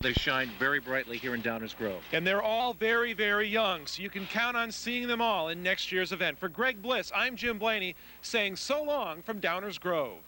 They shine very brightly here in Downers Grove. And they're all very, very young, so you can count on seeing them all in next year's event. For Greg Bliss, I'm Jim Blaney saying so long from Downers Grove.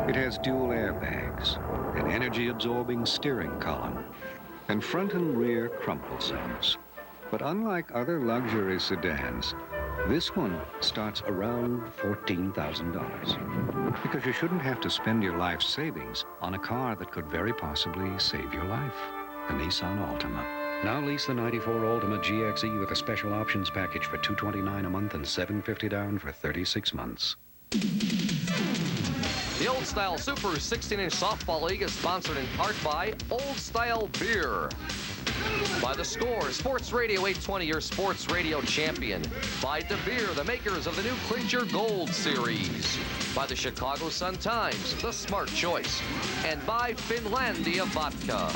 It has dual airbags, an energy-absorbing steering column, and front and rear crumple zones. But unlike other luxury sedans, this one starts around $14,000. Because you shouldn't have to spend your life savings on a car that could very possibly save your life. The Nissan Altima. Now lease the 94 Altima GXE with a special options package for $229 a month and $750 down for 36 months. The Old Style Super 16-inch Softball League is sponsored in part by Old Style Beer. By The Score, Sports Radio 820, your sports radio champion. By De Beer, the makers of the new Clincher Gold Series. By the Chicago Sun-Times, the smart choice. And by Finlandia Vodka.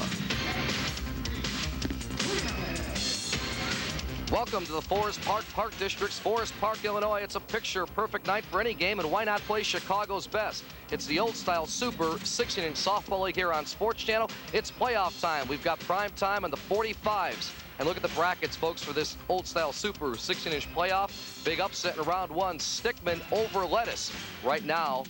Welcome to the Forest Park District's Forest Park, Illinois. It's a picture-perfect night for any game, and why not play Chicago's best? It's the Old Style Super 16-inch Softball League here on Sports Channel. It's playoff time. We've got prime time on the 45s. And look at the brackets, folks, for this Old Style Super 16-inch playoff. Big upset in round one, Stickman over Lettuce. Right now,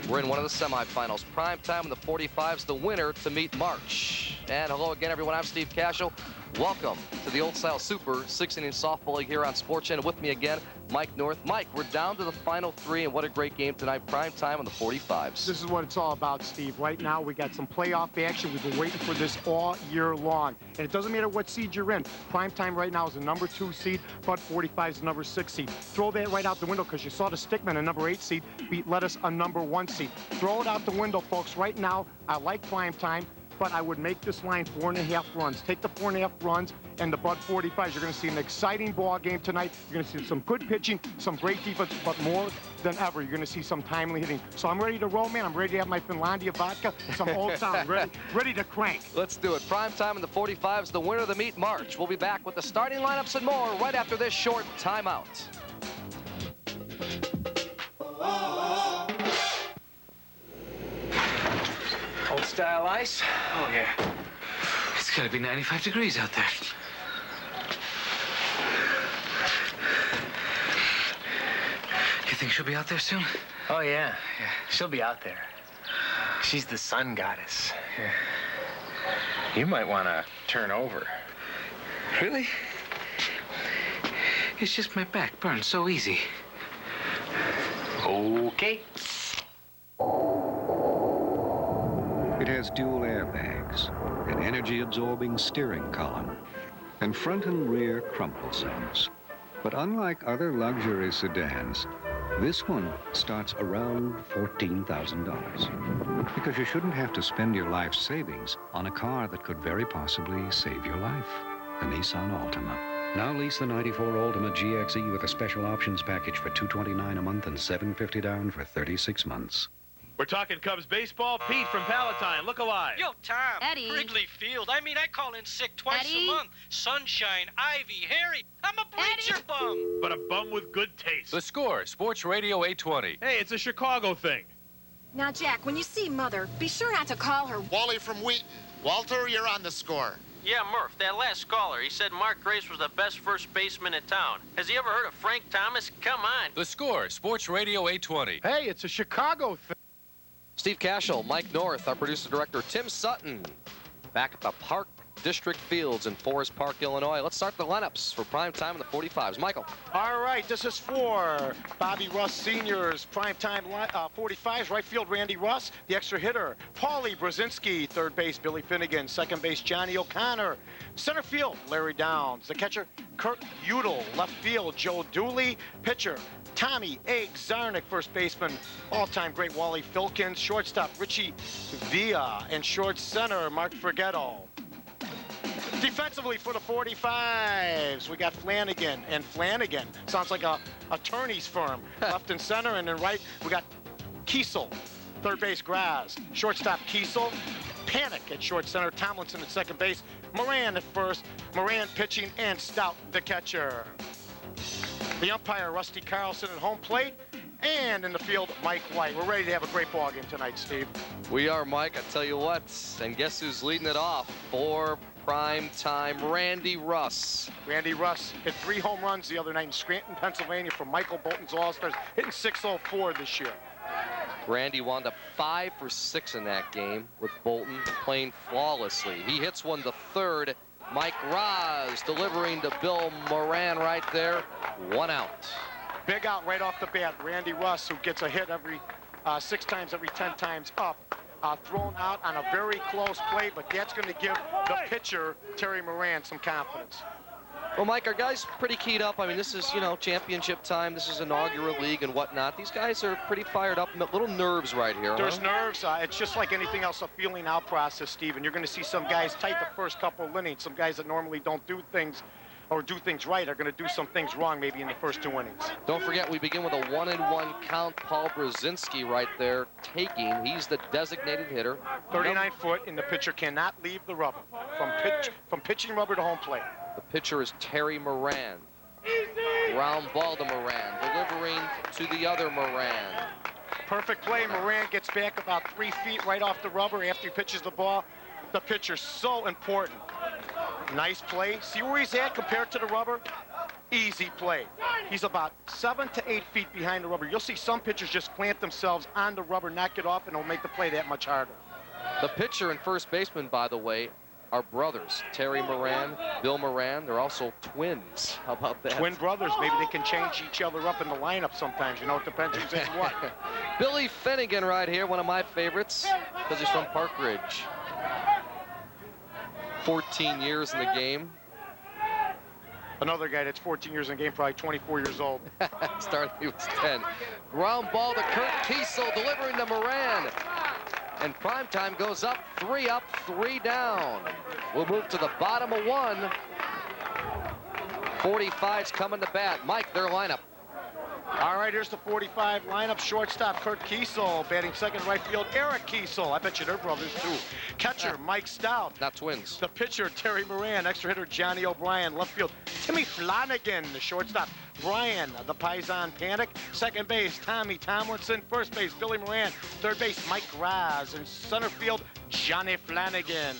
we're in one of the semifinals. Prime time in the 45s, the winner to meet March. And hello again, everyone. I'm Steve Kashul. Welcome to the Old Style Super 16-inch Softball League here on Sports Channel. With me again, Mike North. Mike, we're down to the final three, and what a great game tonight. Prime time on the 45s. This is what it's all about, Steve. Right now, we got some playoff action. We've been waiting for this all year long. And it doesn't matter what seed you're in. Prime time right now is the number 2 seed, but 45 is the number 6 seed. Throw that right out the window because you saw the Stickman, a number 8 seed, beat Lettuce, a number 1 seed. Throw it out the window, folks. Right now, I like prime time, but I would make this line 4.5 runs. Take the 4.5 runs and the Bud 45s. You're going to see an exciting ball game tonight. You're going to see some good pitching, some great defense, but more than ever, you're going to see some timely hitting. So I'm ready to roll, man. I'm ready to have my Finlandia vodka, some Old Town, ready to crank. Let's do it. Prime time in the 45s, the winner of the meet March. We'll be back with the starting lineups and more right after this short timeout. Old Style ice? Oh, yeah. It's gotta be 95 degrees out there. You think she'll be out there soon? Oh, yeah. She'll be out there. She's the sun goddess. Yeah. You might want to turn over. Really? It's just my back burns so easy. Okay. It has dual airbags, an energy-absorbing steering column, and front and rear crumple zones. But unlike other luxury sedans, this one starts around $14,000. Because you shouldn't have to spend your life savings on a car that could very possibly save your life. The Nissan Altima. Now lease the 94 Altima GXE with a special options package for $229 a month and $750 down for 36 months. We're talking Cubs baseball. Pete from Palatine, look alive. Yo, Tom. Eddie. Wrigley Field. I mean, I call in sick twice Eddie. a month. Sunshine, Ivy, Harry. I'm a bleacher Eddie. bum. But a bum with good taste. The Score, Sports Radio 820. Hey, it's a Chicago thing. Now, Jack, when you see Mother, be sure not to call her. Wally from Wheaton. Walter, you're on the score. Yeah, Murph, that last caller, he said Mark Grace was the best first baseman in town. Has he ever heard of Frank Thomas? Come on. The Score, Sports Radio 820. Hey, it's a Chicago thing. Steve Cashel, Mike North, our producer-director Tim Sutton. Back at the Park District Fields in Forest Park, Illinois. Let's start the lineups for prime time in the 45s. Michael. All right, this is for Bobby Russ Senior's primetime 45s. Right field, Randy Russ. The extra hitter, Paulie Brzezinski. Third base, Billy Finnegan. Second base, Johnny O'Connor. Center field, Larry Downs. The catcher, Kurt Udall. Left field, Joe Dooley. Pitcher, Tommy Egg Zarnik. First baseman, all-time great Wally Filkins. Shortstop, Richie Villa. And short center, Mark Forgetto. Defensively for the 45s, we got Flanagan, and Flanagan sounds like a attorney's firm. Left and center, and then right, we got Kiesel, third base, Graz. Shortstop, Kiesel. Panic at short center, Tomlinson at second base. Moran at first, Moran pitching, and Stout the catcher. The umpire, Rusty Carlson at home plate. And in the field, Mike White. We're ready to have a great ball game tonight, Steve. We are, Mike. I tell you what. And guess who's leading it off for prime time? Randy Russ. Randy Russ hit 3 home runs the other night in Scranton, Pennsylvania for Michael Bolton's All-Stars, hitting .604 this year. Randy wound up 5 for 6 in that game with Bolton playing flawlessly. He hits one to third. Mike Roz delivering to Bill Moran right there. 1 out. Big out right off the bat. Randy Russ, who gets a hit every 6 times, every 10 times up. Thrown out on a very close play, but that's going to give the pitcher, Terry Moran, some confidence. Well, Mike, our guys pretty keyed up. I mean, this is, you know, championship time. This is inaugural league and whatnot. These guys are pretty fired up. Little nerves right here. There's nerves. It's just like anything else, a feeling out process, Steve. And you're going to see some guys tight the first couple of innings. Some guys that normally don't do things or do things right are going to do some things wrong maybe in the first 2 innings. Don't forget, we begin with a 1-1 count. Paul Brzezinski right there taking. He's the designated hitter. 39 foot, and the pitcher cannot leave the rubber. From pitching rubber to home plate. The pitcher is Terry Moran. Ground ball to Moran, delivering to the other Moran. Perfect play. Moran gets back about 3 feet right off the rubber after he pitches the ball. The pitcher's so important. Nice play. See where he's at compared to the rubber? Easy play. He's about 7 to 8 feet behind the rubber. You'll see some pitchers just plant themselves on the rubber, not get off, and it'll make the play that much harder. The pitcher and first baseman, by the way, are brothers. Terry Moran, Bill Moran. They're also twins. How about that? Twin brothers. Maybe they can change each other up in the lineup sometimes. You know, it depends who's in what. Billy Finnegan right here, one of my favorites, because he's from Park Ridge. 14 years in the game. Another guy that's 14 years in the game, probably 24 years old. Started, he was 10. Ground ball to Kurt Kiesel, delivering to Moran. And primetime goes up, 3 up, 3 down. We'll move to the bottom of 1. 45's coming to bat. Mike, their lineup. All right, here's the 45 lineup. Shortstop, Kurt Kiesel. Batting second, right field, Eric Kiesel. I bet you they're brothers, too. Catcher, Mike Stout. Not twins. The pitcher, Terry Moran. Extra hitter, Johnny O'Brien. Left field, Timmy Flanagan. The shortstop, Brian, the Paisan Panic. Second base, Tommy Tomlinson. First base, Billy Moran. Third base, Mike Raz. And center field, Johnny Flanagan.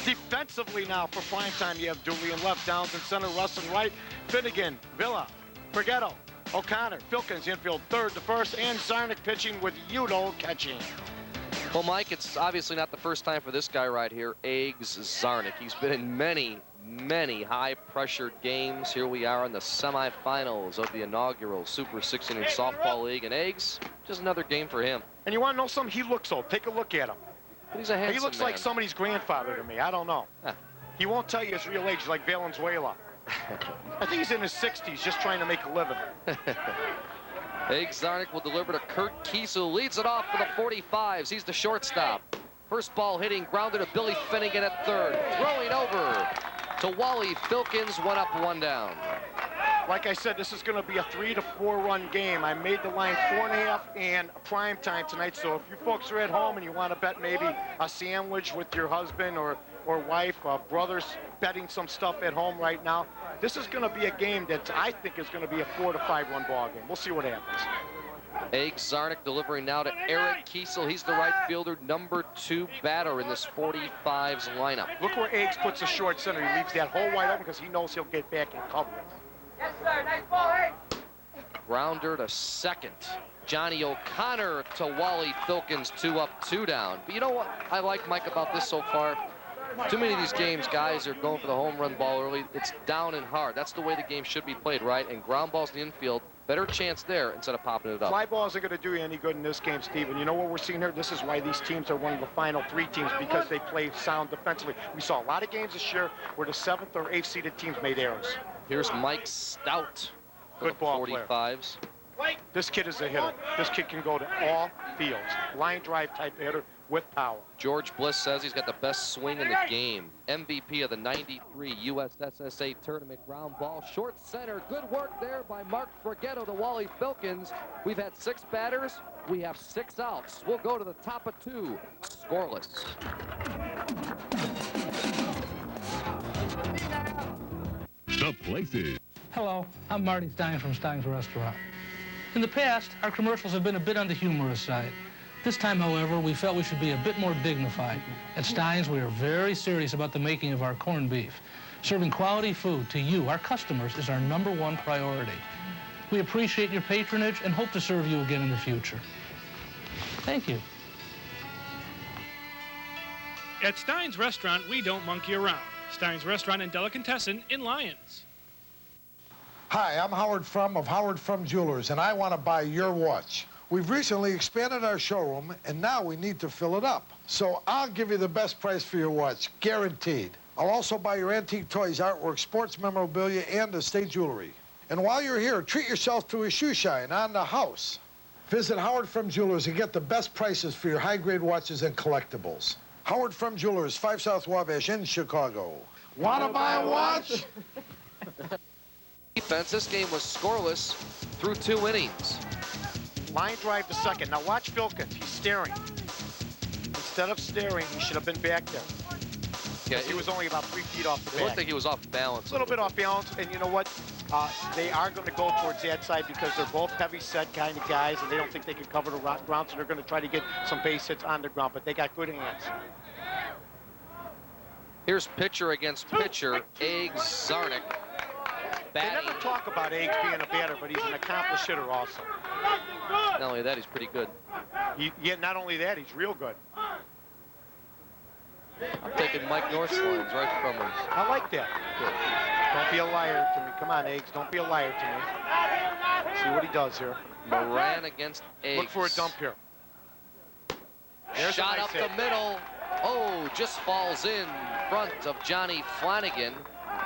Defensively now for primetime, you have Dooley in left, Downs in center, Russ in right, Finnegan, Villa, Forgetto, O'Connor, Filkins infield, third to first, and Zarnik pitching with Udall catching. Well, Mike, it's obviously not the first time for this guy right here, Eggs Zarnik. He's been in many, many high-pressured games. Here we are in the semifinals of the inaugural Super 16-inch Softball League, and Eggs, just another game for him. And you want to know something? He looks old. Take a look at him. But he's a handsome He looks man. like somebody's grandfather to me. I don't know. Huh. He won't tell you his real age, like Valenzuela. I think he's in his 60s, just trying to make a living. Egg Zarnik will deliver to Kurt Kiesel. Leads it off for the 45s. He's the shortstop. First ball hitting, grounder to Billy Finnegan at third. Throwing over to Wally Filkins. 1 up, 1 down. Like I said, this is going to be a 3 to 4 run game. I made the line 4.5 and prime time tonight. So if you folks are at home and you want to bet maybe a sandwich with your husband or wife, brothers betting some stuff at home right now, this is going to be a game that I think is going to be a 4 to 5 run ball game. We'll see what happens. Egg Zarnik delivering now to Eric Kiesel. He's the right fielder, number 2 batter in this 45's lineup. Look where Eggs puts the short center. He leaves that hole wide open because he knows he'll get back and cover it. Yes, sir. Nice ball, Egg. Grounder to second. Johnny O'Connor to Wally Filkins. 2 up, 2 down. But you know what I like, Mike, about this so far? Too many of these games, guys are going for the home run ball early. It's down and hard. That's the way the game should be played, right? And ground balls in the infield, better chance there instead of popping it up. Fly ball isn't going to do you any good in this game, Steven. You know what we're seeing here? This is why these teams are one of the final 3 teams, because they play sound defensively. We saw a lot of games this year where the 7th or 8th seeded teams made errors. Here's Mike Stout. Good ball 45s. Player. This kid is a hitter. This kid can go to all fields. Line drive type hitter with power. George Bliss says he's got the best swing in the game. MVP of the 93 USSSA tournament. Ground ball, short center. Good work there by Mark Forgetto to Wally Filkins. We've had 6 batters. We have 6 outs. We'll go to the top of 2. Scoreless. The Places. Hello, I'm Marty Stein from Stein's Restaurant. In the past, our commercials have been a bit on the humorous side. This time, however, we felt we should be a bit more dignified. At Stein's, we are very serious about the making of our corned beef. Serving quality food to you, our customers, is our #1 priority. We appreciate your patronage and hope to serve you again in the future. Thank you. At Stein's Restaurant, we don't monkey around. Stein's Restaurant and Delicatessen in Lyons. Hi, I'm Howard Frum of Howard Frum Jewelers, and I want to buy your watch. We've recently expanded our showroom, and now we need to fill it up. So I'll give you the best price for your watch, guaranteed. I'll also buy your antique toys, artwork, sports memorabilia, and estate jewelry. And while you're here, treat yourself to a shoe shine on the house. Visit Howard Frum Jewelers and get the best prices for your high-grade watches and collectibles. Howard Frum Jewelers, 5 South Wabash in Chicago. Want to buy a watch? Defense, this game was scoreless through 2 innings. Line drive to second. Now watch Filkins. He's staring. Instead of staring, he should have been back there. Yeah, he was only about 3 feet off the It bag. looked like he was off balance. A little bit off balance, and you know what? They are going to go towards that side because they're both heavy-set kind of guys, and they don't think they can cover the ground, so they're going to try to get some base hits on the ground, but they got good hands. Here's pitcher against pitcher, Eggs Zarnik. They never talk about Eggs being a batter, but he's an accomplished hitter also. Not only that, he's pretty good. Yeah, not only that, he's real good. I'm taking Mike North's lines right from him. I like that. Good. Don't be a liar to me. Come on, Eggs. Don't be a liar to me. See what he does here. Moran against Eggs. Look for a dump here. There's Shot a nice up hit. the middle. Oh, just falls in front of Johnny Flanagan.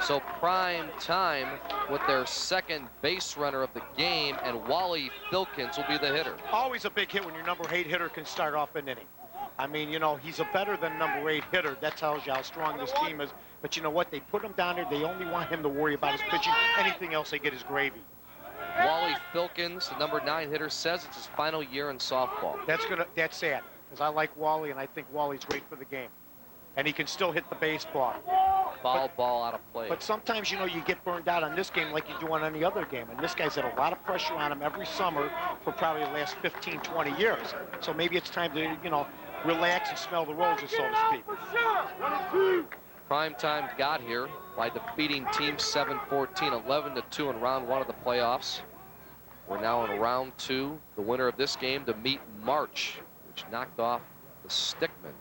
So prime time with their second base runner of the game, and Wally Filkins will be the hitter. Always a big hit when your number 8 hitter can start off an inning. I mean, you know, he's a better than number 8 hitter. That tells you how strong this team is. But you know what? They put him down there. They only want him to worry about his pitching. Anything else they get is gravy. Wally Filkins, the number 9 hitter, says it's his final year in softball. That's sad, because I like Wally, and I think Wally's great for the game. And he can still hit the baseball. Foul ball out of play. But sometimes, you know, you get burned out on this game like you do on any other game. And this guy's had a lot of pressure on him every summer for probably the last 15, 20 years. So maybe it's time to, you know, relax and smell the roses, so to speak. Primetime got here by defeating Team 714, 11-2 in round 1 of the playoffs. We're now in round 2. The winner of this game to meet March, which knocked off the Stickman.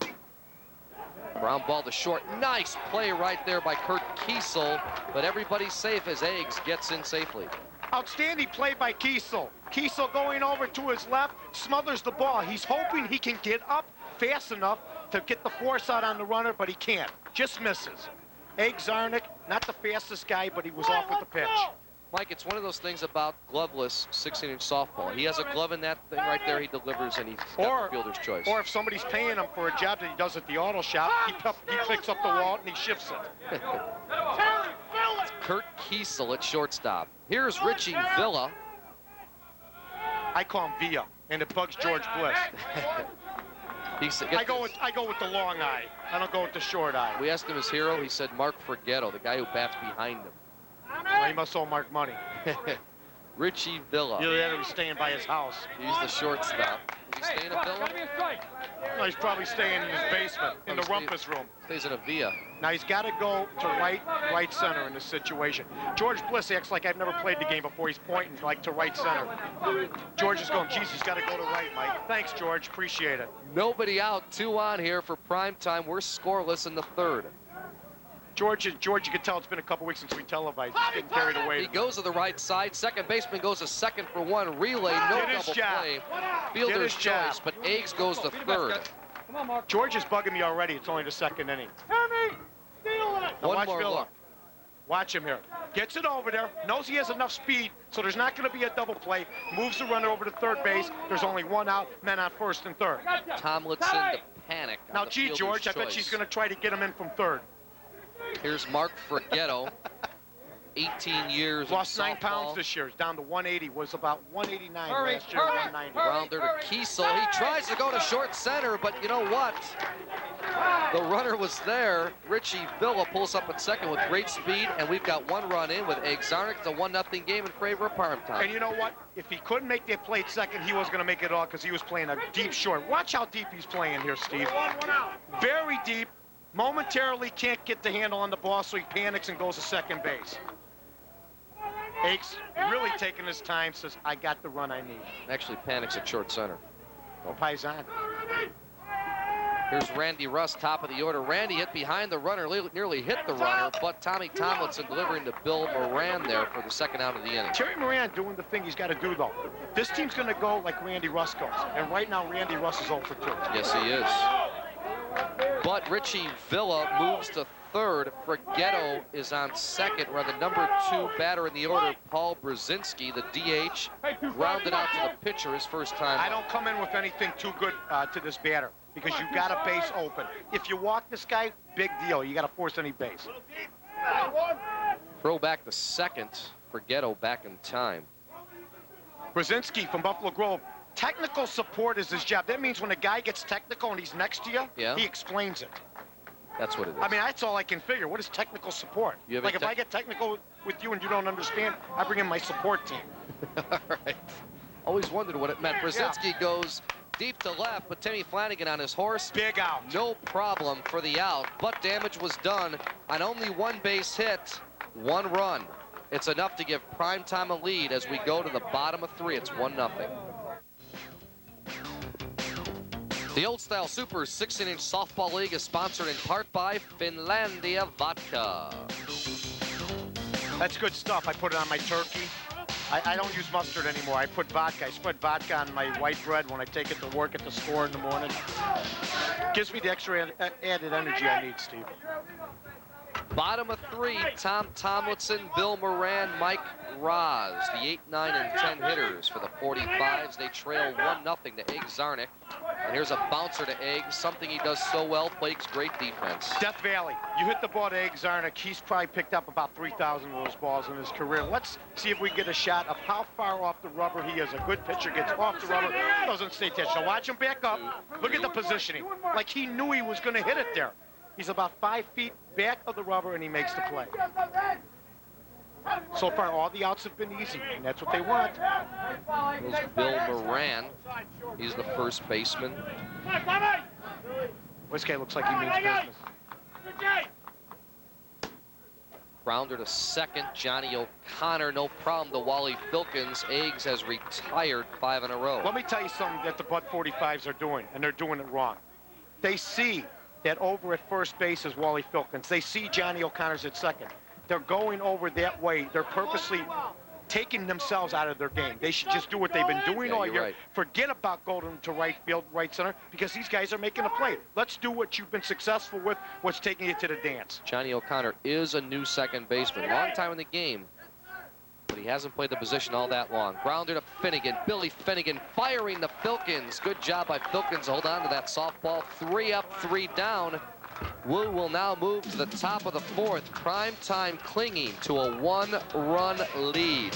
Ground ball to short. Nice play right there by Kurt Kiesel, but everybody's safe as Eggs gets in safely. Outstanding play by Kiesel. Kiesel going over to his left, smothers the ball. He's hoping he can get up fast enough to get the force out on the runner, but he can't. Just misses. Eggs Zarnik, not the fastest guy, but he was off with the pitch. Mike, it's one of those things about gloveless 16-inch softball. He has a glove in that thing right there. He delivers, and he's got the fielder's choice. Or if somebody's paying him for a job that he does at the auto shop, he picks up the wall and he shifts it. It's Kurt Kiesel at shortstop. Here's Richie Villa. I call him Villa, and it bugs George Bliss. I go with the long eye. I don't go with the short eye. We asked him his hero. He said Mark Forgetto, the guy who bats behind him. Well, he must owe Mark money. Richie Villa. Either that or he's staying by his house. He's the shortstop. Is he staying at Villa? No, he's probably staying in his basement, in the rumpus room. Stays in a Villa. Now he's got to go to right center in this situation. George Bliss acts like I've never played the game before. He's pointing like to right center. George is going, geez, he's got to go to right, Mike. Thanks, George. Appreciate it. Nobody out. 2 on here for prime time. We're scoreless in the third. George, you can tell it's been a couple weeks since we televised. He's getting carried away. He goes to the right side. Second baseman goes to second for one. Relay, no double play. Fielder's choice, but Eggs goes to third. George is bugging me already. It's only the second inning. One more look. Watch him here. Gets it over there. Knows he has enough speed, so there's not going to be a double play. Moves the runner over to third base. There's only one out. Men on first and third. Tomlinson to panic. Now, gee, George, I bet she's going to try to get him in from third. Here's Mark Frighetto, 18 years. Lost 9 softball. pounds this year. He's down to 180. Was about 189 last year. 190. Grounder to Kiesel. He tries to go to short center, but you know what? The runner was there. Richie Villa pulls up at second with great speed, and we've got 1 run in with Egg Zarnik. It's a 1-0 game in favor of prime time. And you know what? If he couldn't make that play at second, he was going to make it all because he was playing a deep short. Watch how deep he's playing here, Steve. Very deep. Momentarily can't get the handle on the ball, so he panics and goes to second base. Eggs really taking his time, says, I got the run I need. Actually panics at short center. Go Paisan. Here's Randy Russ, top of the order. Randy hit behind the runner, nearly hit the runner, but Tommy Tomlinson delivering to Bill Moran there for the second out of the inning. Terry Moran doing the thing he's got to do, though. This team's going to go like Randy Russ goes, and right now Randy Russ is 0 for 2. Yes, he is. But Richie Villa moves to third. Frighetto is on second, where the number 2 batter in the order, Paul Brzezinski, the DH, grounded out to the pitcher his first time. I don't come in with anything too good to this batter because you've got a base open. If you walk this guy, big deal. You got to force any base. Throw back to second. Frighetto back in time. Brzezinski from Buffalo Grove. Technical support is his job. That means when a guy gets technical and he's next to you, he explains it. That's what it is. I mean, that's all I can figure. What is technical support? Like, if I get technical with you and you don't understand, I bring in my support team. All right. Always wondered what it meant. Brzezinski goes deep to left, but Timmy Flanagan on his horse. Big out. No problem for the out, but damage was done on only 1 base hit, 1 run. It's enough to give primetime a lead as we go to the bottom of 3. It's 1-0. The Old Style Super 6-inch Softball League is sponsored in part by Finlandia Vodka. That's good stuff. I put it on my turkey. I don't use mustard anymore. I put vodka. I spread vodka on my white bread when I take it to work at the store in the morning. Gives me the extra added energy I need, Steve. Bottom of 3, Tom Tomlinson, Bill Moran, Mike Roz, the 8, 9, and 10 hitters for the 45s. They trail 1-0 to Egg Zarnik. And here's a bouncer to Egg, something he does so well, plays great defense. Death Valley, you hit the ball to Egg Zarnik. He's probably picked up about 3,000 of those balls in his career. Let's see if we get a shot of how far off the rubber he is. A good pitcher gets off the rubber, doesn't stay touched. Now watch him back up. Look at the positioning. Like he knew he was going to hit it there. He's about 5 feet back of the rubber, and he makes the play. So far, all the outs have been easy, and that's what they want. There's Bill Moran. He's the first baseman. This guy looks like he means business. Grounder to second. Johnny O'Connor, no problem to Wally Filkins. Eggs has retired 5 in a row. Let me tell you something that the Bud 45s are doing, and they're doing it wrong. They see that over at first base is Wally Filkins. They see Johnny O'Connor's at second. They're going over that way. They're purposely taking themselves out of their game. They should just do what they've been doing all year. Right. Forget about going to right field, right center, because these guys are making a play. Let's do what you've been successful with, what's taking you to the dance. Johnny O'Connor is a new second baseman. Long time in the game, but he hasn't played the position all that long. Grounder to Finnegan. Billy Finnegan firing to Filkins. Good job by Filkins. Hold on to that softball. 3 up, 3 down. Wu will now move to the top of the 4th. Prime time clinging to a 1-run lead.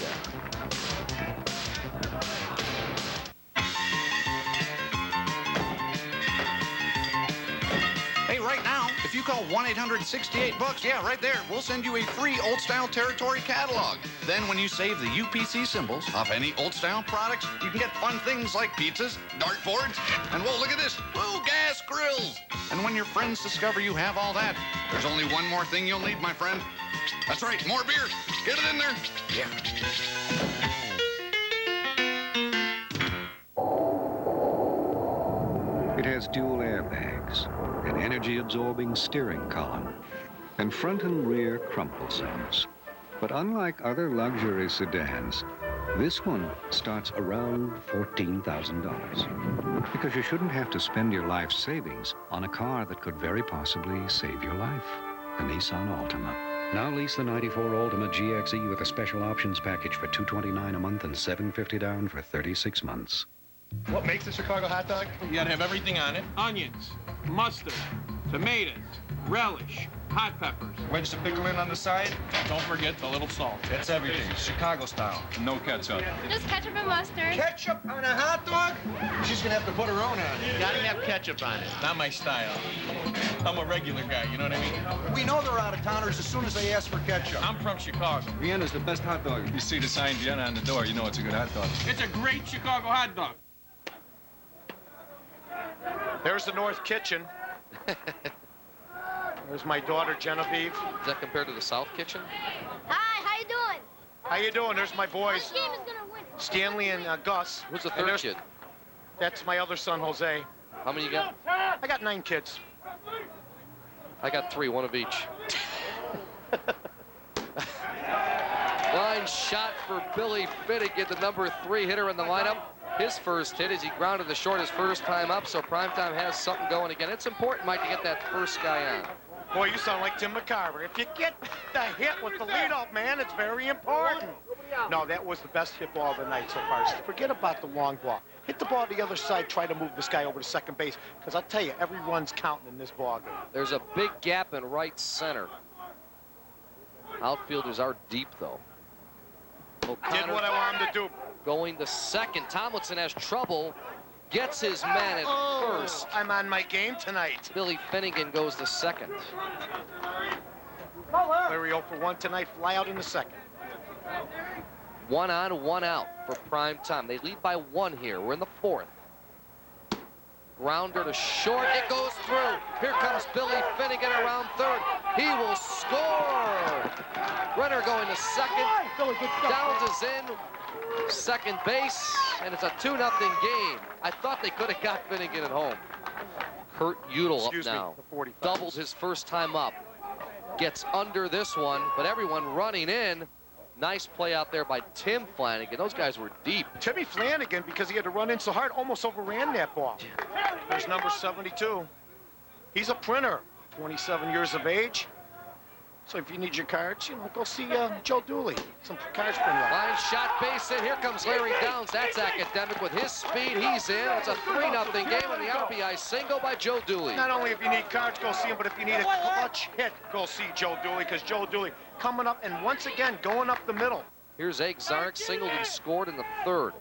Hey, right now, if you you call 1-800-68-BUCKS, yeah, right there, we'll send you a free old-style territory catalog. Then when you save the UPC symbols off any old-style products, you can get fun things like pizzas, dartboards, and whoa, look at this, whoa, gas grills. And when your friends discover you have all that, there's only one more thing you'll need, my friend. That's right, more beer. Get it in there. Yeah. It has dual airbags, an energy-absorbing steering column, and front and rear crumple zones. But unlike other luxury sedans, this one starts around $14,000. Because you shouldn't have to spend your life savings on a car that could very possibly save your life. The Nissan Altima. Now lease the 94 Altima GXE with a special options package for $229 a month and $750 down for 36 months. What makes a Chicago hot dog? You gotta have everything on it. Onions, mustard, tomatoes, relish, hot peppers. Wedge the pickle in on the side. Don't forget the little salt. That's everything. Chicago style. No ketchup. Just ketchup and mustard. Ketchup on a hot dog? She's gonna have to put her own on it. You gotta have ketchup on it. Not my style. I'm a regular guy, you know what I mean? We know they're out-of-towners as soon as they ask for ketchup. I'm from Chicago. Vienna's the best hot dog. If you see the sign Vienna on the door, you know it's a good hot dog. It's a great Chicago hot dog. There's the North Kitchen. There's my daughter, Genevieve. Is that compared to the South Kitchen? Hi, how you doing? How you doing? There's my boys, Which game is gonna win? Stanley and Gus. Who's the third kid? That's my other son, Jose. How many you got? I got 9 kids. I got 3, one of each. Line shot for Billy Finnegan, the number 3 hitter in the lineup. His first hit as he grounded the short his first time up, so Primetime has something going again. It's important, Mike, to get that first guy on. Boy, you sound like Tim McCarver. If you get the hit with the leadoff man, it's very important. No, that was the best hit ball of the night so far. Forget about the long ball. Hit the ball to the other side, try to move this guy over to second base, because I'll tell you, every run's counting in this ball game. There's a big gap in right center. Outfielders are deep, though. O'Connor did what I want him to do. Going to second. Tomlinson has trouble. Gets his man at first. I'm on my game tonight. Billy Finnegan goes to second. Larry 0 for 1 tonight. Fly out in the second. 1 on, 1 out for prime time. They lead by 1 here. We're in the 4th. Grounder to short. It goes through. Here comes Billy Finnegan around third. He will score. Runner going to second. Downs is in. Second base, and it's a 2-0 game. I thought they could have got Finnegan at home. Kurt Udall up now. Doubled his first time up. Gets under this one, but everyone running in. Nice play out there by Tim Flanagan. Those guys were deep. Timmy Flanagan, because he had to run in so hard, almost overran that ball. There's number 72. He's a printer, 27 years of age. So if you need your cards, you know, go see Joe Dooley. Some cards printed out. Line shot, base hit. Here comes Larry Downs. That's academic with his speed. He's in. It's a 3-0 game and the RBI single by Joe Dooley. Not only if you need cards, go see him, but if you need a clutch hit, go see Joe Dooley, because Joe Dooley coming up and once again going up the middle. Here's Egg Zarek, singled and scored in the 3rd.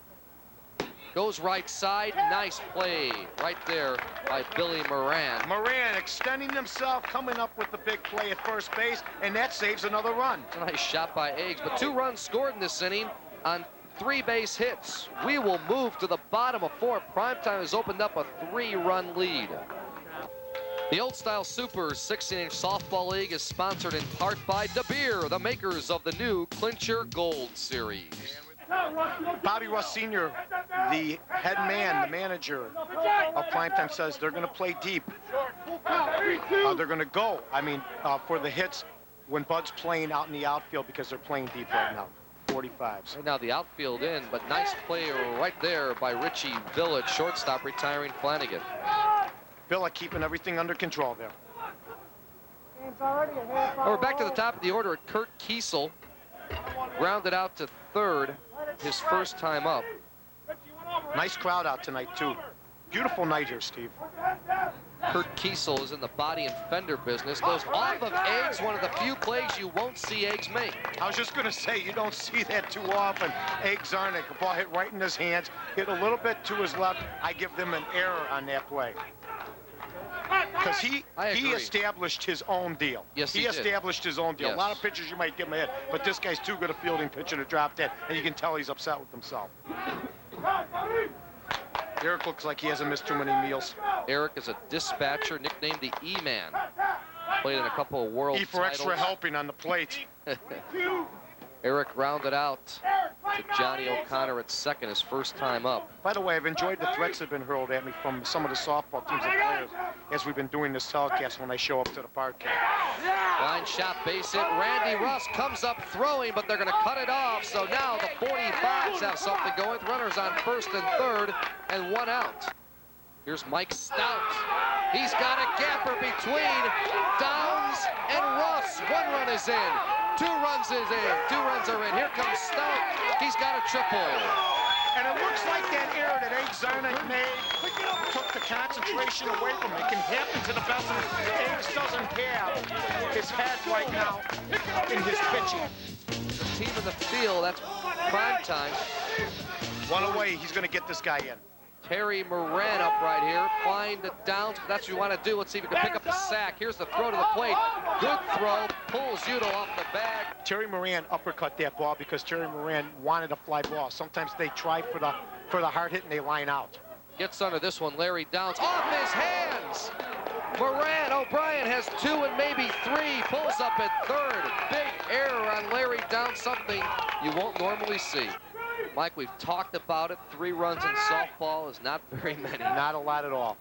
Goes right side. Nice play right there by Billy Moran. Moran extending himself, coming up with the big play at first base, and that saves another run. It's a nice shot by Eggs, but 2 runs scored in this inning on 3 base hits. We will move to the bottom of 4. Primetime has opened up a 3-run lead. The Old Style Super 16-inch softball league is sponsored in part by De Beer, the makers of the new Clincher Gold Series. Bobby Russ Sr., the head man, the manager of Primetime, says they're going to play deep. They're going to go, for the hits when Bud's playing out in the outfield, because they're playing deep right now. 45s. Right now the outfield in, but nice play right there by Richie Villett, shortstop, retiring Flanagan. Villa keeping everything under control there. We're back to the top of the order at Kurt Kiesel. Grounded out to 3rd, his first time up. Nice crowd out tonight, too. Beautiful night here, Steve. Kurt Kiesel is in the body and fender business. Goes off of Eggs, one of the few plays you won't see Eggs make. I was just going to say, you don't see that too often. Eggs aren't. The ball hit right in his hands, hit a little bit to his left. I give them an error on that play. because he agree. established his own deal. Yes, he established his own deal. Yes. A lot of pitchers you might give him a hit, but this guy's too good a fielding pitcher to drop that, and you can tell he's upset with himself. Eric looks like he hasn't missed too many meals. Eric is a dispatcher, nicknamed the E-Man. Played in a couple of world E for titles. extra helping on the plate. Eric rounded out to Johnny O'Connor at second, his first time up. By the way, I've enjoyed the threats that have been hurled at me from some of the softball teams and players as we've been doing this telecast when I show up to the park. Line shot, base hit. Randy Russ comes up throwing, but they're going to cut it off. So now the 45s have something going with runners on first and third and one out. Here's Mike Stout. He's got a gapper between Downs and Russ. One run is in. 2 runs is in. 2 runs are in. Here comes Stout. He's got a triple. And it looks like that error that Abe Zarnik made took the concentration away from him. It can happen to the best of us. Abe doesn't have his head right now in his pitching. The team in the field, that's prime time. One away, he's going to get this guy in. Terry Moran up right here, flying to Downs. That's what we want to do. Let's see if we can pick up the sack. Here's the throw to the plate. Good throw. Pulls Udo off the bag. Terry Moran uppercut that ball because Terry Moran wanted a fly ball. Sometimes they try for the hard hit and they line out. Gets under this one. Larry Downs off his hands. Moran, O'Brien has 2 and maybe 3. Pulls up at third. Big error on Larry Downs. Something you won't normally see. Mike, we've talked about it. 3 runs in softball is not very many. Not a lot at all.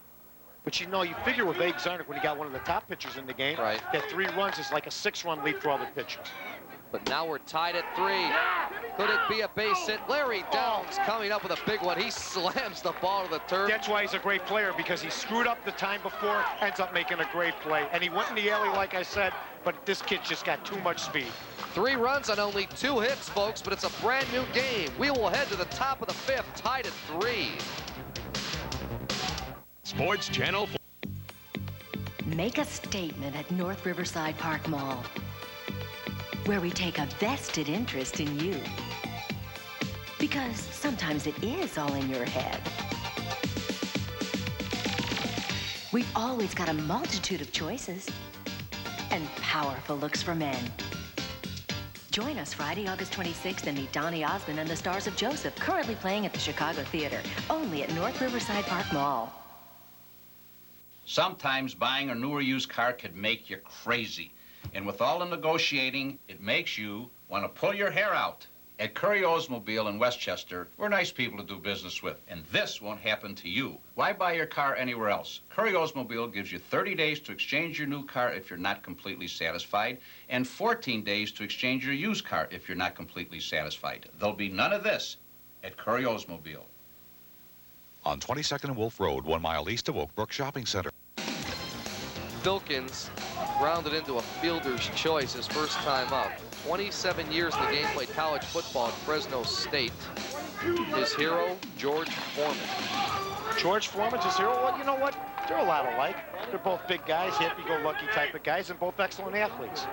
But you know, you figure with Abe Zarnik when he got one of the top pitchers in the game, right, that 3 runs is like a 6-run lead for other pitchers. But now we're tied at 3. Could it be a base hit? Larry Downs coming up with a big one. He slams the ball to the turf. That's why he's a great player, because he screwed up the time before, ends up making a great play. And he went in the alley, like I said, but this kid just got too much speed. 3 runs on only 2 hits, folks, but it's a brand new game. We will head to the top of the 5th, tied at 3. Sports Channel 4. Make a statement at North Riverside Park Mall, where we take a vested interest in you. Because sometimes it is all in your head. We've always got a multitude of choices and powerful looks for men. Join us Friday, August 26th and meet Donny Osmond and the Stars of Joseph, currently playing at the Chicago Theater, only at North Riverside Park Mall. Sometimes buying a new or used car could make you crazy. And with all the negotiating, it makes you want to pull your hair out. At Curry Oldsmobile in Westchester, we're nice people to do business with, and this won't happen to you. Why buy your car anywhere else? Curry Oldsmobile gives you 30 days to exchange your new car if you're not completely satisfied, and 14 days to exchange your used car if you're not completely satisfied. There'll be none of this at Curry Oldsmobile. On 22nd and Wolf Road, 1 mile east of Oak Brook Shopping Center. Filkins grounded into a fielder's choice his first time up. 27 years in the game, played college football at Fresno State. His hero, George Foreman. George Foreman's his hero? Well, you know what? They're a lot alike. They're both big guys, happy-go-lucky type of guys, and both excellent athletes.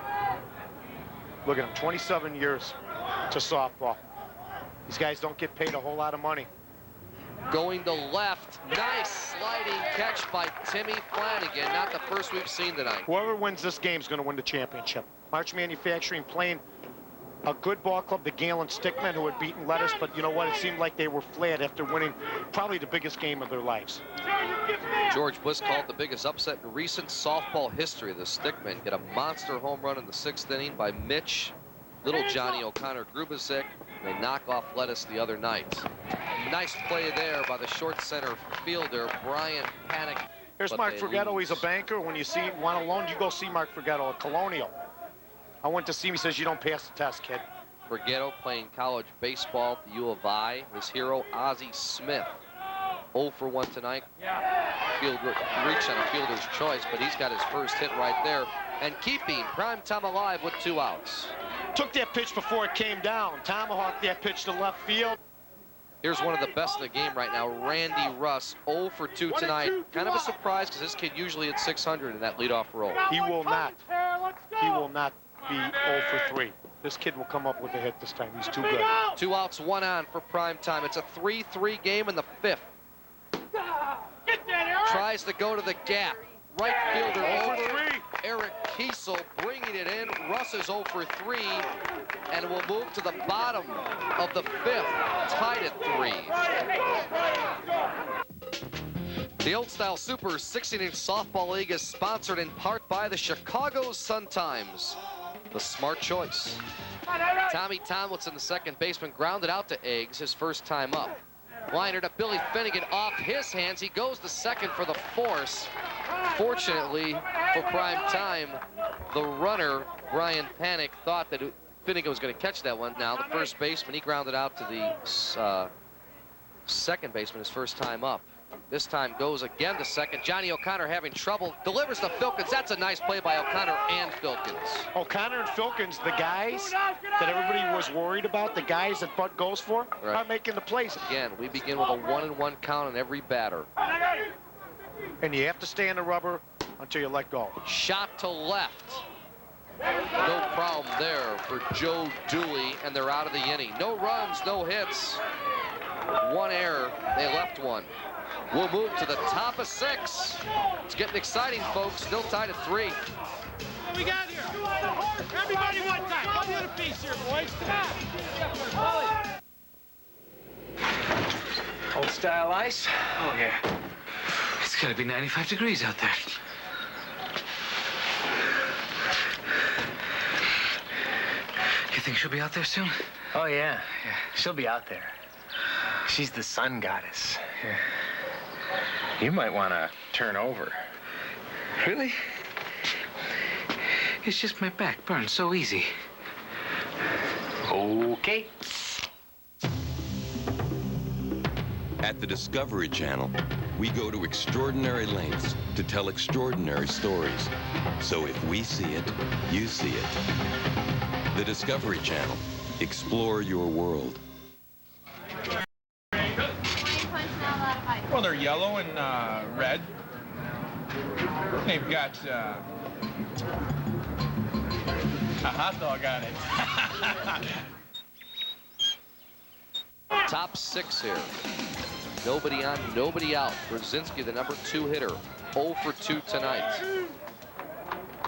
Look at them, 27 years to softball. These guys don't get paid a whole lot of money. Going to left. Nice sliding catch by Timmy Flanagan. Not the first we've seen tonight. Whoever wins this game is going to win the championship. March Manufacturing playing a good ball club, the Galen Stickmen, who had beaten Lettuce, but you know what? It seemed like they were flat after winning probably the biggest game of their lives. George Bliss called the biggest upset in recent softball history. The Stickmen get a monster home run in the 6th inning by Mitch, little Johnny O'Connor Grubasek. They knock off Lettuce the other night. Nice play there by the short center fielder, Brian Panic. Here's Mark Forgetto. He's a banker. When you want a loan, you go see Mark Forgetto at Colonial. I went to see him. He says, you don't pass the test, kid. Forgetto playing college baseball at the U of I. His hero, Ozzie Smith. 0 for 1 tonight. Field reach on a fielder's choice, but he's got his first hit right there. And keeping prime time alive with 2 outs. Took that pitch before it came down. Tomahawked that pitch to left field. Here's one of the best in the game right now, Randy Russ, 0 for 2 tonight. Kind of a surprise because this kid usually hits 600 in that leadoff role. He will not. He will not be 0 for 3. This kid will come up with a hit this time. He's too good. 2 outs, 1 on for prime time. It's a 3-3 game in the 5th. Tries to go to the gap. right fielder over. Eric Kiesel bringing it in. Russ is 0 for 3, and will move to the bottom of the 5th, tied at 3. The Old Style Super 16-inch Softball League is sponsored in part by the Chicago Sun-Times, the smart choice. Tommy Tomlinson, the second baseman, grounded out to Eggs his first time up. Liner to Billy Finnegan off his hands. He goes to second for the force. Fortunately for prime time, the runner, Brian Panic, thought that Finnegan was going to catch that one. Now the first baseman, he grounded out to the second baseman his first time up. This time goes again to second. Johnny O'Connor having trouble. Delivers to Filkins. That's a nice play by O'Connor and Filkins. O'Connor and Filkins, the guys that everybody was worried about, the guys that Bud goes for, are making the plays. Again, we begin with a 1-1 count on every batter. And you have to stay in the rubber until you let go. Shot to left. No problem there for Joe Dooley, and they're out of the inning. No runs, no hits. One error. They left one. We'll move to the top of 6. It's getting exciting, folks. Still tied at 3. What we got here? Everybody one time. One at a piece here, boys. Come on. Old style ice? Oh, yeah. It's gonna be 95 degrees out there. You think she'll be out there soon? Oh, yeah. She'll be out there. She's the sun goddess. Yeah. You might want to turn over. Really? It's just my back burns so easy. Okay. At the Discovery Channel, we go to extraordinary lengths to tell extraordinary stories. So if we see it, you see it. The Discovery Channel. Explore your world. Well, they're yellow and red. They've got a hot dog on it. Top 6 here. Nobody on, nobody out. Brzezinski, the number 2 hitter, 0 for 2 tonight.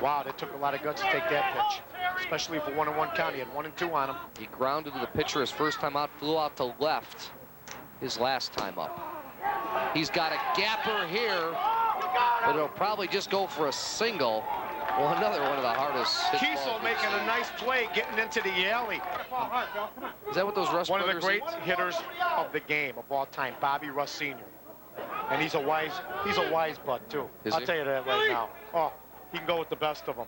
Wow, that took a lot of guts to take that pitch, especially for 1-1 count. He had 1 and 2 on him. He grounded to the pitcher his first time out, flew out to left his last time up. He's got a gapper here, but it'll probably just go for a single. Well, another one of the hardest. Kiesel making a nice play, getting into the alley. Is that what those Russ One of the brothers great eat? hitters of the game of all time, Bobby Russ Sr. And he's a wise bud too. I'll tell you that right now. Oh, he can go with the best of them.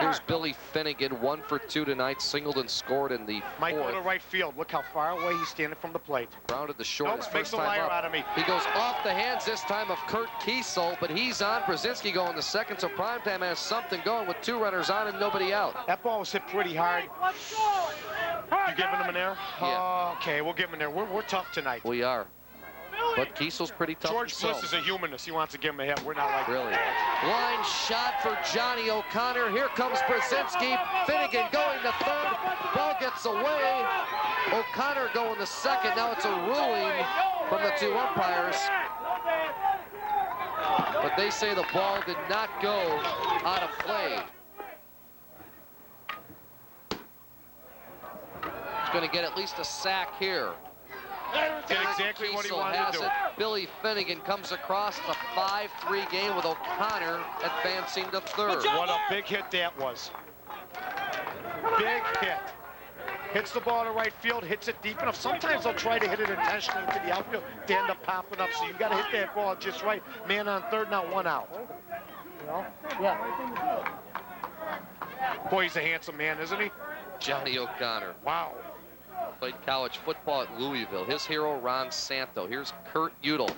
Here's Billy Finnegan, 1 for 2 tonight, singled and scored in the 4th. Might go to right field. Look how far away he's standing from the plate. Grounded the short his makes first a time liar up. out of me. He goes off the hands this time of Kurt Kiesel, but he's on. Brzezinski going to second, so Primetime has something going with 2 runners on and nobody out. That ball was hit pretty hard. You giving him an air? Yeah. Okay, we'll give him an air. We're tough tonight. We are. But Kiesel's pretty tough George himself. Bliss is a humanist. He wants to give him a hit. We're not like really. Line shot for Johnny O'Connor. Here comes Brzezinski. Finnegan going to third. Ball gets away. O'Connor going to second. Now it's a ruling from the 2 umpires. But they say the ball did not go out of play. He's going to get at least a sack here. Did exactly what he wanted to do. Billy Finnegan comes across the 5-3 game with O'Connor advancing to third. What a big hit that was. Big hit. Hits the ball to right field, hits it deep enough. Sometimes they'll try to hit it intentionally into the outfield. They end up popping up, so you got to hit that ball just right. Man on third, now 1 out. Yeah. Boy, he's a handsome man, isn't he? Johnny O'Connor. Wow. Played college football at Louisville. His hero, Ron Santo. Here's Kurt Udall.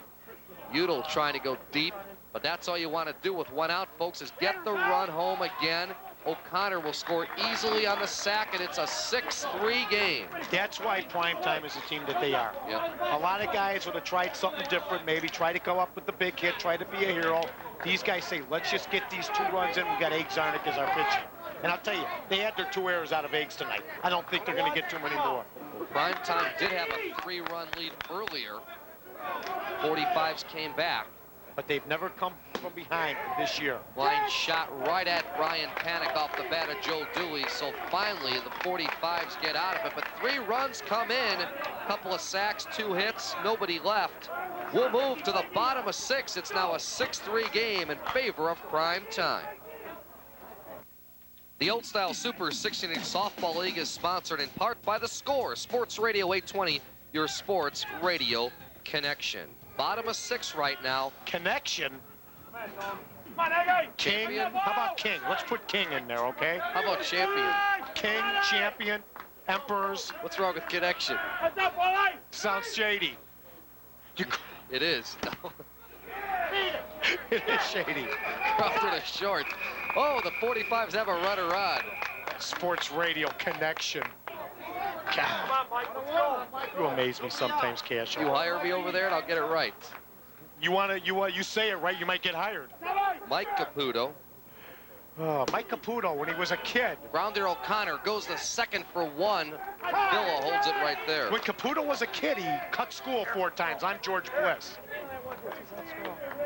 Udall trying to go deep, but that's all you want to do with 1 out, folks, is get the run home again. O'Connor will score easily on the sack, and it's a 6-3 game. That's why Primetime is the team that they are. Yep. A lot of guys would have tried something different, maybe try to come up with the big hit, try to be a hero. These guys say, let's just get these 2 runs in. We got Eggs Zarnik as our pitcher. And I'll tell you, they had their 2 errors out of Eggs tonight. I don't think they're going to get too many more. Primetime did have a 3-run lead earlier. 45s came back. but they've never come from behind this year. Line shot right at Brian Panic off the bat of Joe Dooley. So finally, the 45s get out of it. But 3 runs come in. A couple of sacks, 2 hits, nobody left. We'll move to the bottom of 6. It's now a 6-3 game in favor of Prime Time. The Old Style Super 16-inch Softball League is sponsored in part by The Score, Sports Radio 820, your sports radio connection. Bottom of 6 right now. Connection? King? How about King? Let's put King in there, okay? How about champion? King, champion, emperors. What's wrong with connection? Sounds shady. It is. It is shady. Crawford is short. Oh, the 45s have a runner on. Sports radio connection. God. You amaze me sometimes, Cash. You hire me over there and I'll get it right. You say it right, you might get hired. Mike Caputo. Mike Caputo, when he was a kid. Grounder O'Connor goes to second for 1. Villa holds it right there. When Caputo was a kid, he cut school 4 times. I'm George Bliss.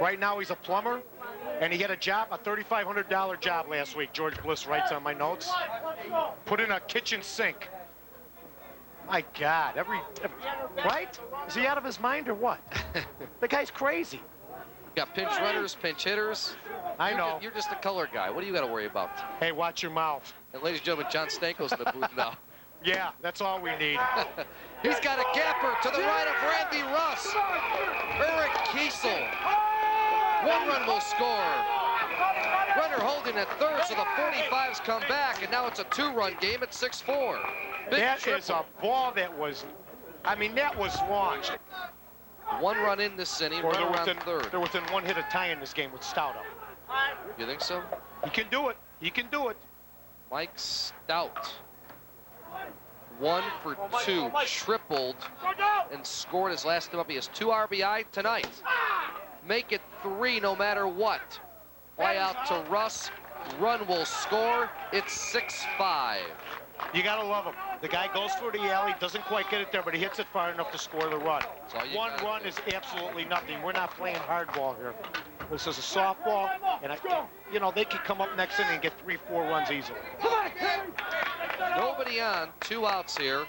Right now, he's a plumber, and he had a job, a $3,500 job last week. George Bliss writes on my notes. Put in a kitchen sink. My God, right? Is he out of his mind or what? The guy's crazy. Got pinch runners, pinch hitters. I know. You're just a color guy. What do you got to worry about? Hey, watch your mouth. And ladies and gentlemen, John Stanko's in the booth now. Yeah, that's all we need. He's got a gapper to the right of Randy Russ. Eric Kiesel. 1 run will score. Runner holding at third, so the 45s come back, and now it's a 2-run game at 6-4. That is a ball that was, that was launched. 1 run in this inning, runner on third. They're within 1 hit of tying this game with Stout up. You think so? He can do it. He can do it. Mike Stout. 1 for 2, tripled and scored his last time up. He has 2 RBI tonight. Make it 3 no matter what. Fly out to Russ. Run will score. It's 6-5. You gotta love him. The guy goes for the alley, doesn't quite get it there, but he hits it far enough to score the run. 1 run is absolutely nothing. We're not playing hardball here. This is a softball, and they could come up next inning and get 3-4 runs easily. Nobody on, 2 outs here.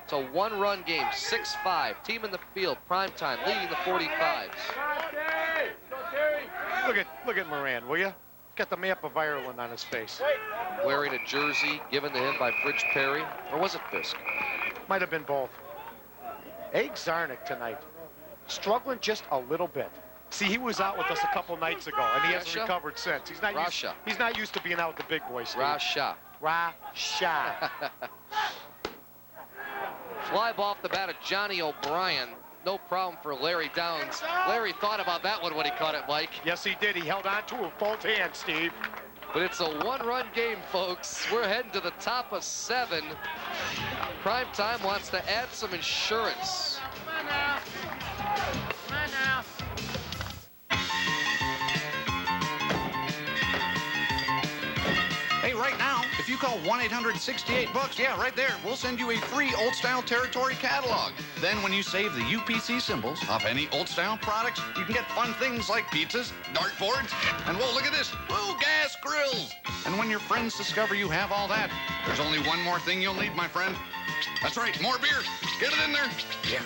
It's a 1-run game, 6-5. Team in the field, prime time, leading the 45s. Look at Moran, will you? Got the map of Ireland on his face. Wearing a jersey given to him by Fridge Perry, or was it Fisk? Might have been both. Egg Zarnik tonight, struggling just a little bit. See, he was out with us a couple nights ago, and he hasn't recovered since. He's not used to being out with the big boys. Rasha. Fly ball off the bat of Johnny O'Brien. No problem for Larry Downs. Larry thought about that one when he caught it, Mike. Yes, he did. He held on to it with both hands, Steve. But it's a 1-run game, folks. We're heading to the top of 7. Prime Time wants to add some insurance. Come on now. Come on now. Hey, right now, if you call 1-800-68-BUCKS, yeah, right there, we'll send you a free old-style territory catalog. Then when you save the UPC symbols off any old-style products, you can get fun things like pizzas, dartboards, and whoa, look at this, whoa, gas grills. And when your friends discover you have all that, there's only one more thing you'll need, my friend. That's right, more beer. Get it in there. Yeah.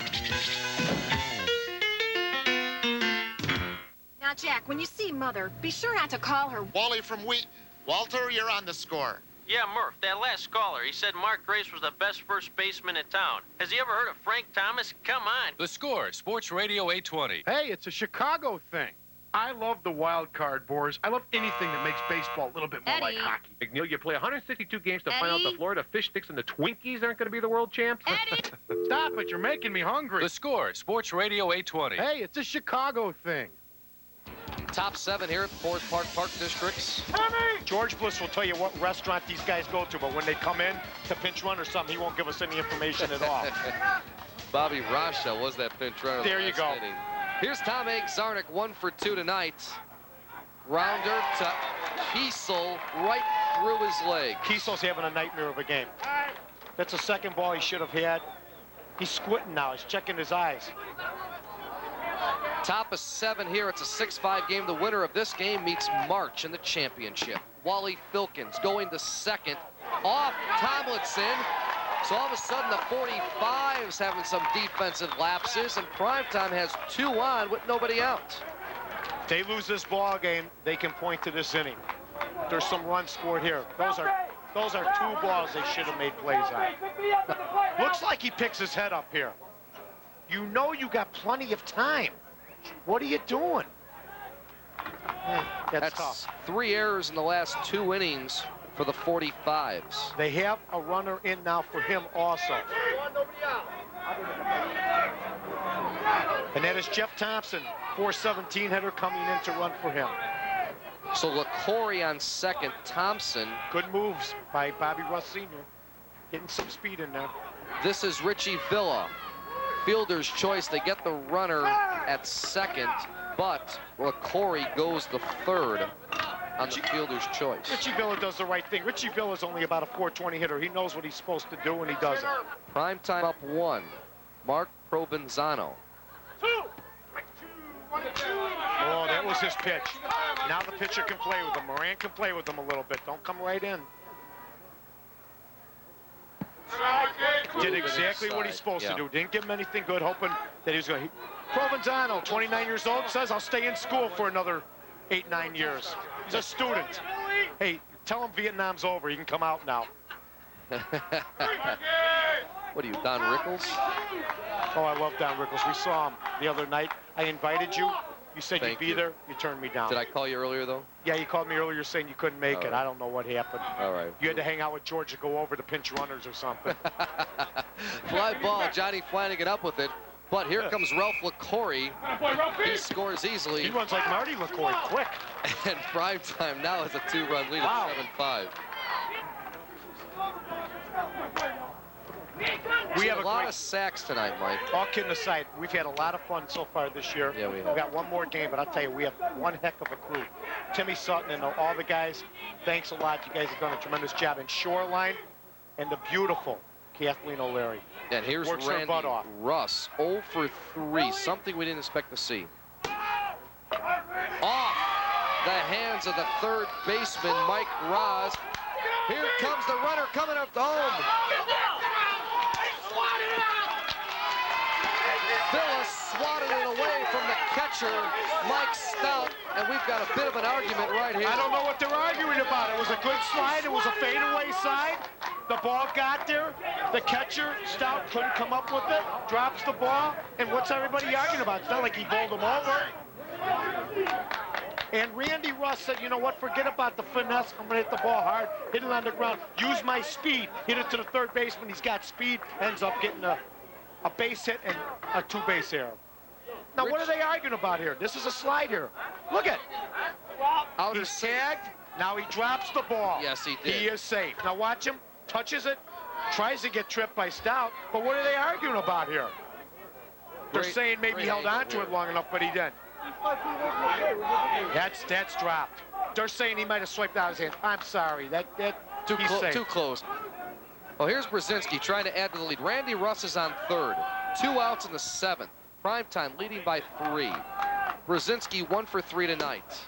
Now, Jack, when you see Mother, be sure not to call her Wally from Wheaton. Walter, you're on the score. Yeah, Murph, that last caller, he said Mark Grace was the best first baseman in town. Has he ever heard of Frank Thomas? Come on. The Score, Sports Radio 820. Hey, it's a Chicago thing. I love the wild card, Boris. I love anything that makes baseball a little bit more like hockey. McNeil, you play 162 games to find out the Florida Fish Sticks and the Twinkies aren't going to be the world champs? Stop it, you're making me hungry. The Score, Sports Radio 820. Hey, it's a Chicago thing. Top 7 here at Forest Park Districts. George Bliss will tell you what restaurant these guys go to, but when they come in to pinch run or something, he won't give us any information at all. Bobby Rasha was that pinch runner. There you go. Inning. Here's Tom Egg Zarnik, 1 for 2 tonight. Rounder to Kiesel right through his leg. Kiesel's having a nightmare of a game. That's a second ball he should have had. He's squinting now. He's checking his eyes. Top of 7 here. It's a 6-5 game. The winner of this game meets March in the championship. Wally Filkins going to second. Off Tomlinson. So all of a sudden the 45's having some defensive lapses, and Primetime has 2 on with nobody out. If they lose this ball game, they can point to this inning. There's some runs scored here. Those are 2 balls they should have made plays on. Looks like he picks his head up here. You know you got plenty of time. What are you doing? That's tough. 3 errors in the last 2 innings for the 45's. They have a runner in now for him also. And that is Jeff Thompson, 417 hitter coming in to run for him. So LaCory on second, Thompson. Good moves by Bobby Russ Sr. Getting some speed in there. This is Richie Villa. Fielder's choice. They get the runner at second, but LaCory goes the third on the fielder's choice. Richie Villa does the right thing. Richie Villa's only about a 420 hitter. He knows what he's supposed to do, and he does it. Primetime up 1. Mark Provenzano. Oh, that was his pitch. Now the pitcher can play with him. Moran can play with him a little bit. Don't come right in. Did exactly what he's supposed to do. Didn't give him anything good, hoping that he was going to. Provenzano, 29 years old, says, I'll stay in school for another 8-9 years. He's a student. Hey, tell him Vietnam's over. He can come out now. What are you, Don Rickles? Oh, I love Don Rickles. We saw him the other night. I invited you. You said you'd be there. You turned me down. Did I call you earlier, though? Yeah, you called me earlier saying you couldn't make it. I don't know what happened. All right. You had to hang out with George to go over the pinch runners or something. Fly ball, Johnny Flanagan up with it. But here comes Ralph LaCory. He scores easily. He runs like Marty LaCory, quick. And Primetime now has a 2-run lead at 7-5. We have a lot of sacks tonight, Mike. All kidding aside, we've had a lot of fun so far this year. Yeah, we have. We've got one more game, but I'll tell you, we have one heck of a crew. Timmy Sutton and all the guys, thanks a lot. You guys have done a tremendous job. And Shoreline and the beautiful Kathleen O'Leary. And here's Works her Randy butt off. Russ, 0 for 3, something we didn't expect to see. Off the hands of the third baseman, Mike Roz. Here comes the runner coming up the home. Phyllis swatted it away from the catcher, Mike Stout, and we've got a bit of an argument right here. I don't know what they're arguing about. It was a good slide. It was a fadeaway side. The ball got there. The catcher, Stout, couldn't come up with it. Drops the ball. And what's everybody arguing about? It's not like he bowled him over. And Randy Russ said, you know what, forget about the finesse. I'm going to hit the ball hard, hit it on the ground, use my speed, hit it to the third baseman. He's got speed, ends up getting a base hit and a 2-base error. Now, what are they arguing about here? This is a slide here. Look at it. He's tagged. Now he drops the ball. Yes, he did. He is safe. Now watch him. Touches it. Tries to get tripped by Stout. But what are they arguing about here? They're saying maybe he held on to it long enough, but he didn't. That's dropped. They're saying he might have swiped out his hand. I'm sorry. Too close. Well, here's Brzezinski trying to add to the lead. Randy Russ is on third. 2 outs in the 7th. Primetime leading by 3. Brzezinski 1 for 3 tonight.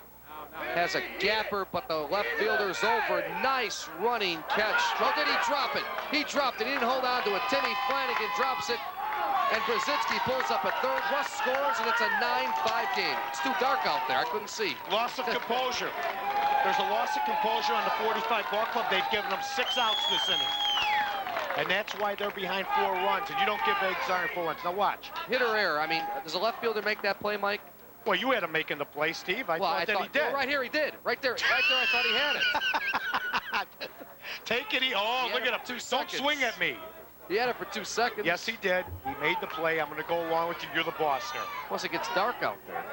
Has a gapper, but the left fielder's over. Nice running catch. Well, did he drop it? He dropped it. He didn't hold on to it. Timmy Flanagan drops it. And Brzezinski pulls up at third. Russ scores, and it's a 9-5 game. It's too dark out there. I couldn't see. Loss of composure. There's a loss of composure on the 45 ball club. They've given them 6 outs this inning. And that's why they're behind 4 runs. And you don't give eggs iron 4 runs. Now watch. Hit or error. I mean, does a left fielder make that play, Mike? Well, you had him making the play, Steve. I thought he did. Right here, he did. Right there, I thought he had it. Take it. Oh, look at him. Don't swing at me. He had it for 2 seconds. Yes, he did. He made the play. I'm going to go along with you. You're the boss here. Once it gets dark out there.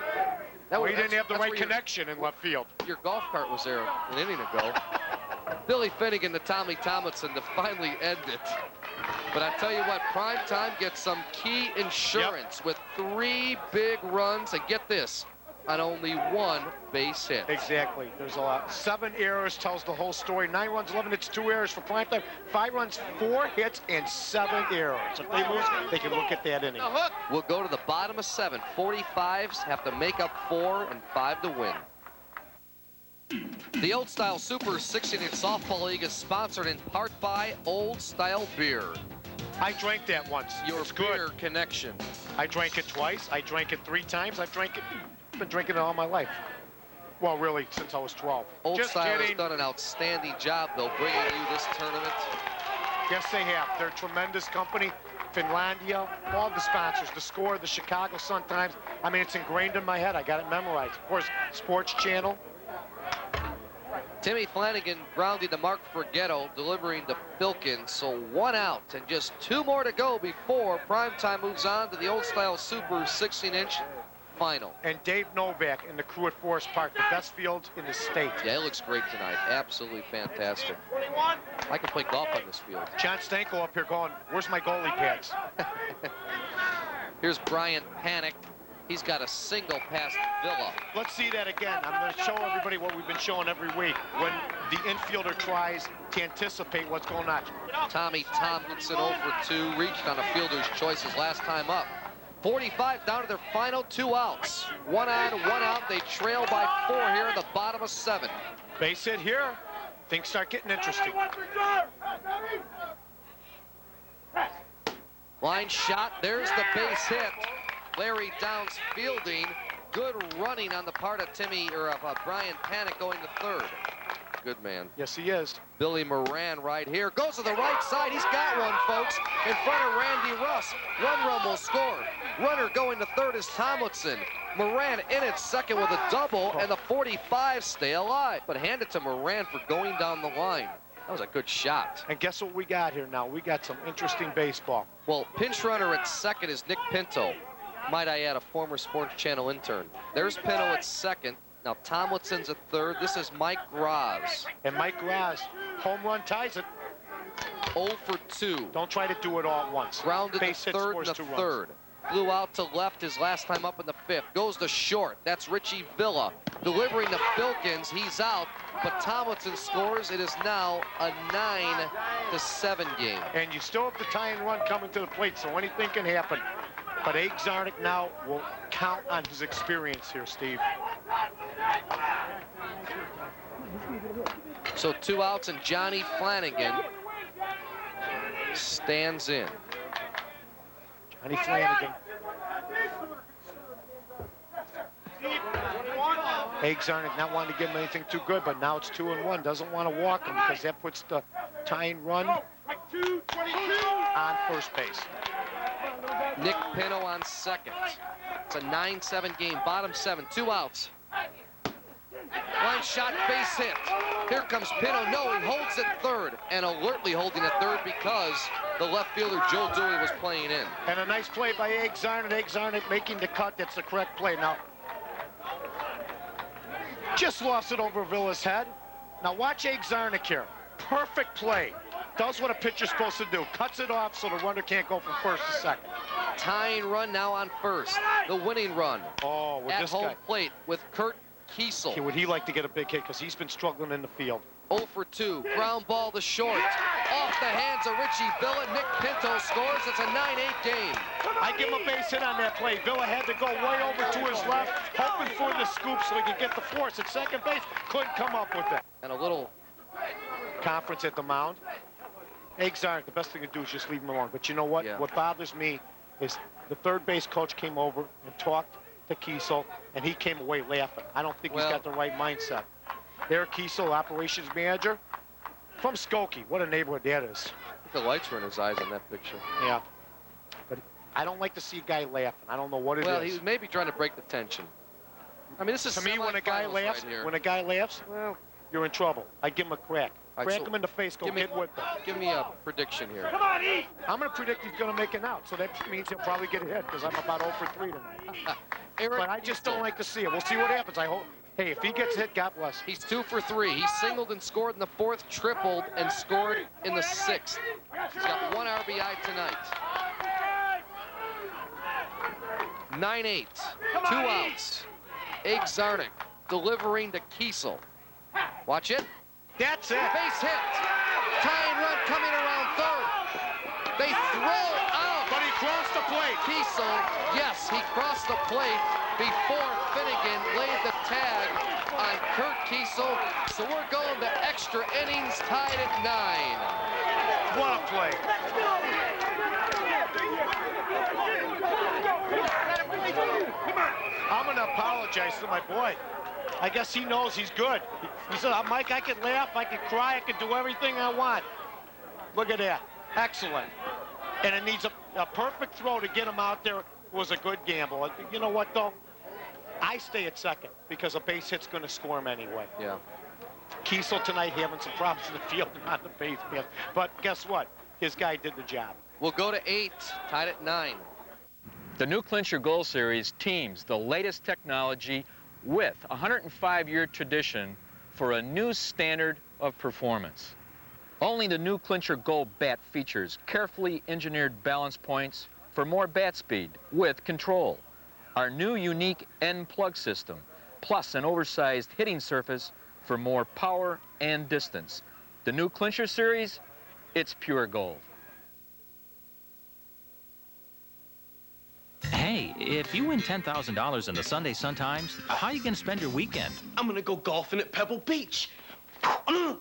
He didn't have the right connection in left field. Your golf cart was there an inning ago. Billy Finnegan to Tommy Tomlinson to finally end it. But I tell you what, Primetime gets some key insurance with 3 big runs. And get this, on only one base hit. Exactly. There's a lot. 7 errors tells the whole story. 9 runs, 11 hits, 2 errors for primetime. 5 runs, 4 hits, and 7 errors. If they lose, they can look at that inning. We'll go to the bottom of 7. 45s have to make up 4 and 5 to win. The Old Style Super 6-inning softball league is sponsored in part by Old Style Beer. I drank that once. Your beer connection. I drank it twice. I drank it 3 times. I've been drinking it all my life. Well, really, since I was 12. Old Just Style kidding. has done an outstanding job, though, bringing you this tournament. Yes, they have. They're a tremendous company. Finlandia, all the sponsors, the Score, the Chicago Sun-Times. I mean, it's ingrained in my head. I got it memorized. Of course, Sports Channel. Timmy Flanagan grounding to Mark Forgetto, delivering to Filkins. So 1 out and just 2 more to go before primetime moves on to the Old Style Super 16-inch final. And Dave Novak and the crew at Forest Park, the best field in the state. Yeah, it looks great tonight. Absolutely fantastic. I could play golf on this field. John Stanko up here going, where's my goalie pads? Here's Brian Panic. He's got a single past Villa. Let's see that again. I'm going to show everybody what we've been showing every week. When the infielder tries to anticipate what's going on. Tommy Tomlinson 0 for 2, reached on a fielder's choice his last time up. 45 down to their final 2 outs. 1 on, 1 out. They trail by 4 here in the bottom of 7. Base hit here. Things start getting interesting. Line shot. There's the base hit. Larry Downs fielding. Good running on the part of Brian Panic going to 3rd. Good man. Yes, he is. Billy Moran right here. Goes to the right side. He's got one, folks, in front of Randy Russ. 1 run will score. Runner going to 3rd is Tomlinson. Moran in at 2nd with a double, and the 45 stay alive. But hand it to Moran for going down the line. That was a good shot. And guess what we got here now? We got some interesting baseball. Well, pinch runner at 2nd is Nick Pinto. Might I add, a former Sports Channel intern. There's Pinto at 2nd. Now Tomlinson's at 3rd. This is Mike Graz. And Mike Graz, home run ties it. 0 for 2. Don't try to do it all at once. Grounded Base to hits, 3rd scores and 2 the runs. 3rd. Flew out to left his last time up in the 5th. Goes to short. That's Richie Villa. Delivering to Filkins. He's out. But Tomlinson scores. It is now a 9-7 game. And you still have the tying run coming to the plate, so anything can happen. But Ake Zarnik now will count on his experience here, Steve. So 2 outs, and Johnny Flanagan stands in. Johnny Flanagan. Ake Zarnik not wanting to give him anything too good, but now it's 2-1. Doesn't want to walk him because that puts the tying run on first base. Nick Pinto on 2nd. It's a 9-7 game, bottom 7, 2 outs. Line shot, base hit. Here comes Pinto. No, he holds at 3rd, and alertly holding at 3rd because the left fielder Joe Dewey was playing in. And a nice play by Ake Zarnik. Ake Zarnik making the cut. That's the correct play. Now, just lost it over Villa's head. Now watch Ake Zarnik here. Perfect play. Does what a pitcher's supposed to do. Cuts it off so the runner can't go from 1st to 2nd. Tying run now on 1st. The winning run. Oh, with at this home guy. plate with Kurt Kiesel. Would he like to get a big hit because he's been struggling in the field. 0 for 2. Ground ball to short. Off the hands of Richie Villa. Nick Pinto scores. It's a 9-8 game. I give him a base hit on that play. Villa had to go way over to his left, hoping for the scoop so he could get the force at second base. Couldn't come up with it. And a little conference at the mound. Ake Zarnik, the best thing to do is just leave him alone. But you know what? Yeah. What bothers me is the 3rd base coach came over and talked to Kiesel, and he came away laughing. I don't think he's got the right mindset. Eric Kiesel, operations manager from Skokie. What a neighborhood that is. I think the lights were in his eyes on that picture. Yeah. But I don't like to see a guy laughing. I don't know what it is. Well, he was maybe trying to break the tension. I mean, this is to me, when a guy laughs, well, you're in trouble. I give him a crack. Crack him in the face, go get with him. Give me a prediction here. Come on, eat! I'm going to predict he's going to make it out, so that means he'll probably get a hit because I'm about 0 for 3 tonight. But I just don't like to see it. We'll see what happens. I hope. Hey, if he gets hit, God bless. He's 2 for 3. He singled and scored in the 4th, tripled and scored in the 6th. He's got 1 RBI tonight. 9-8, 2 outs. Zarnik delivering to Kiesel. Watch it. That's it. Base hit. Tying run coming around third. They throw out. But he crossed the plate. Kiesel, yes, he crossed the plate before Finnegan laid the tag on Kurt Kiesel. So we're going to extra innings, tied at 9. What a play. I'm going to apologize to my boy. I guess he knows he's good. He said, Mike, I can laugh, I can cry, I can do everything I want. Look at that. Excellent. And it needs a perfect throw to get him out there. It was a good gamble. You know what, though? I stay at second because a base hit's going to score him anyway. Yeah. Kiesel tonight having some problems in the field and on the base path. But guess what? His guy did the job. We'll go to 8, tied at 9. The new Clincher Gold Series teams the latest technology with a 105-year tradition for a new standard of performance. Only the new Clincher Gold bat features carefully engineered balance points for more bat speed with control. Our new unique end plug system, plus an oversized hitting surface for more power and distance. The new Clincher Series, it's pure gold. Hey, if you win $10,000 in the Sunday Sun-Times, how are you going to spend your weekend? I'm going to go golfing at Pebble Beach. I'm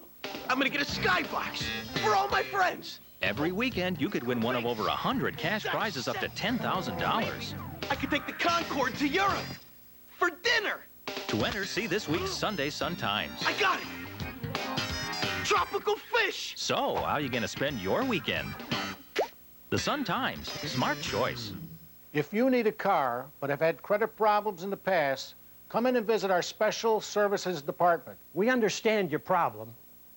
going to get a skybox for all my friends. Every weekend, you could win one of over 100 cash prizes up to $10,000. I could take the Concorde to Europe for dinner. To enter, see this week's Sunday Sun-Times. I got it. Tropical fish. So, how are you going to spend your weekend? The Sun-Times, smart choice. If you need a car but have had credit problems in the past, come in and visit our Special Services Department. We understand your problem,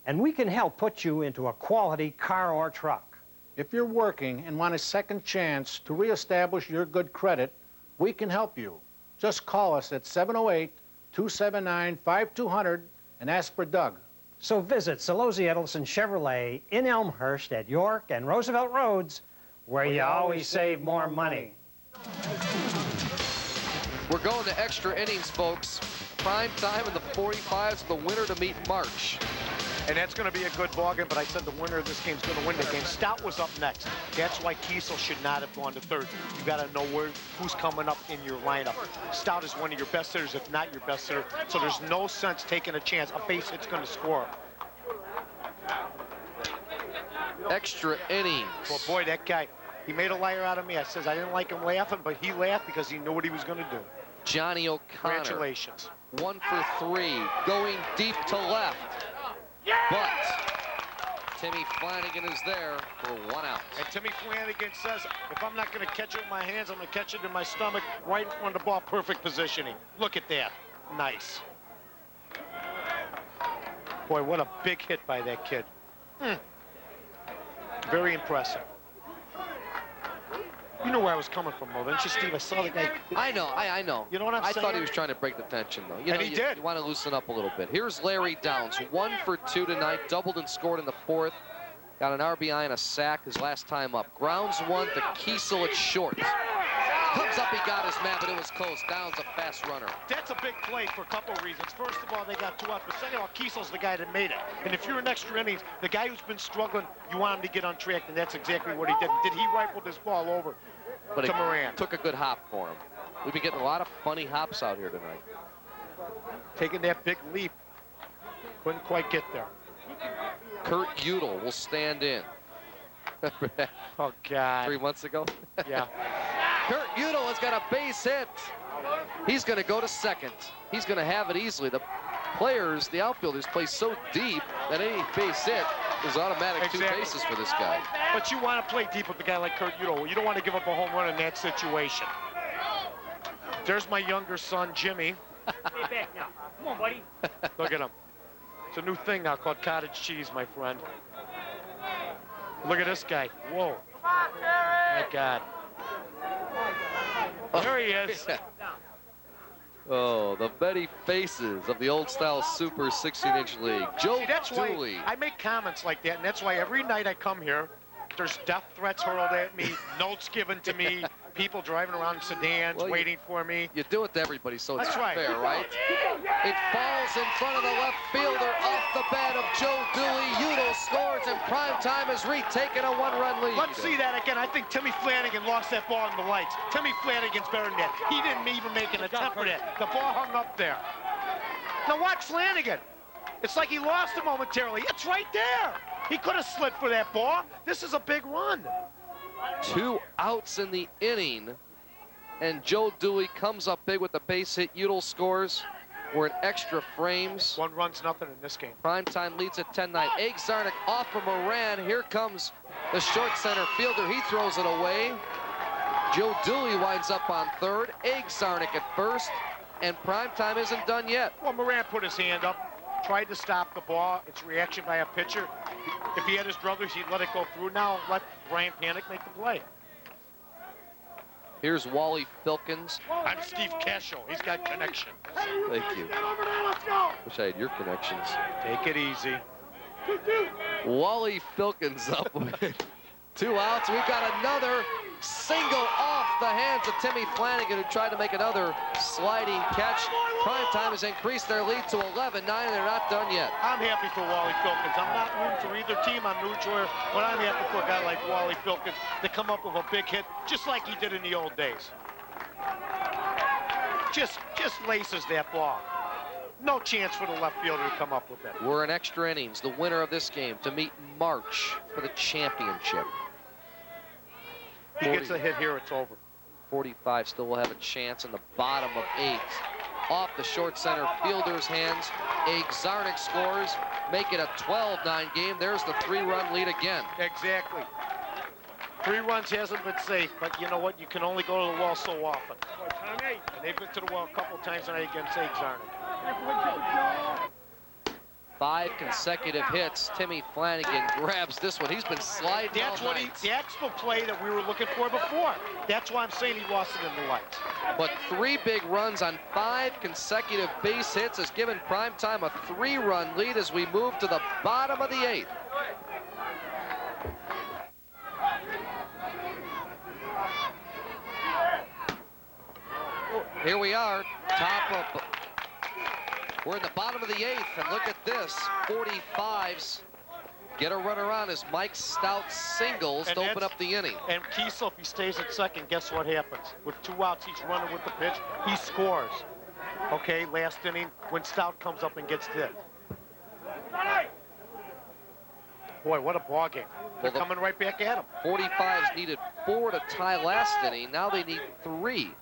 and we can help put you into a quality car or truck. If you're working and want a second chance to reestablish your good credit, we can help you. Just call us at 708-279-5200 and ask for Doug. So visit Solozzi Edelson Chevrolet in Elmhurst at York and Roosevelt Roads, where you always save more money. We're going to extra innings, folks. Prime time in the 45s, the winner to meet March. And that's going to be a good ballgame, but I said the winner of this game is going to win the game. Stout was up next. That's why Kiesel should not have gone to third. You got to know who's coming up in your lineup. Stout is one of your best hitters, if not your best hitter. So there's no sense taking a chance. A base hit's going to score. Extra innings. Well, boy, that guy, he made a liar out of me. I says I didn't like him laughing, but he laughed because he knew what he was going to do. Johnny O'Connor. Congratulations. 1 for 3, going deep to left. But Timmy Flanagan is there for 1 out. And Timmy Flanagan says, if I'm not going to catch it with my hands, I'm going to catch it in my stomach, right in front of the ball. Perfect positioning. Look at that. Nice. Boy, what a big hit by that kid. Very impressive. You know where I was coming from, though, didn't you, Steve? I saw the guy. I know, I know. You know what I'm saying? I thought he was trying to break the tension, though. You know, he did. You want to loosen up a little bit. Here's Larry Downs, 1 for 2 tonight, doubled and scored in the 4th. Got an RBI and a sack his last time up. Grounds 1 to Kiesel at short. Comes up, he got his man, but it was close. Downs a fast runner. That's a big play for a couple of reasons. First of all, they got 2 outs, but second of all, Kiesel's the guy that made it. And if you're in extra innings, the guy who's been struggling, you want him to get on track, and that's exactly what he did. Did he rifle this ball over but to Moran? Took a good hop for him. We've been getting a lot of funny hops out here tonight. Taking that big leap. Couldn't quite get there. Kurt Udall will stand in. Oh, God. 3 months ago? Yeah. Kurt Udall has got a base hit. He's going to go to second. He's going to have it easily. The players, the outfielders, play so deep that any base hit is automatic 2 bases for this guy. But you want to play deep with a guy like Kurt Udall. You don't want to give up a home run in that situation. There's my younger son, Jimmy. Stay back now. Come on, buddy. Look at him. It's a new thing now called cottage cheese, my friend. Look at this guy. Whoa. My God. There he is. Oh, the many faces of the old-style Super 16-inch league. Joe Dooley. I make comments like that, and that's why every night I come here, there's death threats hurled at me, notes given to me, people driving around in sedans waiting for me. You do it to everybody, so it's That's right. fair, right? It falls in front of the left fielder off the bat of Joe Dooley. Udall scores, and Primetime has retaken a one-run lead. Let's see that again. I think Timmy Flanagan lost that ball in the lights. Timmy Flanagan's better than that. He didn't even make an attempt for that. The ball hung up there. Now watch Flanagan. It's like he lost it momentarily. It's right there. He could have slid for that ball. This is a big run. 2 outs in the inning, and Joe Dooley comes up big with the base hit. Udall scores. We're in extra frames. 1 run's nothing in this game. Primetime leads at 10-9. Zarnik off of Moran. Here comes the short center fielder. He throws it away. Joe Dooley winds up on third. Zarnik at first, and Primetime isn't done yet. Well, Moran put his hand up, tried to stop the ball. It's reaction by a pitcher. If he had his druthers, he'd let it go through. Now let Brian Panic make the play. Here's Wally Filkins. I'm Steve Kashul. He's got connection. Thank you. Wish I had your connections. Take it easy. Wally Filkins up with 2 outs. We've got another single off the hands of Timmy Flanagan, who tried to make another sliding catch. Primetime has increased their lead to 11-9, and they're not done yet. I'm happy for Wally Filkins. I'm not rooting for either team. I'm rooting for, but I'm happy for a guy like Wally Filkins to come up with a big hit, just like he did in the old days. Just laces that ball. No chance for the left fielder to come up with it. We're in extra innings. The winner of this game to meet March for the championship. He gets a hit here, it's over. 45 still will have a chance in the bottom of 8. Off the short center fielder's hands. Zarnik scores, make it a 12-9 game. There's the 3-run lead again. Exactly. 3 runs hasn't been safe, but you know what? You can only go to the wall so often. And they've been to the wall a couple of times tonight against Zarnik. 5 consecutive hits. Timmy Flanagan grabs this one. He's been sliding That's all night. That's the play that we were looking for before. That's why I'm saying he lost it in the lights. But 3 big runs on 5 consecutive base hits has given Primetime a 3-run lead as we move to the bottom of the 8th. Here we are, top of... We're in the bottom of the 8th, and look at this. 45s get a runner on as Mike Stout singles to open up the inning. And Kiesel, if he stays at second, guess what happens? With 2 outs, he's running with the pitch. He scores. Okay, last inning, when Stout comes up and gets hit. Boy, what a ball game. They're coming right back at him. 45s needed 4 to tie last inning. Now they need 3.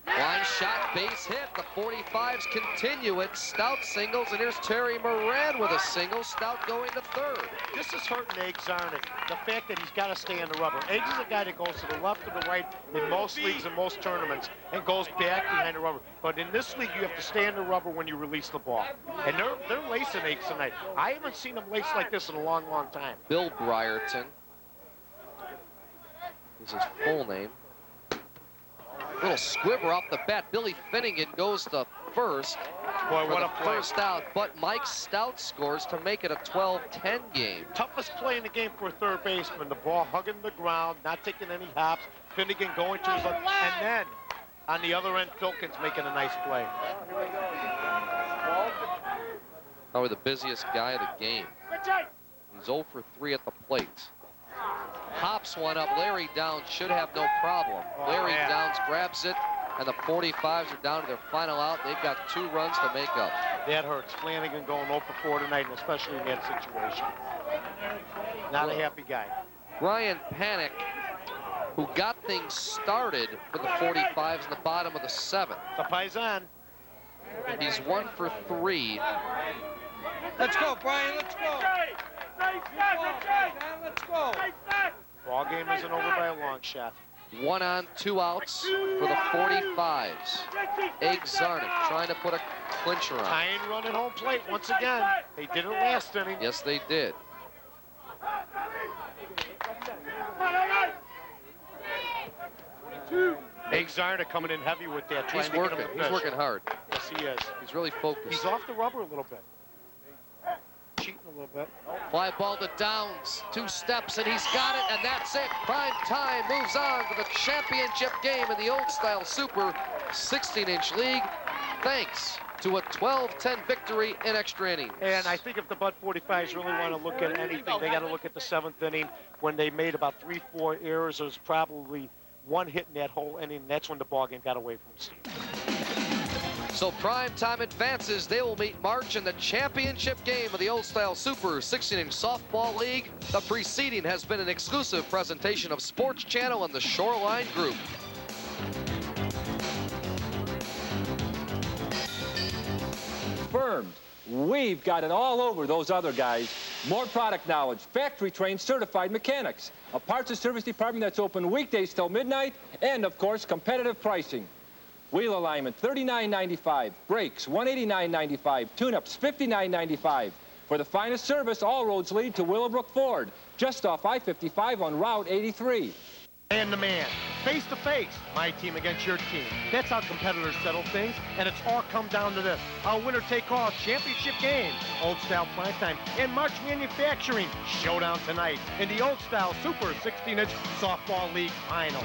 Line shot, base hit. The 45s continue it. Stout singles, and here's Terry Moran with a single. Stout going to third. This is hurting Zarnik. The fact that he's got to stay in the rubber. Eggs is a guy that goes to the left or the right in most leagues and most tournaments and goes back behind the rubber. But in this league, you have to stay in the rubber when you release the ball. And they're lacing Eggs tonight. I haven't seen them lace like this in a long, long time. Bill Brierton is his full name. Little squibber off the bat. Billy Finnegan goes to first. Boy, what a play. First out, but Mike Stout scores to make it a 12-10 game. Toughest play in the game for a third baseman. The ball hugging the ground, not taking any hops. Finnegan going to his left, and then on the other end, Filkins making a nice play. Probably the busiest guy of the game. He's 0 for 3 at the plate. Hops one up. Larry Downs should have no problem. Larry Downs grabs it, and the 45s are down to their final out. They've got 2 runs to make up. That hurts. Flanagan going 0 for 4 tonight, and especially in that situation. Not a happy guy. Brian Panic, who got things started for the 45s in the bottom of the 7th. The Paisan. He's 1 for 3. Let's go, Brian. Let's go. Let's go. Ball game isn't over by a long shot. 1 on, 2 outs for the 45s. Zarnik trying to put a clincher on. Tying run at home plate once again. They did it last inning. Yes, they did. Zarnik coming in heavy with that. He's working. He's working hard. Yes, he is. He's really focused. He's off the rubber a little bit. Cheating a little bit. Fly ball to Downs. 2 steps, and he's got it, and that's it. Prime Time moves on to the championship game in the Old-Style Super 16-inch league, thanks to a 12-10 victory in extra innings. And I think if the Bud 45s really want to look at anything, they got to look at the 7th inning when they made about 3-4 errors. There was probably 1 hit in that whole inning. And that's when the ball game got away from Steve. So Prime Time advances. They will meet March in the championship game of the Old-Style Super 16-inch Softball League. The preceding has been an exclusive presentation of Sports Channel and the Shoreline Group. Confirmed. We've got it all over those other guys. More product knowledge, factory-trained certified mechanics, a parts and service department that's open weekdays till midnight, and of course, competitive pricing. Wheel alignment, $39.95. Brakes, $189.95. Tune-ups, $59.95. For the finest service, all roads lead to Willowbrook Ford, just off I-55 on Route 83. Man to man, face to face, my team against your team. That's how competitors settle things, and it's all come down to this. A winner-take-all championship game, Old-Style Primetime, and March Manufacturing showdown tonight in the Old-Style Super 16-inch Softball League Final.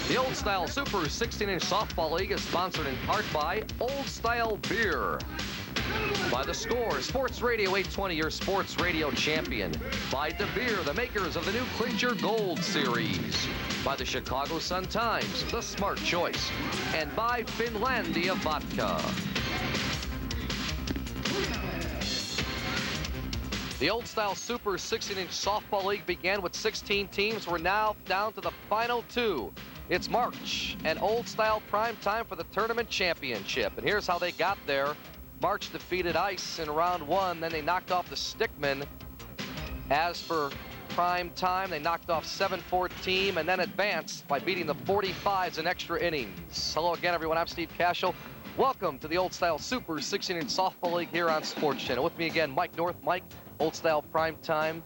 The Old-Style Super 16-inch Softball League is sponsored in part by Old-Style Beer. By The Score, Sports Radio 820, your sports radio champion. By De Beer, the makers of the new Clincher Gold Series. By the Chicago Sun-Times, the smart choice. And by Finlandia Vodka. The Old-Style Super 16-inch Softball League began with 16 teams. We're now down to the final 2. It's March and Old-Style Prime Time for the tournament championship. And here's how they got there. March defeated Ice in round 1. Then they knocked off the Stickmen. As for Prime Time, they knocked off 7-4 team and then advanced by beating the 45s in extra innings. Hello again, everyone. I'm Steve Kashul. Welcome to the Old-Style Super 16-inch Softball League here on Sports Channel. With me again, Mike North. Mike, Old-Style Prime Time.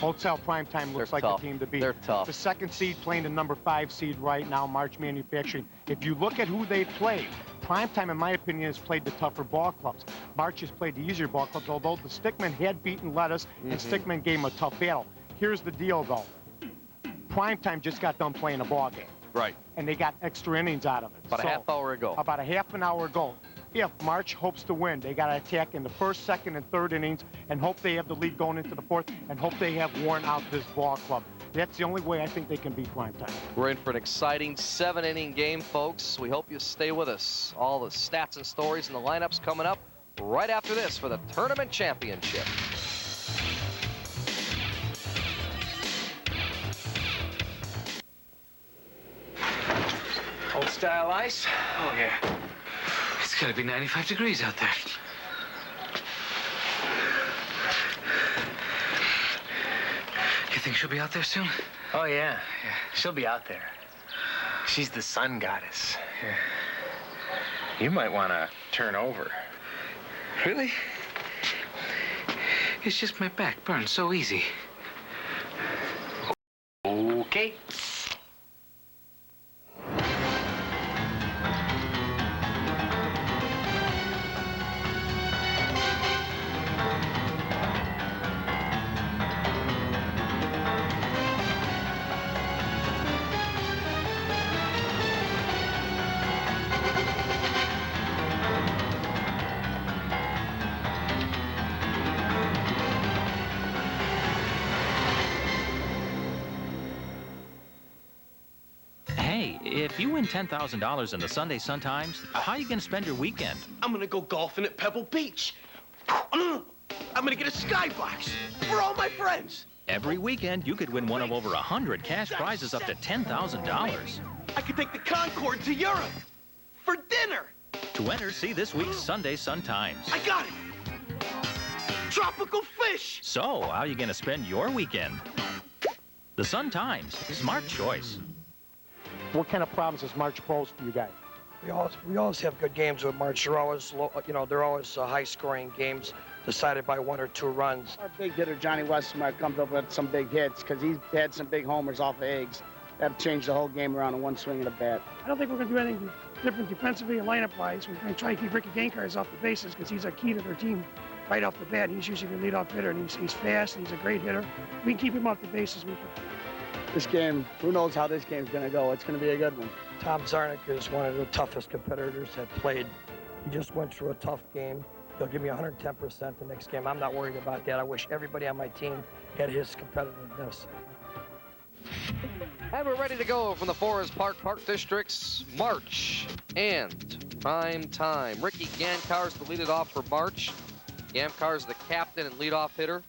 Old-Style Primetime looks like the team to beat. They're tough. The 2nd seed playing the number 5 seed right now, March Manufacturing. If you look at who they played, Primetime, in my opinion, has played the tougher ball clubs. March has played the easier ball clubs, although the Stickmen had beaten Lettuce, and Stickmen gave them a tough battle. Here's the deal, though. Primetime just got done playing a ball game. Right. And they got extra innings out of it. About a half hour ago. About a half an hour ago. If March hopes to win, they got to attack in the 1st, 2nd, and 3rd innings and hope they have the lead going into the 4th and hope they have worn out this ball club. That's the only way I think they can beat Primetime. We're in for an exciting 7-inning game, folks. We hope you stay with us. All the stats and stories and the lineups coming up right after this for the tournament championship. Old-Style ice? Oh, yeah. It's gonna be 95 degrees out there. You think she'll be out there soon? Oh, yeah. She'll be out there. She's the sun goddess. Yeah. You might want to turn over. Really? It's just my back burns so easy. Okay. If you win $10,000 in the Sunday Sun-Times, how are you going to spend your weekend? I'm gonna go golfing at Pebble Beach. I'm gonna get a skybox for all my friends. Every weekend, you could win one of over 100 cash prizes up to $10,000. I could take the Concorde to Europe for dinner. To enter, see this week's Sunday Sun-Times. I got it. Tropical fish. So, how are you going to spend your weekend? The Sun-Times, smart choice. What kind of problems does March pose for you guys? We always have good games with March. They're always, they're always high-scoring games decided by 1 or 2 runs. Our big hitter, Johnny Westmark, comes up with some big hits because he's had some big homers off of eggs. That changed the whole game around in one swing of the bat. I don't think we're going to do anything different defensively and lineup-wise. We're going to try to keep Ricky Gankars off the bases because he's a key to their team right off the bat. He's usually the leadoff hitter, and he's fast, and he's a great hitter. We can keep him off the bases. We can. This game, who knows how this game's going to go. It's going to be a good one. Tom Zarnik is one of the toughest competitors that played. He just went through a tough game. He'll give me 110% the next game. I'm not worried about that. I wish everybody on my team had his competitiveness. And we're ready to go from the Forest Park District's March and prime time. Ricky Gankar's the lead it off for March. Gankar's the captain and leadoff hitter.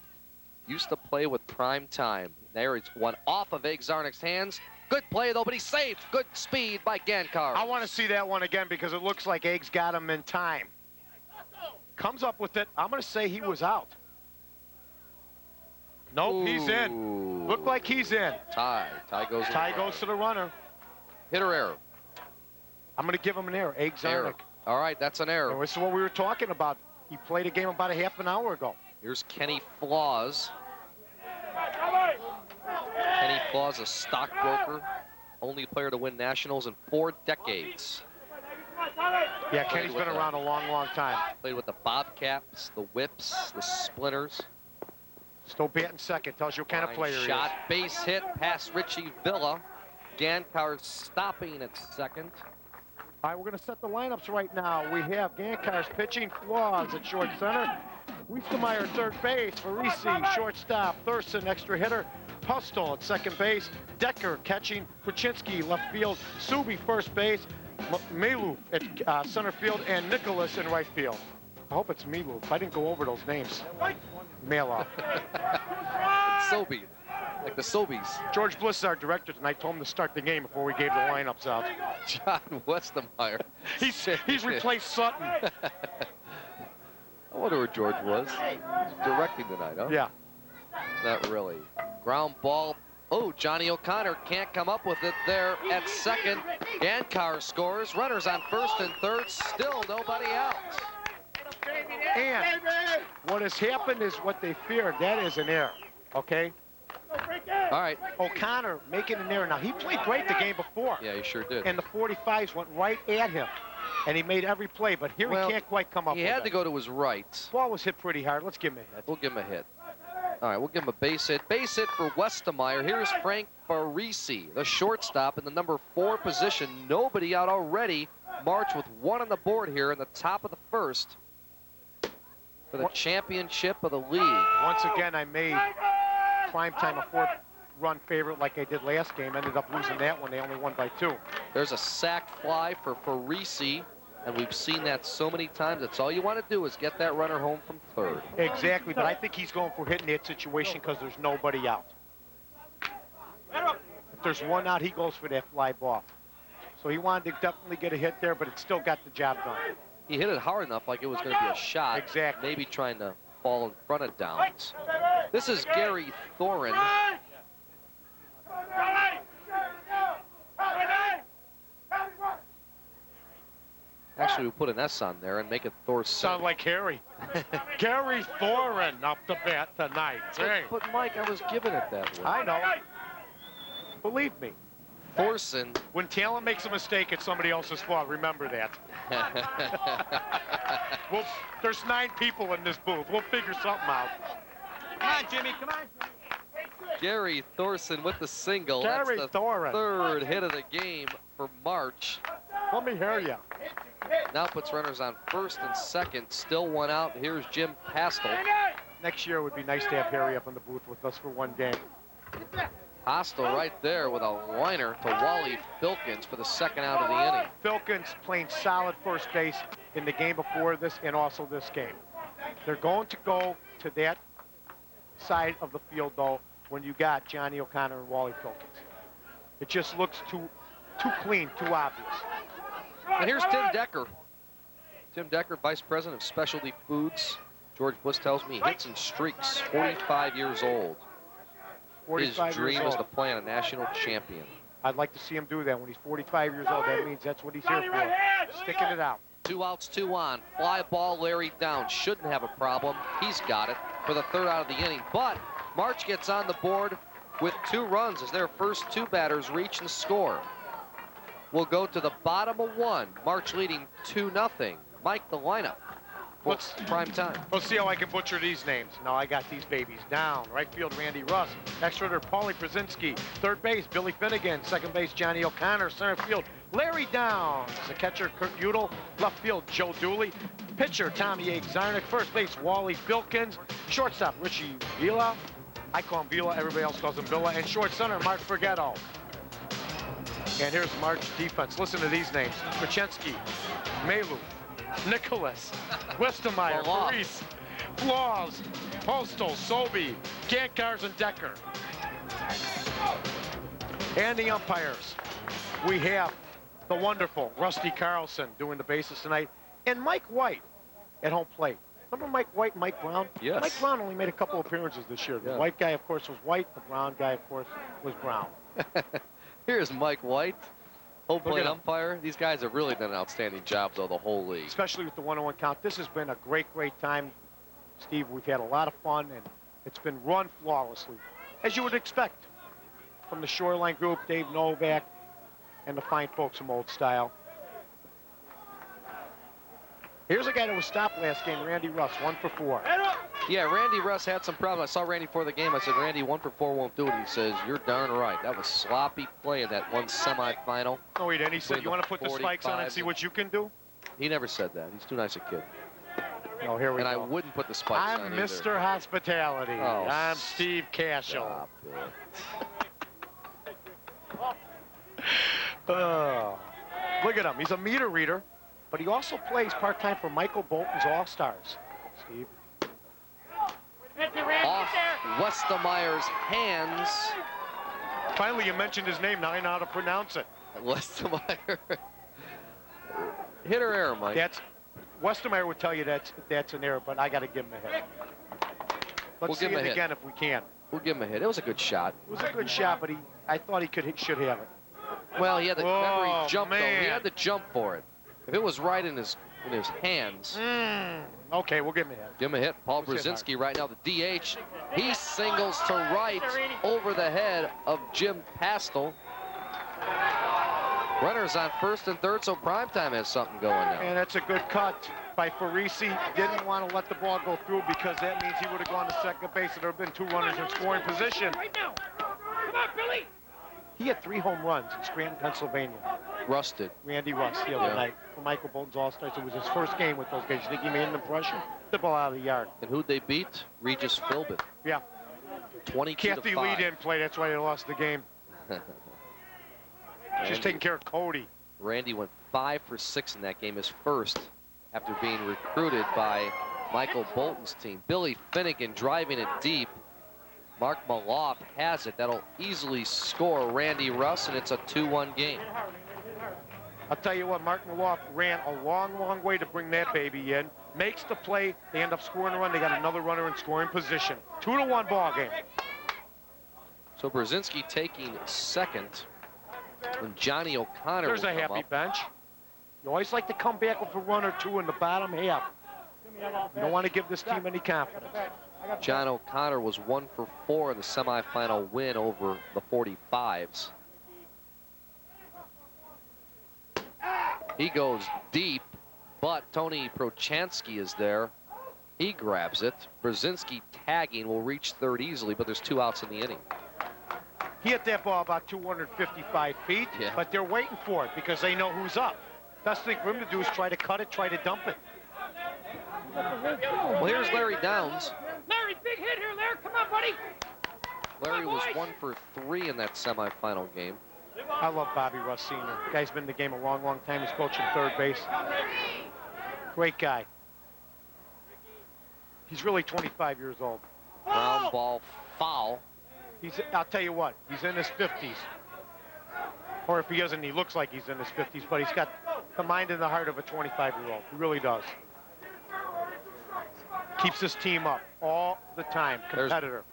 Used to play with prime time. There it's one off of Egg Zarnik's hands. Good play though, but he's safe. Good speed by Gankar. I want to see that one again because it looks like Egg's got him in time. Comes up with it. I'm going to say he was out. Nope, he's in. Looked like he's in. Ty goes to the runner. Hitter error. I'm going to give him an error. Egg Zarnik. All right, that's an error. And this is what we were talking about. He played a game about a half an hour ago. Here's Kenny Flaws. Kenny Flaws, a stockbroker, only player to win nationals in 4 decades. Yeah, Kenny's been around a long, long time. Played with the Bobcats, the Whips, the Splinters. Still batting second. Tells you what kind of player he is. Shot, base hit past Richie Villa. Gankar stopping at second. All right, we're going to set the lineups right now. We have Gankar's pitching, Flaws at short center. Wiestermeyer third base, Farisi shortstop, Thurston extra hitter, Pustel at second base, Decker catching, Kuczynski left field, Subi first base, Maloof at center field, and Nicholas in right field. I hope it's Maloof. I didn't go over those names. Maloff. Sobe, like the Sobies. George Bliss is our director tonight. Told him to start the game before we gave the lineups out. John Westermeyer. He's replaced Sutton. I wonder where George was. He's directing tonight, huh? Yeah. Not really. Ground ball. Oh, Johnny O'Connor can't come up with it there at second. Gankar scores. Runners on first and third. Still nobody out. And what has happened is what they feared. That is an error, okay? All right. O'Connor making an error. Now, he played great the game before. Yeah, he sure did. And the 45s went right at him. And he made every play, but here he can't quite come up with it. He had to go to his right. Ball was hit pretty hard. Let's give him a hit. We'll give him a hit. All right, we'll give him a base hit. Base hit for Westermeyer. Here's Frank Farisi, the shortstop in the number 4 position. Nobody out already. March with 1 on the board here in the top of the first for the championship of the league. Once again, I made primetime a 4-run favorite like I did last game. Ended up losing that one. They only won by 2. There's a sac fly for Farisi. And we've seen that so many times. That's all you want to do is get that runner home from third. Exactly, but I think he's going for hitting that situation because there's nobody out. If there's one out, he goes for that fly ball. So he wanted to definitely get a hit there, but it still got the job done. He hit it hard enough like it was going to be a shot. Exactly. Maybe trying to fall in front of Downs. This is Gary Thorin. Actually, we'll put an S on there and make it Thorson. Sound like Harry. Gary Thorin up to bat tonight. Hey. But, Mike, I was giving it that way. I know. Believe me. Thorson. When talent makes a mistake, it's somebody else's fault. Remember that. There's 9 people in this booth. We'll figure something out. Come on, Jimmy. Come on. Gary Thorson with the single. Gary That's the Thorin. 3rd hit of the game for March. Let me hear you. Now puts runners on first and second. Still 1 out. Here's Jim Pastel. Next year it would be nice to have Harry up in the booth with us for 1 game. Pastel right there with a liner to Wally Filkins for the 2nd out of the inning. Filkins playing solid first base in the game before this and also this game. They're going to go to that side of the field, though, when you got Johnny O'Connor and Wally Filkins. It just looks too clean, too obvious. And here's Tim Decker. Tim Decker, Vice President of Specialty Foods. George Bliss tells me he hits and streaks, 45 years old. 45 His dream years old. is to play on a national champion. I'd like to see him do that when he's 45 years old. That means that's what he's here for, sticking it out. 2 outs, 2 on. Fly ball, Larry Downs. Shouldn't have a problem. He's got it for the 3rd out of the inning. But March gets on the board with 2 runs as their first 2 batters reach and score. We'll go to the bottom of 1. March leading 2-0. Mike, the lineup. Let's prime time. Let's see how I can butcher these names. No, I got these babies down. Right field, Randy Russ. Exeter, Paulie Brzezinski. Third base, Billy Finnegan. Second base, Johnny O'Connor. Center field, Larry Downs. The catcher, Kurt Udall. Left field, Joe Dooley. Pitcher, Tommy A. Zarnik. First base, Wally Filkins. Shortstop, Richie Vila. I call him Vila. Everybody else calls him Villa. And short center, Mark Forgetto. And here's March defense. Listen to these names. Krachensky, Malu, Nicholas, Westermeyer, Paris, Flaws, Postal, Sobey, Gankars, and Decker. And the umpires. We have the wonderful Rusty Carlson doing the bases tonight, and Mike White at home plate. Remember Mike White and Mike Brown? Yes. Mike Brown only made a couple appearances this year. The white guy, of course, was white. The brown guy, of course, was brown. Here's Mike White, home Look plate at him. umpire. These guys have really done an outstanding job, though, the whole league. Especially with the 101 count. This has been a great, great time, Steve. We've had a lot of fun, and it's been run flawlessly, as you would expect from the Shoreline Group, Dave Novak, and the fine folks from Old Style. Here's a guy that was stopped last game, Randy Russ, 1 for 4. Yeah, Randy Russ had some problems. I saw Randy before the game. I said, Randy, 1 for 4 won't do it. He says, you're darn right. That was sloppy play in that one semifinal. No, he didn't. He said, you want to put the spikes on and see what you can do? He never said that. He's too nice a kid. No, here we go. And I wouldn't put the spikes on I'm either. Mr. Hospitality. Oh, I'm Steve Kashul. Look at him. He's a meter reader, but he also plays part-time for Michael Bolton's All-Stars. Steve. Off Westermeyer's hands. Finally, you mentioned his name. Now I know how to pronounce it. Westermeyer. Hit or error, Mike? Westermeyer would tell you that's an error, but I got to give him a hit. Let's see it again if we can. We'll give him a hit. It was a good shot. It was a good shot, but I thought he should have it. Well, he had the remember he jumped though. Man. He had to jump for it. If it was right in his hands. Okay, we'll give him a hit. Give him a hit. Paul Brzezinski right now, the DH. He singles to right over the head of Jim Pastel. Runners on first and third, so primetime has something going now. And that's a good cut by Farisi. Didn't want to let the ball go through because that means he would have gone to second base and there have been 2 runners in scoring position. Right now. Come on, Billy. He had 3 home runs in Scranton, Pennsylvania. Rusted. Randy Russ the other night for Michael Bolton's All-Stars. It was his first game with those guys. You think he made an impression? The ball out of the yard. And who'd they beat? Regis Philbin. Yeah. 22-5. Kathy Lee didn't play. That's why they lost the game. She's taking care of Cody. Randy went 5 for 6 in that game, his first after being recruited by Michael Bolton's team. Billy Finnegan driving it deep. Mark Maloff has it. That'll easily score Randy Russ, and it's a 2-1 game. I'll tell you what, Mark Maloff ran a long, long way to bring that baby in. Makes the play. They end up scoring a run. They got another runner in scoring position. 2-1 ball game. So Brzezinski taking second. And Johnny O'Connor There's a happy bench. You always like to come back with a run or 2 in the bottom half. You don't want to give this team any confidence. John O'Connor was 1 for 4 in the semifinal win over the 45s. He goes deep, but Tony Prochansky is there. He grabs it. Brzezinski tagging will reach third easily, but there's 2 outs in the inning. He hit that ball about 255 feet, but they're waiting for it because they know who's up. Best thing for him to do is try to cut it, try to dump it. Well, here's Larry Downs. Larry, big hit here, Larry. Come on, buddy. Larry was 1 for 3 in that semifinal game. I love Bobby Russ Sr. The guy's been in the game a long, long time. He's coaching third base. Great guy. He's really 25 years old. Ground ball foul. I'll tell you what, he's in his 50s. Or if he isn't, he looks like he's in his 50s, but he's got the mind and the heart of a 25-year-old. He really does. Keeps his team up all the time. Competitor.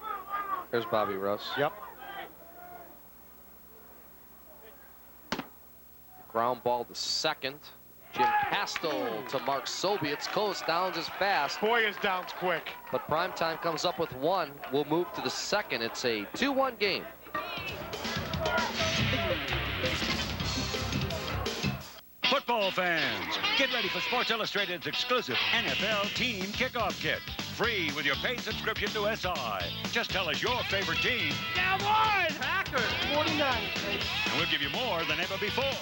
There's Bobby Russ. Yep. Ground ball to second. Jim Pastel to Mark Sobey. It's close. Downs is fast. Boy, is Downs quick. But Primetime comes up with one. We'll move to the second. It's a 2-1 game. Football fans, get ready for Sports Illustrated's exclusive NFL Team Kickoff Kit. Free with your paid subscription to SI. Just tell us your favorite team. Cowboys! Packers! 49. And we'll give you more than ever before.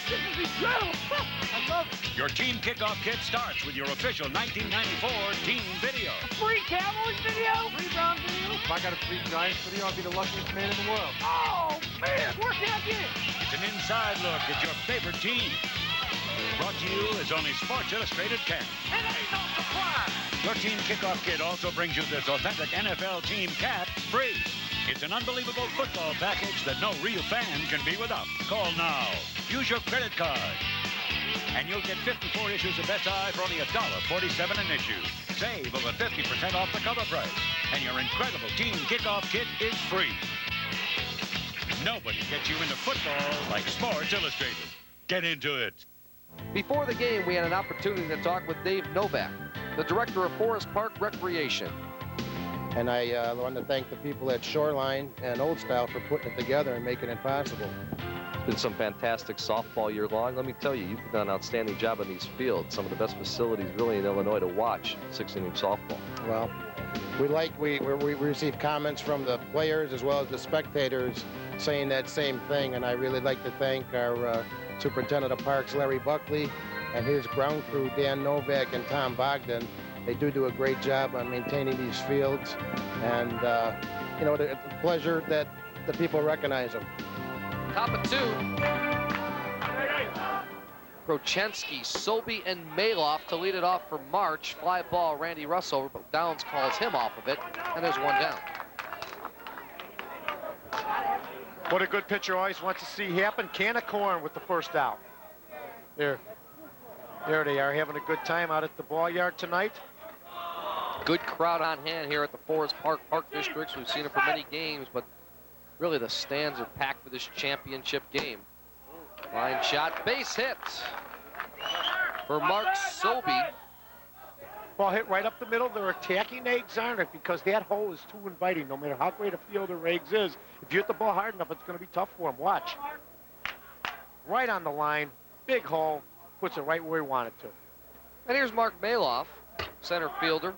This is incredible! I love it. Your Team Kickoff Kit starts with your official 1994 team video. A free Cowboys video? Free Brown video? If I got a free Giants video, I'd be the luckiest man in the world. Oh, man! Where can I get it? It's an inside look at your favorite team. Brought to you as only Sports Illustrated can. And ain't no surprise! Your Team Kickoff Kit also brings you this authentic NFL team cap free. It's an unbelievable football package that no real fan can be without. Call now. Use your credit card. And you'll get 54 issues of SI for only $1.47 an issue. Save over 50% off the cover price. And your incredible Team Kickoff Kit is free. Nobody gets you into football like Sports Illustrated. Get into it. Before the game, we had an opportunity to talk with Dave Novak, the director of Forest Park Recreation. And I want to thank the people at Shoreline and Old Style for putting it together and making it possible. It's been some fantastic softball year long. Let me tell you, you've done an outstanding job on these fields. Some of the best facilities really in Illinois to watch 6-inning softball. Well, we receive comments from the players as well as the spectators saying that same thing, and I really like to thank our Superintendent of Parks, Larry Buckley, and his ground crew, Dan Novak and Tom Bogdan. They do a great job on maintaining these fields, and you know, it's a pleasure that the people recognize them. Top of 2. Krochensky, Sobey, and Maloff to lead it off for March. Fly ball, Randy Russell, but Downs calls him off of it, and there's one down. What a good pitcher always wants to see happen. Can of corn with the first out. There they are, having a good time out at the ball yard tonight. Good crowd on hand here at the Forest Park Districts. We've seen it for many games, but really the stands are packed for this championship game. Line shot, base hit for Mark Sobey. Ball hit right up the middle. They're attacking Eggs, aren't it? Because that hole is too inviting. No matter how great a fielder Eggs is, if you hit the ball hard enough, it's going to be tough for him. Watch. Right on the line, big hole, puts it right where he wanted to. And here's Mark Maloff, center fielder.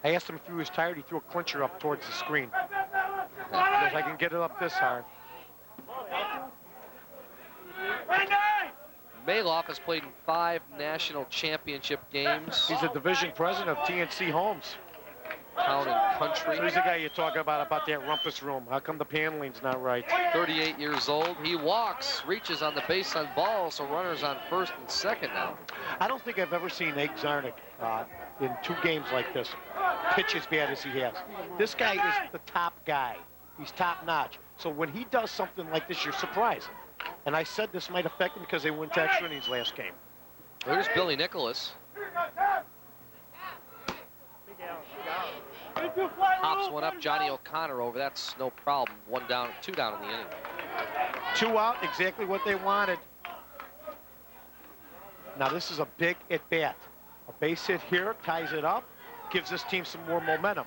I asked him if he was tired. He threw a clincher up towards the screen. Because I can get it up this hard. Maloff has played in 5 national championship games. He's a division president of TNC Homes. Town and Country. So he's the guy you talk about that rumpus room. How come the paneling's not right? 38 years old. He walks, reaches on the base on ball, so runners on first and second now. I don't think I've ever seen Egg Zarnik in 2 games like this pitch as bad as he has. This guy is the top guy. He's top notch. So when he does something like this, you're surprised. And I said this might affect him because they went to extra innings last game. There's Billy Nicholas. Pops one up, Johnny O'Connor over. That's no problem. 1 down, 2 down in the inning. 2 out, exactly what they wanted. Now this is a big at-bat. A base hit here ties it up, gives this team some more momentum.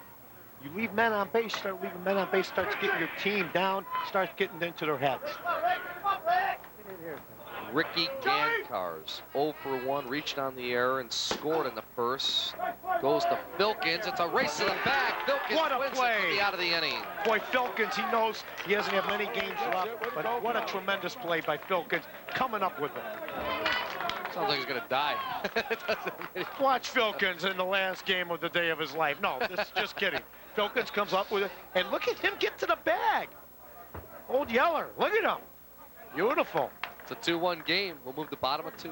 You leave men on base, start leaving men on base, starts getting your team down, starts getting into their heads. Ricky Gankars, 0 for 1, reached on the error and scored in the first. Goes to Filkins. It's a race to the back. Filkins wins it for the out of the inning. Boy, Filkins, he knows he doesn't have many games left, but what a tremendous play by Filkins, coming up with it. Sounds like he's going to die. Watch Filkins in the last game of the day of his life. No, this is just kidding. Filkins comes up with it, and look at him get to the bag. Old Yeller, look at him. Beautiful. It's a 2-1 game. We'll move the bottom of 2.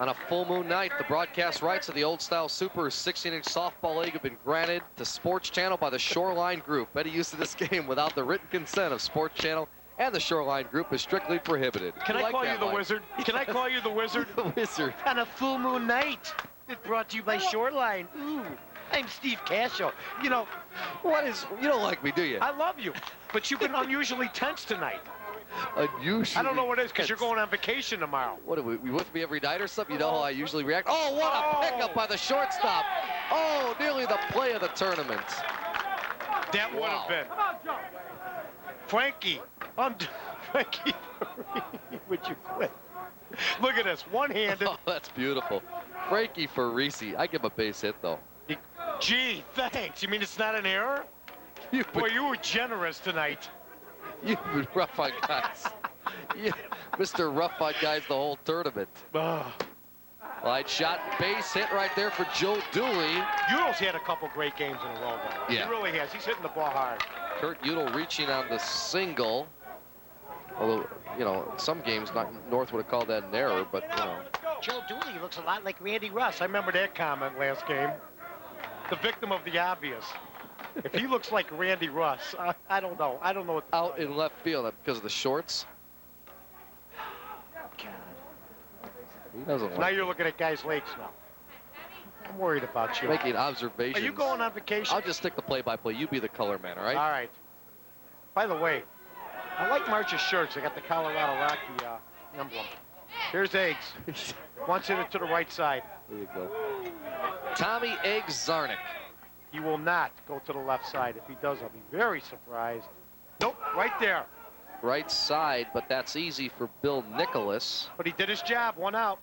On a full moon night, the broadcast rights of the Old Style Super 16-inch softball league have been granted to Sports Channel by the Shoreline Group. Any use of this game without the written consent of Sports Channel and the Shoreline Group is strictly prohibited. Can I call you the Wizard? Can I call you the Wizard? The Wizard. On a full moon night. It's brought to you by Shoreline. Ooh, I'm Steve Kashul. You know, you don't like me, do you? I love you, but you've been unusually tense tonight. unusual. I don't know what it is, because you're going on vacation tomorrow. What are we with me every night or something? You know how I usually react? Oh, what a pickup by the shortstop. Oh, nearly the play of the tournament. That would have been. Frankie. Frankie, would you quit? Look at this, one-handed. Oh, that's beautiful. Frankie Farisi. I give him a base hit, though. Gee, thanks. You mean it's not an error? Boy, you were generous tonight. You've been rough on guys. Mr. Rough on guys the whole tournament. Wide shot, base hit right there for Joe Dooley. Udo's had a couple great games in a row, though. Yeah. He really has. He's hitting the ball hard. Kurt Udall reaching on the single. Although, you know, some games North would have called that an error, but, you know. Joe Dooley looks a lot like Randy Russ. I remember that comment last game. The victim of the obvious. If he looks like Randy Russ, I don't know. I don't know. Out in left field because of the shorts. He doesn't now you're looking at guys' legs now. I'm worried about you. Making observations. Are you going on vacation? I'll just stick the play-by-play. You be the color man, all right? All right. By the way, I like March's shirts. They got the Colorado Rocky emblem. Here's Eggs. Wants hit it to the right side. There you go. Tommy Eggs Zarnik. He will not go to the left side. If he does, I'll be very surprised. Nope, right there. Right side, but that's easy for Bill Nicholas. But he did his job, one out.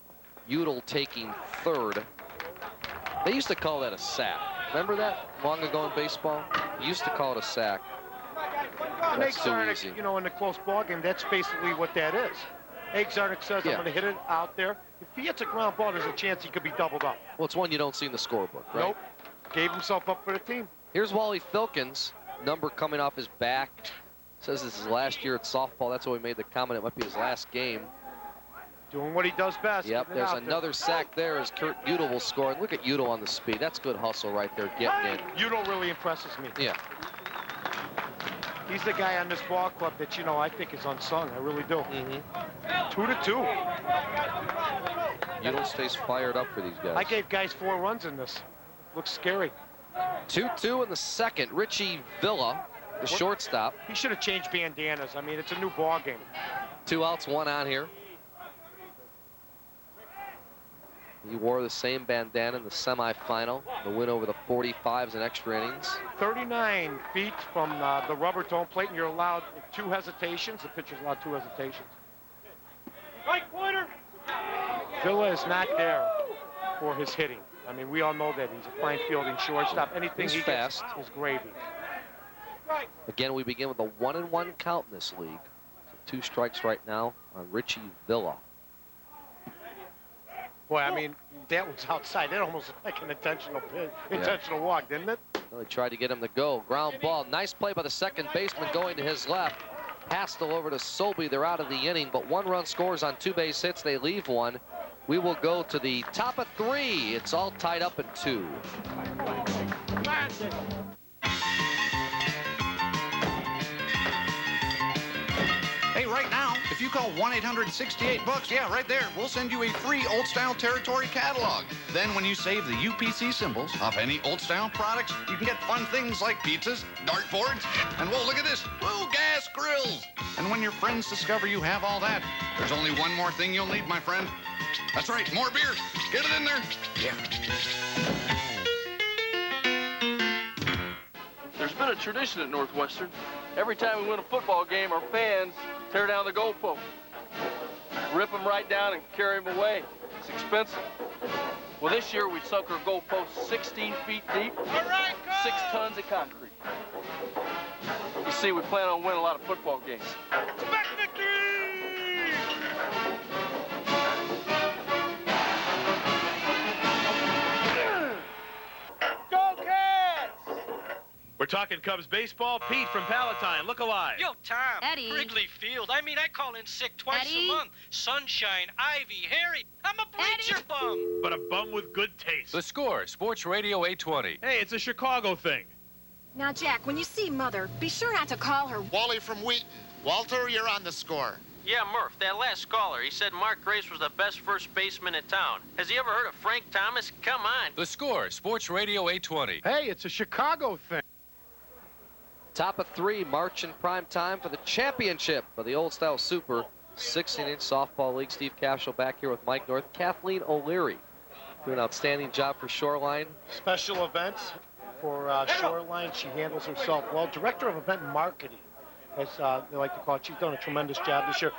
Udall taking third. They used to call that a sack. Remember that long ago in baseball? You used to call it a sack. Egg Zarnik, you know, in the close ball game, that's basically what that is. Egg Zarnik says, I'm going to hit it out there. If he hits a ground ball, there's a chance he could be doubled up. Well, it's one you don't see in the scorebook, right? Nope. Gave himself up for the team. Here's Wally Filkins. Number coming off his back. Says this is last year at softball. That's why we made the comment it might be his last game. Doing what he does best. Yep, there's another sack there as Kurt Udall will score. And look at Udall on the speed. That's good hustle right there, getting in. Udall really impresses me. Yeah. He's the guy on this ball club that, you know, I think is unsung. I really do. 2-2. Udall stays fired up for these guys. I gave guys 4 runs in this. Looks scary. 2-2 in the second. Richie Villa, the shortstop. He should have changed bandanas. I mean, it's a new ball game. 2 outs, 1 on here. He wore the same bandana in the semifinal. The win over the 45s in extra innings. 39 feet from the rubber tone plate, and you're allowed 2 hesitations. The pitcher's allowed 2 hesitations. Right pointer. Villa is not there for his hitting. I mean, we all know that. He's a fine fielding shortstop. Anything He's he fast. gets is gravy. Again, we begin with a 1-1 count in this league. So 2 strikes right now on Richie Villa. Boy, I mean, that was outside. That almost looked like an intentional walk, didn't it? Well, they tried to get him to go. Ground ball. Nice play by the second baseman going to his left. Hastel over to Sobey. They're out of the inning, but 1 run scores on 2 base hits. They leave 1. We will go to the top of 3. It's all tied up in 2. Hey, right now, if you call 1-800-68-BUCKS, yeah, right there, we'll send you a free old-style territory catalog. Then when you save the UPC symbols off any old-style products, you can get fun things like pizzas, dartboards, and whoa, look at this, whoa, gas grills. And when your friends discover you have all that, there's only one more thing you'll need, my friend. That's right, more beer. Get it in there. Yeah. There's been a tradition at Northwestern. Every time we win a football game, our fans tear down the goalpost. Rip them right down and carry them away. It's expensive. Well, this year we sunk our goalpost 16 feet deep, 6 tons of concrete. You see, we plan on winning a lot of football games. We're talking Cubs baseball. Pete from Palatine, look alive. Yo, Tom. Eddie. Wrigley Field. I mean, I call in sick twice Eddie. a month. Sunshine, Ivy, Harry. I'm a bleacher bum. But a bum with good taste. The Score, Sports Radio 820. Hey, it's a Chicago thing. Now, Jack, when you see Mother, be sure not to call her. Wally from Wheaton. Walter, you're on the Score. Yeah, Murph, that last caller, he said Mark Grace was the best first baseman in town. Has he ever heard of Frank Thomas? Come on. The Score, Sports Radio 820. Hey, it's a Chicago thing. Top of 3, March in prime time for the championship of the Old Style Super 16-inch Softball League. Steve Kashul back here with Mike North. Kathleen O'Leary doing an outstanding job for Shoreline. Special events for Shoreline. She handles herself well. Director of Event Marketing, as they like to call it. She's done a tremendous job this year.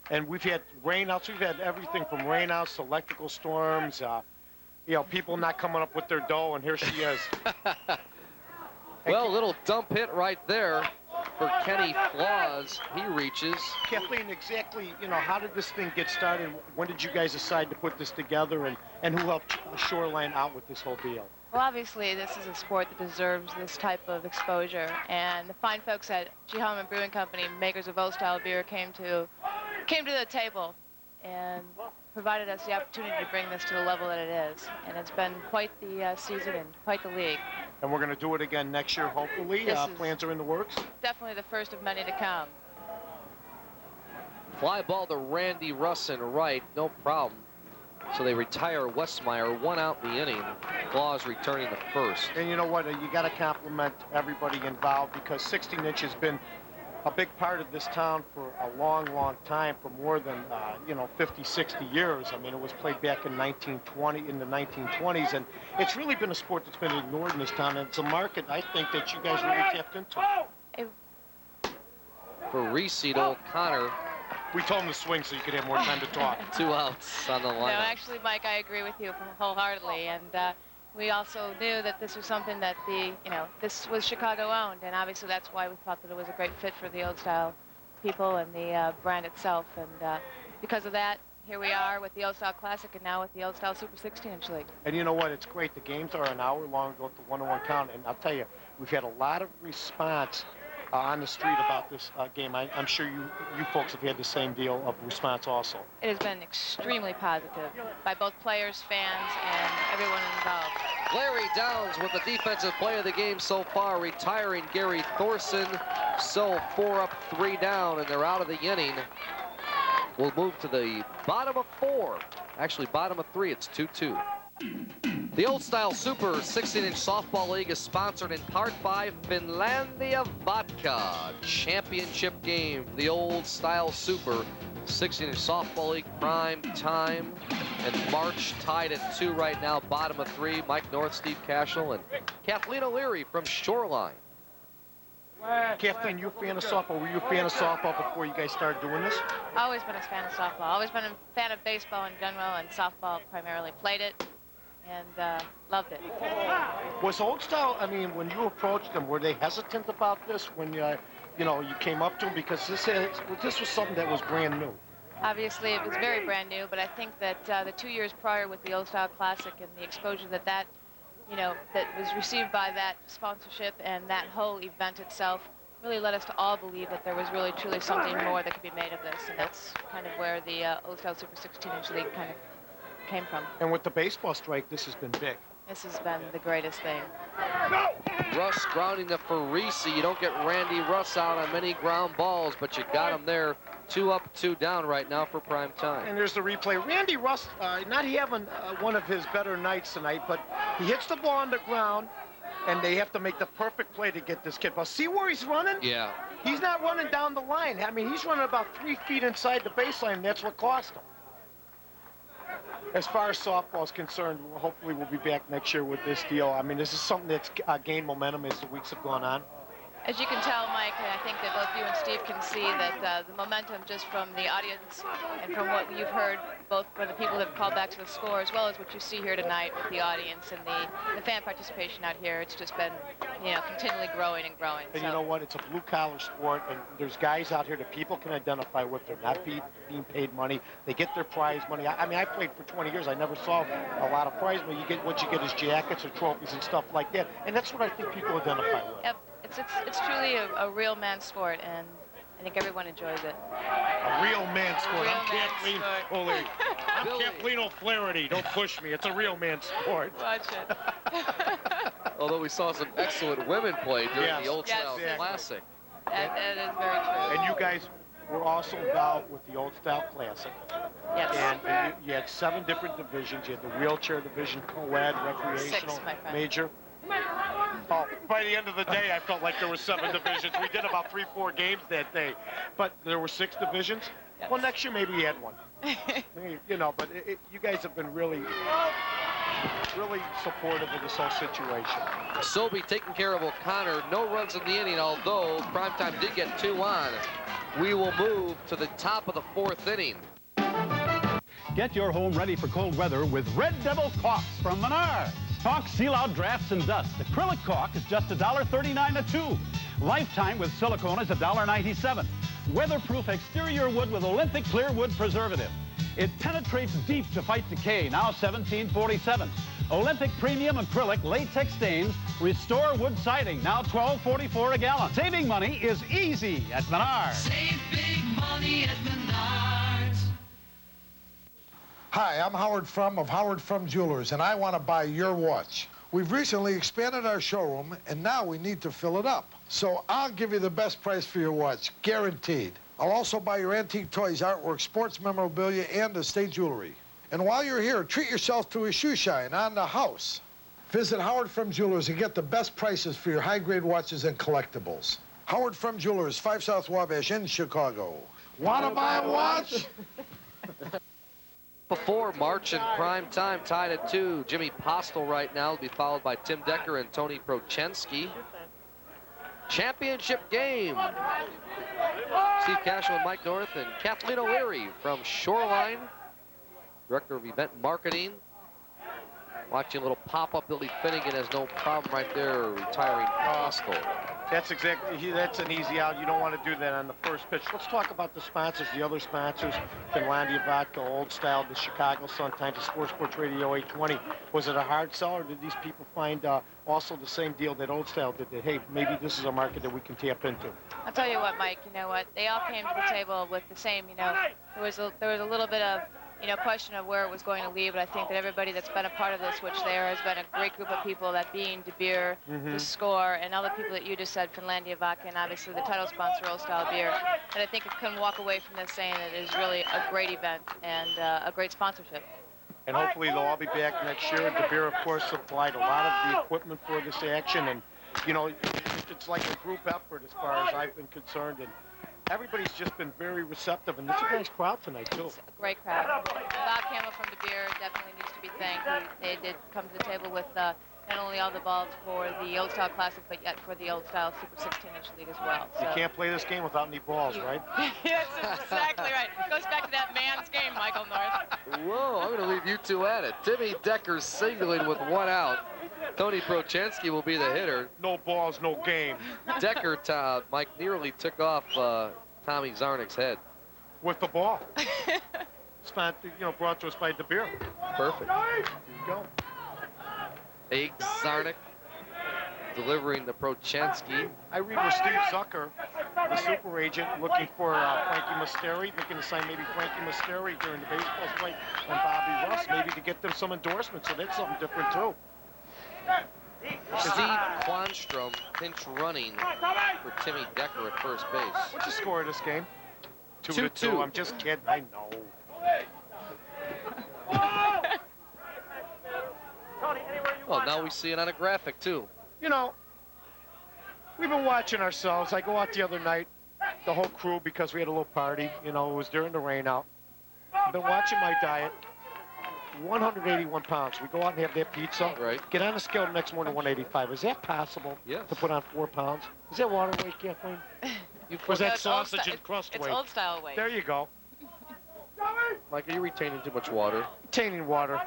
And we've had rainouts. We've had everything from rainouts to electrical storms. You know, people not coming up with their dough, and here she is. Well, a little dump hit right there for Kenny Flaws. He reaches. Kathleen, exactly, you know, how did this thing get started? When did you guys decide to put this together, and who helped Shoreline out with this whole deal? Well, obviously, this is a sport that deserves this type of exposure, and the fine folks at G. Holman Brewing Company, makers of old-style beer, came to the table and provided us the opportunity to bring this to the level that it is. And it's been quite the season and quite the league. And we're going to do it again next year, hopefully. Plans are in the works. Definitely the first of many to come. Fly ball to Randy Russin right, no problem. So they retire Westmeyer, 1 out in the inning. Claus returning the first. And you know what? You got to compliment everybody involved, because 16-inch has been a big part of this town for a long, long time, for more than, you know, 50, 60 years. I mean, it was played back in the 1920s, and it's really been a sport that's been ignored in this town, and it's a market, I think, that you guys really tapped into. For Reese to O'Connor. We told him to swing so you could have more time to talk. 2 outs on the line. No, actually, Mike, I agree with you wholeheartedly, and we also knew that this was something that this was Chicago-owned, and obviously that's why we thought that it was a great fit for the old-style people and the brand itself. And because of that, here we are with the Old-Style Classic and now with the Old-Style Super 16-inch League. And you know what? It's great. The games are an hour long, go to 1-on-1 count, and I'll tell you, we've had a lot of response on the street about this game. I'm sure you folks have had the same deal of response also. It has been extremely positive by both players, fans, and everyone involved. Larry Downs with the defensive play of the game so far, retiring Gary Thorson. So 4 up, 3 down, and they're out of the inning. We'll move to the bottom of 4. Actually, bottom of 3. It's 2-2. The Old Style Super 16-inch Softball League is sponsored in part by Finlandia Vodka. Championship game, the Old Style Super 16-inch Softball League prime time. And March tied at 2 right now, bottom of 3. Mike North, Steve Kashul, and Kathleen O'Leary from Shoreline. Kathleen, you a fan of softball? Were you a fan of softball before you guys started doing this? Always been a fan of softball. Always been a fan of baseball in general, and softball primarily. Played it and loved it. Was Old Style, I mean, when you approached them, were they hesitant about this when you came up to them? Because this was something that was brand new. Obviously, it was very brand new, but I think that the 2 years prior with the Old Style Classic and the exposure that was received by that sponsorship and that whole event itself really led us to all believe that there was really truly something more that could be made of this, and that's kind of where the Old Style Super 16-inch League kind of came from. And with the baseball strike, this has been big. This has been the greatest thing. Russ grounding to Farisi. You don't get Randy Russ out on many ground balls, but you got him there. 2 up, 2 down right now for prime time. And there's the replay. Randy Russ, not having one of his better nights tonight, but he hits the ball on the ground, and they have to make the perfect play to get this kid. But see where he's running? Yeah. He's not running down the line. I mean, he's running about 3 feet inside the baseline, and that's what cost him. As far as softball is concerned, hopefully we'll be back next year with this deal. I mean, this is something that's gained momentum as the weeks have gone on. As you can tell, Mike, and I think that both you and Steve can see that the momentum just from the audience and from what you've heard, both from the people that have called back to the score, as well as what you see here tonight with the audience and the fan participation out here, it's just been, continually growing and growing. And you know what? It's a blue-collar sport, and there's guys out here that people can identify with. They're not being paid money. They get their prize money. I mean, I played for 20 years. I never saw a lot of prize money. What you get is jackets or trophies and stuff like that, and that's what I think people identify with. Yep. It's truly a real man's sport, and I think everyone enjoys it. A real man's sport. I'm Kathleen O'Leary. I'm Kathleen O'Flaherty. Don't push me. It's a real man's sport. Watch it. Although we saw some excellent women play during the Old Style Classic. That is very true. And you guys were also involved with the Old Style Classic. Yes. And you had 7 different divisions. You had the wheelchair division, co-ed, recreational, 6, my friend. major. Oh, by the end of the day, I felt like there were 7 divisions. We did about 3-4 games that day, but there were 6 divisions. Yes. Well, next year maybe we had 1. You know, but you guys have been really supportive of this whole situation. Sobey taking care of O'Connor. No runs in the inning, although Primetime did get 2 on. We will move to the top of the 4th inning. Get your home ready for cold weather with Red Devil caulks from Menards. Caulks seal out drafts and dust. Acrylic caulk is just $1.39 a tube. Lifetime with silicone is $1.97. Weatherproof exterior wood with Olympic clear wood preservative. It penetrates deep to fight decay, now $17.47. Olympic premium acrylic latex stains restore wood siding, now $12.44 a gallon. Saving money is easy at Menards. Save big money at Menards. Hi, I'm Howard Frum of Howard Frum Jewelers, and I want to buy your watch. We've recently expanded our showroom, and now we need to fill it up. So I'll give you the best price for your watch, guaranteed. I'll also buy your antique toys, artwork, sports memorabilia, and estate jewelry. And while you're here, treat yourself to a shoe shine on the house. Visit Howard Frum Jewelers and get the best prices for your high-grade watches and collectibles. Howard Frum Jewelers, 5 South Wabash in Chicago. Want to buy a watch? Before March and Prime Time tied at 2. Jimmy Postel right now will be followed by Tim Decker and Tony Prochenski. Championship game. Steve Kashul and Mike North and Kathleen O'Leary from Shoreline, Director of Event Marketing. Watching a little pop-up. Billy Finnegan has no problem right there retiring Postel. That's an easy out. You don't want to do that on the first pitch. Let's talk about the sponsors, the other sponsors. Finlandia Vodka, Old Style, the Chicago Sun-Times, the Sports Radio 820. Was it a hard sell, or did these people find also the same deal that Old Style did, that, hey, maybe this is a market that we can tap into? I'll tell you what, Mike, you know what? They all came to the table with the same, you know, there was a little bit of, you know, question of where it was going to lead, but I think that everybody that's been a part of this, which there has been a great group of people, that being De Beer, the Score, and all the people that you just said, Finlandia Vodka, and obviously the title sponsor, Old Style Beer, and I think it can walk away from this saying that it is really a great event and a great sponsorship. And hopefully they'll all be back next year. De Beer, of course, supplied a lot of the equipment for this action, and, you know, it's like a group effort as far as I've been concerned, and everybody's just been very receptive, and it's a nice crowd tonight, too. It's a great crowd. Bob Campbell from De Beer definitely needs to be thanked. They did come to the table with not only all the balls for the Old Style Classic, but yet for the Old Style Super 16-inch League as well. So. You can't play this game without any balls, right? That's exactly right. It goes back to that man's game, Michael North. Whoa, I'm going to leave you two at it. Timmy Decker singling with 1 out. Tony Prochenski will be the hitter. No balls, no game. Decker, Mike, nearly took off Tommy Zarnick's head. With the ball. It's not, you know, brought to us by De Beer. Perfect. There you go. Egg Zarnick delivering to Prochenski. I read where Steve Zucker, the super agent, looking for Frankie Musteri, looking to sign maybe Frankie Musteri during the baseball fight on Bobby Russ, maybe to get them some endorsements, so that's something different too. Steve Quanstrom pinch running for Timmy Decker at first base. What's the score of this game? 2-2. I'm just kidding. I know. Well, now we see it on a graphic, too. You know, we've been watching ourselves. I go out the other night, the whole crew, because we had a little party. You know, it was during the rain out. I've been watching my diet. 181 pounds. We go out and have that pizza. Right. Get on the scale the next morning, 185. Is that possible? Yes. To put on 4 pounds? Is that water weight, Kathleen? Was that sausage and crust weight? It's Old Style weight. There you go. Mike, are you retaining too much water? Retaining water.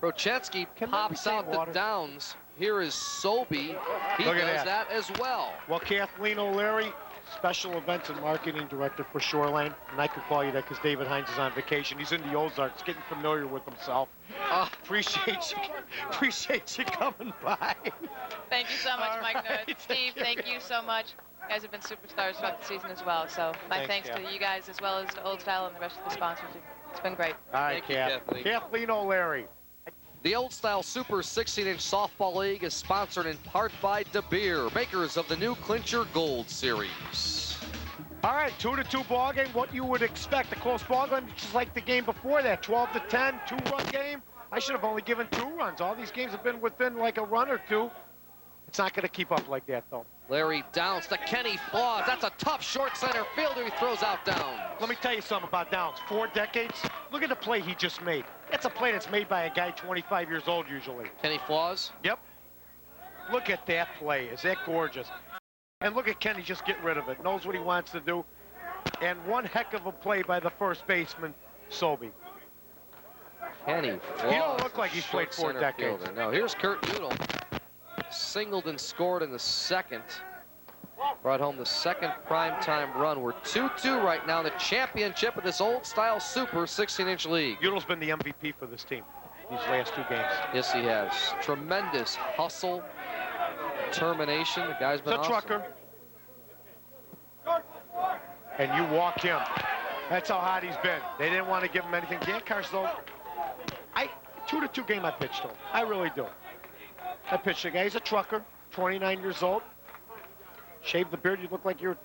Prochenski pops out the downs. Here is Sobey. He does that as well. Well, Kathleen O'Leary, Special Events and Marketing Director for Shoreline. And I could call you that because David Hines is on vacation. He's in the Ozarks, getting familiar with himself. Appreciate you coming by. Thank you so much, Mike North. Steve, thank you so much. You guys have been superstars throughout the season as well. So my thanks to you guys as well as to Old Style and the rest of the sponsors. It's been great. All right, Kathleen O'Leary. The Old Style Super 16-inch Softball League is sponsored in part by De Beer, makers of the new Clincher Gold Series. All right, 2-2 ball game. What you would expect, a close ball game, just like the game before that, 12-10, 2-run game. I should have only given 2 runs. All these games have been within like a run or 2. It's not going to keep up like that, though. Larry Downs to Kenny Flaws. That's a tough short center fielder. He throws out Downs. Let me tell you something about Downs. 4 decades. Look at the play he just made. That's a play that's made by a guy 25 years old usually. Kenny Flaws? Yep. Look at that play. Is that gorgeous? And look at Kenny just get rid of it. Knows what he wants to do. And one heck of a play by the first baseman, Sobey. Kenny Flaws. He don't look like he's played 4 decades. Fielder. No, here's Kurt Udall. Singled and scored in the second. Brought home the second primetime run. We're 2-2 right now. The championship of this old-style Super 16-inch league. Udall's been the MVP for this team these last 2 games. Yes, he has. Tremendous hustle, determination. The guy's been awesome. Trucker. And you walk him. That's how hot he's been. They didn't want to give him anything. Dan Carson, 2-2 game I pitched to him. I really do. I pitched a guy. He's a trucker, 29 years old. Shave the beard, you look like you're...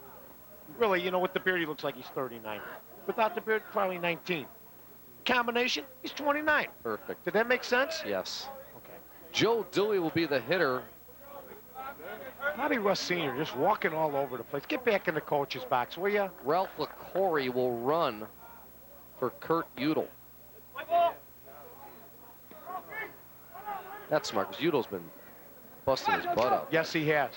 Really, you know, with the beard, he looks like he's 39. Without the beard, probably 19. Combination, he's 29. Perfect. Did that make sense? Yes. Okay. Joe Dewey will be the hitter. Bobby Russ Sr. just walking all over the place. Get back in the coach's box, will ya? Ralph LaCorey will run for Kurt Udall. That's smart, because Udall's been busting his butt up. Yes, he has.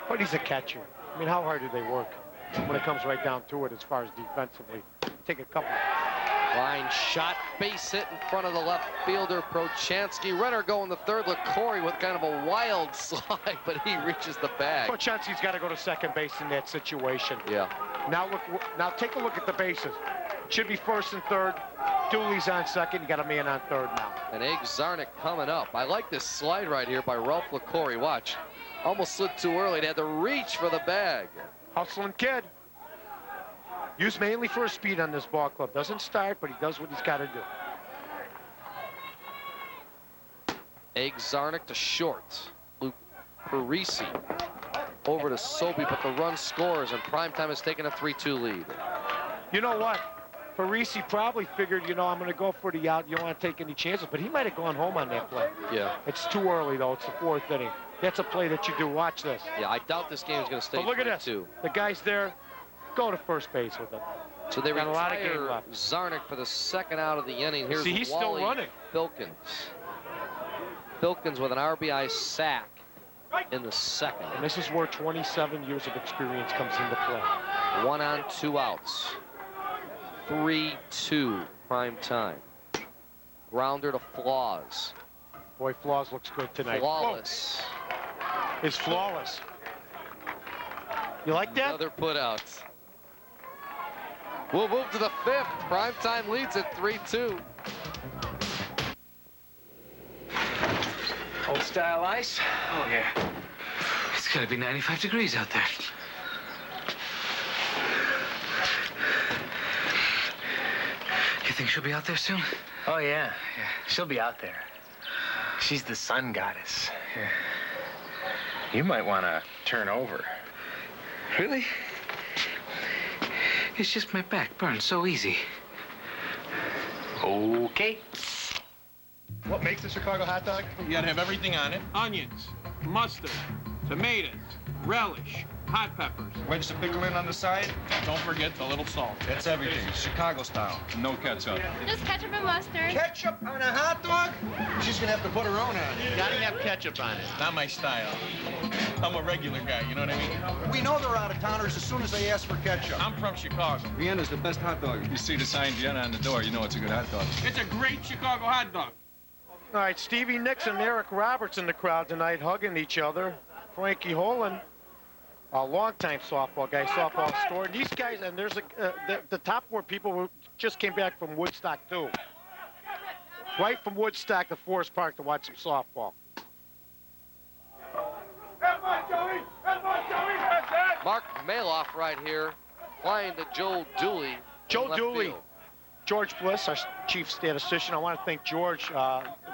But he's a catcher. I mean, how hard do they work when it comes right down to it as far as defensively? Take a couple. Line shot, base hit in front of the left fielder, Prochansky. Runner going the third. LaCorey with kind of a wild slide, but he reaches the bag. Prochansky's got to go to second base in that situation. Yeah. Now take a look at the bases. It should be first and third. Dooley's on second. You got a man on third now. And Egg Zarnik coming up. I like this slide right here by Ralph LaCorey. Watch. Almost slid too early. They had to reach for the bag. Hustling kid. Used mainly for his speed on this ball club. Doesn't start, but he does what he's got to do. Egg Zarnik to short. Luke Parisi over to Sobey, but the run scores, and Primetime has taken a 3-2 lead. You know what? Parisi probably figured, you know, I'm going to go for the out. You don't want to take any chances, but he might have gone home on that play. Yeah. It's too early, though. It's the 4th inning. That's a play that you do. Watch this. Yeah, I doubt this game is going to stay. But look at this. The guy's there. Go to first base with it. So they got a lot of game retire left. Zarnik for the second out of the inning. Here's See, he's Wally still running. Filkins. Filkins with an RBI sack in the second. And this is where 27 years of experience comes into play. 1 on, 2 outs. 3-2 prime time. Grounder to Flaws. Boy, Flaws looks good tonight. Flawless. Whoa. It's flawless. You like that? Another put out. We'll move to the 5th. Primetime leads at 3-2. Old style ice? Oh, yeah. It's gonna be 95 degrees out there. You think she'll be out there soon? Oh, yeah. She'll be out there. She's the sun goddess. Yeah. You might want to turn over. Really? It's just my back burns so easy. Okay. What makes a Chicago hot dog? You gotta have everything on it. Onions, mustard, tomatoes, relish, hot peppers. Wedge the pickle in on the side. Don't forget the little salt. That's everything. Chicago style. No ketchup. Just ketchup and mustard. Ketchup on a hot dog? She's gonna have to put her own on it. Gotta have ketchup on it. Not my style. I'm a regular guy, you know what I mean? We know they're out-of-towners as soon as they ask for ketchup. I'm from Chicago. Vienna's the best hot dog. If you see the sign Vienna on the door, you know it's a good hot dog. It's a great Chicago hot dog. All right, Stevie Nicks and Eric Roberts in the crowd tonight hugging each other. Frankie Holen, a longtime softball guy, softball star. These guys, and there's the top 4 people who just came back from Woodstock, too. Right from Woodstock to Forest Park to watch some softball. Mark Maloff right here, flying to Joe Dooley. Joe Dooley. George Bliss, our chief statistician. I want to thank George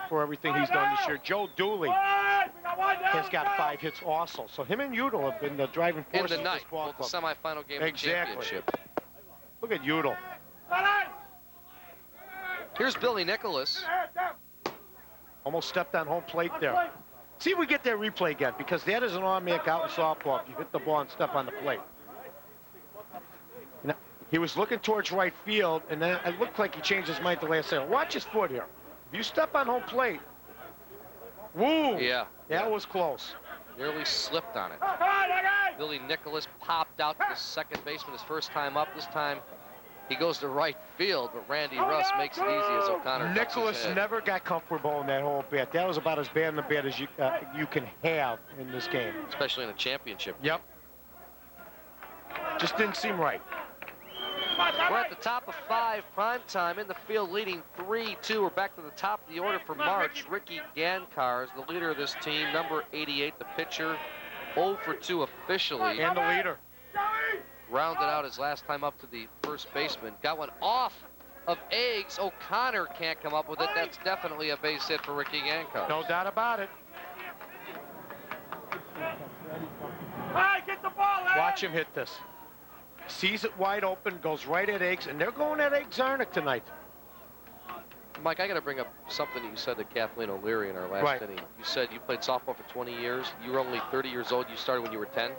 for everything he's done this year. Joe Dooley has got 5 hits also. So him and Udall have been the driving force in the of night, this ball both the club. semifinal game of the championship. Look at Udall. Here's Billy Nicholas. Almost stepped on home plate there. See if we get that replay again, because that is an automatic out in softball if you hit the ball and step on the plate. Now, he was looking towards right field, and then it looked like he changed his mind the last second. Watch his foot here. If you step on home plate, woo! Yeah. That was close. Nearly slipped on it. Billy Nicholas popped out to the second baseman his first time up. This time he goes to right field, but Randy Russ makes it easy as O'Connor ducks his Nicholas head. never got comfortable in that whole bat. That was about as bad in the bat as you can have in this game. Especially in a championship. Yep. Just didn't seem right. We're at the top of 5, prime time in the field, leading 3-2. We're back to the top of the order for March. Ricky Gankar is the leader of this team, number 88, the pitcher, 0 for 2 officially. And the leader. Rounded out his last time up to the first baseman. Got one off of Eggs. O'Connor can't come up with it. That's definitely a base hit for Ricky Gankar. No doubt about it. Get the ball, Watch him hit this. Sees it wide open, goes right at Eggs, and they're going at Eggs Zarnik tonight. Mike, I got to bring up something that you said to Kathleen O'Leary in our last inning. You said you played softball for 20 years. You were only 30 years old. You started when you were 10.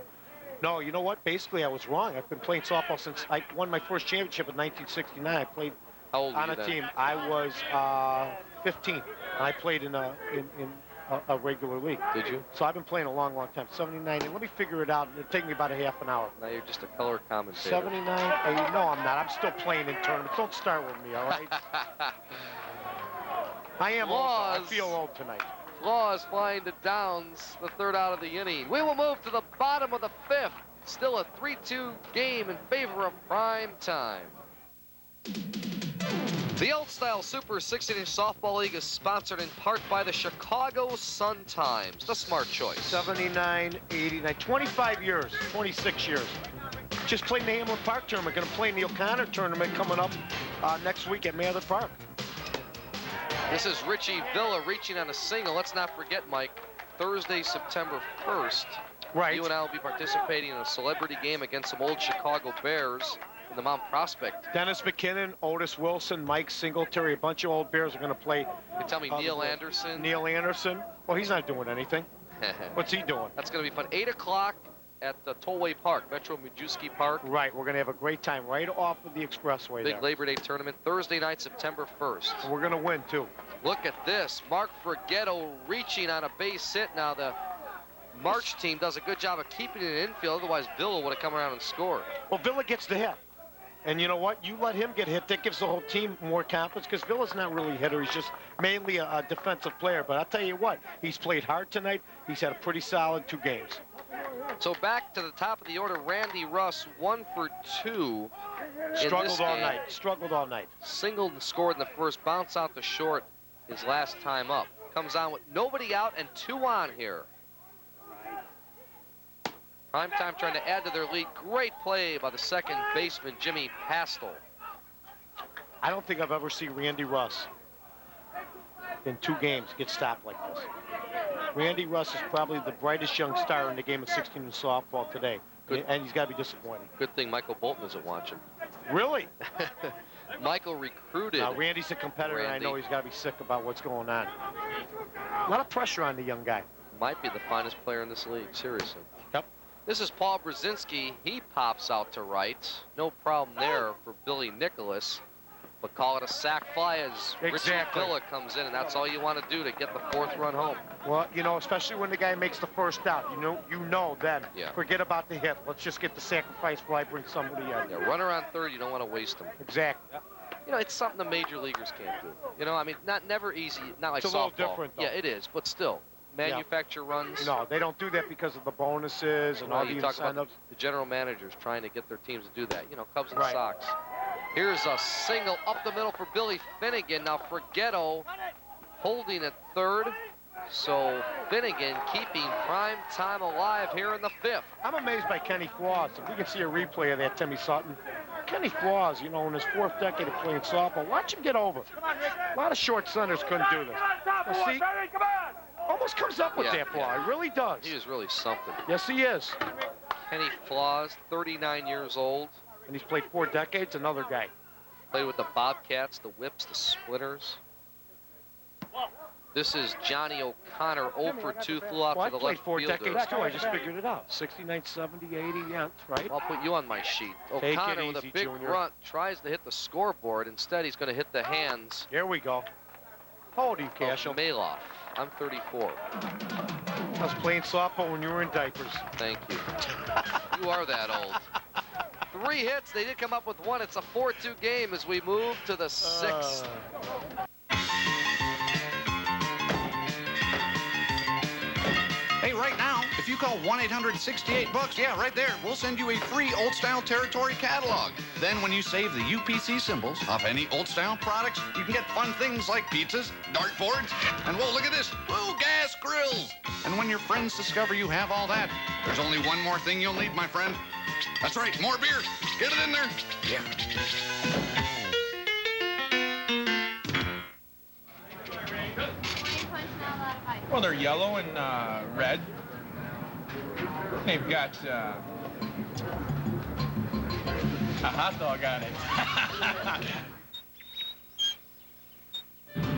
No, you know what? Basically, I was wrong. I've been playing softball since I won my first championship in 1969. I played on a team. I was 15, and I played in a regular league. Did you? So I've been playing a long, long time. 79. And let me figure it out. It'll take me about a half an hour. Now you're just a color commentator. 79. No, I'm not. I'm still playing in tournaments. Don't start with me, all right? I am old. I feel old tonight. Laws flying to downs, the third out of the inning. We will move to the bottom of the 5th. Still a 3-2 game in favor of prime time. The Old Style Super 16-inch Softball League is sponsored in part by the Chicago Sun-Times, the smart choice. 79, 89, 25 years, 26 years. Just played in the Hamlin Park tournament. Going to play in the O'Connor tournament coming up next week at Mather Park. This is Richie Villa reaching on a single. Let's not forget, Mike, Thursday, September 1st. Right. You and I will be participating in a celebrity game against some old Chicago Bears in the Mount Prospect. Dennis McKinnon, Otis Wilson, Mike Singletary, a bunch of old Bears are going to play. You tell me Neil Anderson? Neil Anderson. Well, he's not doing anything. What's he doing? That's going to be fun. 8 o'clock at the Tollway Park, Metro Majewski Park. Right, we're going to have a great time right off of the expressway. Big Labor Day tournament, Thursday night, September 1st. And we're going to win, too. Look at this. Mark Forgetto reaching on a base hit. Now the March team does a good job of keeping it in infield. Otherwise, Villa would have come around and scored. Well, Villa gets the hit. And you know what? You let him get hit, that gives the whole team more confidence, because Villa's not really a hitter. He's just mainly a defensive player. But I'll tell you what, he's played hard tonight. He's had a pretty solid 2 games. So back to the top of the order, Randy Russ, 1 for 2. Struggled all night. Struggled all night. Singled and scored in the first. Bounce out to short his last time up. Comes on with nobody out and 2 on here. Prime time trying to add to their lead. Great play by the second baseman, Jimmy Pastel. I don't think I've ever seen Randy Russ in 2 games get stopped like this. Randy Russ is probably the brightest young star in the game of 16 in softball today. And he's got to be disappointed. Good thing Michael Bolton isn't watching. Really? Michael recruited. Now, Randy's a competitor, and I know he's got to be sick about what's going on. A lot of pressure on the young guy. Might be the finest player in this league, seriously. Yep. This is Paul Brzezinski. He pops out to right. No problem there for Billy Nicholas. But call it a sac fly as Richie Villa comes in, and that's all you want to do to get the 4th run home. Well, you know, especially when the guy makes the first out, you know then. Yeah. Forget about the hit. Let's just get the sacrifice fly, bring somebody in. Yeah, runner on third, you don't want to waste him. Exactly. You know, it's something the major leaguers can't do. You know, I mean, never easy, not like it's softball. a little different, though. Yeah, it is, but still. Manufacture runs. No, they don't do that because of the bonuses and all the talk about incentives. the general managers trying to get their teams to do that. You know, Cubs and Sox. Here's a single up the middle for Billy Finnegan. Now Forgetto holding at third. So Finnegan keeping prime time alive here in the 5th. I'm amazed by Kenny Flaws. If we can see a replay of that, Timmy Sutton. Kenny Flaws, you know, in his 4th decade of playing softball, watch him get over. A lot of short centers couldn't do this. Well, see, almost comes up with that ball. He really does. He is really something. Yes, he is. Kenny Flaws, 39 years old. And he's played 4 decades, another guy. Played with the Bobcats, the Whips, the Splitters. This is Johnny O'Connor, 0 for 2, flew out to the left four fielder. decades too. I just figured it out. 69, 70, 80, yeah, right? I'll put you on my sheet. Take it O'Connor with a easy, big Junior. grunt tries to hit the scoreboard. Instead, he's going to hit the hands. Here we go. How old are you, Kashul? Maloff. I'm 34. I was playing softball when you were in diapers. Thank you. You are that old. 3 hits. They did come up with 1. It's a 4-2 game as we move to the 6th. Hey, right now, if you call 1-800-68-BUCKS, yeah, right there, we'll send you a free old-style territory catalog. Then when you save the UPC symbols off any old-style products, you can get fun things like pizzas, dartboards, and whoa, look at this, whoa, gas grills. And when your friends discover you have all that, there's only one more thing you'll need, my friend. That's right, more beer. Get it in there. Yeah. Well, they're yellow and red. They've got a hot dog on it.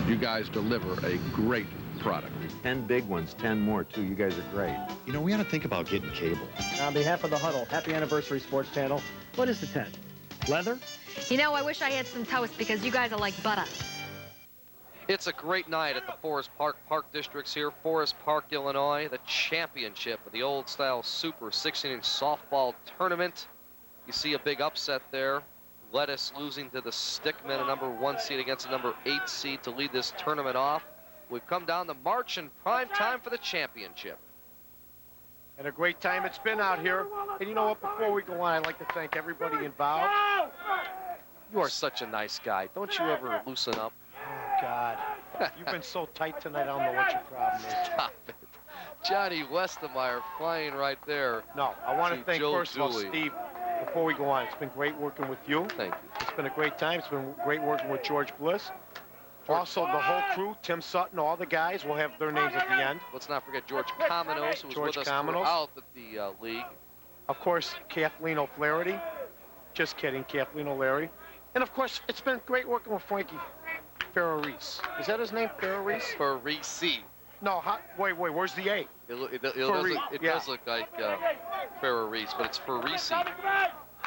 You guys deliver a great product. 10 big ones, 10 more, too. You guys are great. You know, we ought to think about getting cable. On behalf of the Huddle, happy anniversary, Sports Channel. What is the tent? Leather? You know, I wish I had some toast because you guys are like butter. It's a great night at the Forest Park Districts here. Forest Park, Illinois, the championship of the old-style Super 16-inch softball tournament. You see a big upset there. Lettuce losing to the Stickmen, a #1 seed against a #8 seed to lead this tournament off. We've come down to March and prime time for the championship. And a great time it's been out here. And you know what, before we go on, I'd like to thank everybody involved. You are such a nice guy. Don't you ever loosen up? Oh, God. You've been so tight tonight, I don't know what your problem is. Stop it. Johnny Westermeyer flying right there. No, I want to thank, Joe first of all, Dooley. Steve, before we go on. It's been great working with you. Thank you. It's been a great time. It's been great working with George Bliss. Also, the whole crew, Tim Sutton, all the guys, will have their names at the end. Let's not forget George Cominos, who was with us throughout the league. Of course, Kathleen O'Flaherty. Just kidding, Kathleen O'Leary. And, of course, it's been great working with Frankie Ferraris. Is that his name, Ferraris? Ferrisi. No, wait, where's the A? It does look like Ferraris, but it's Ferrisi.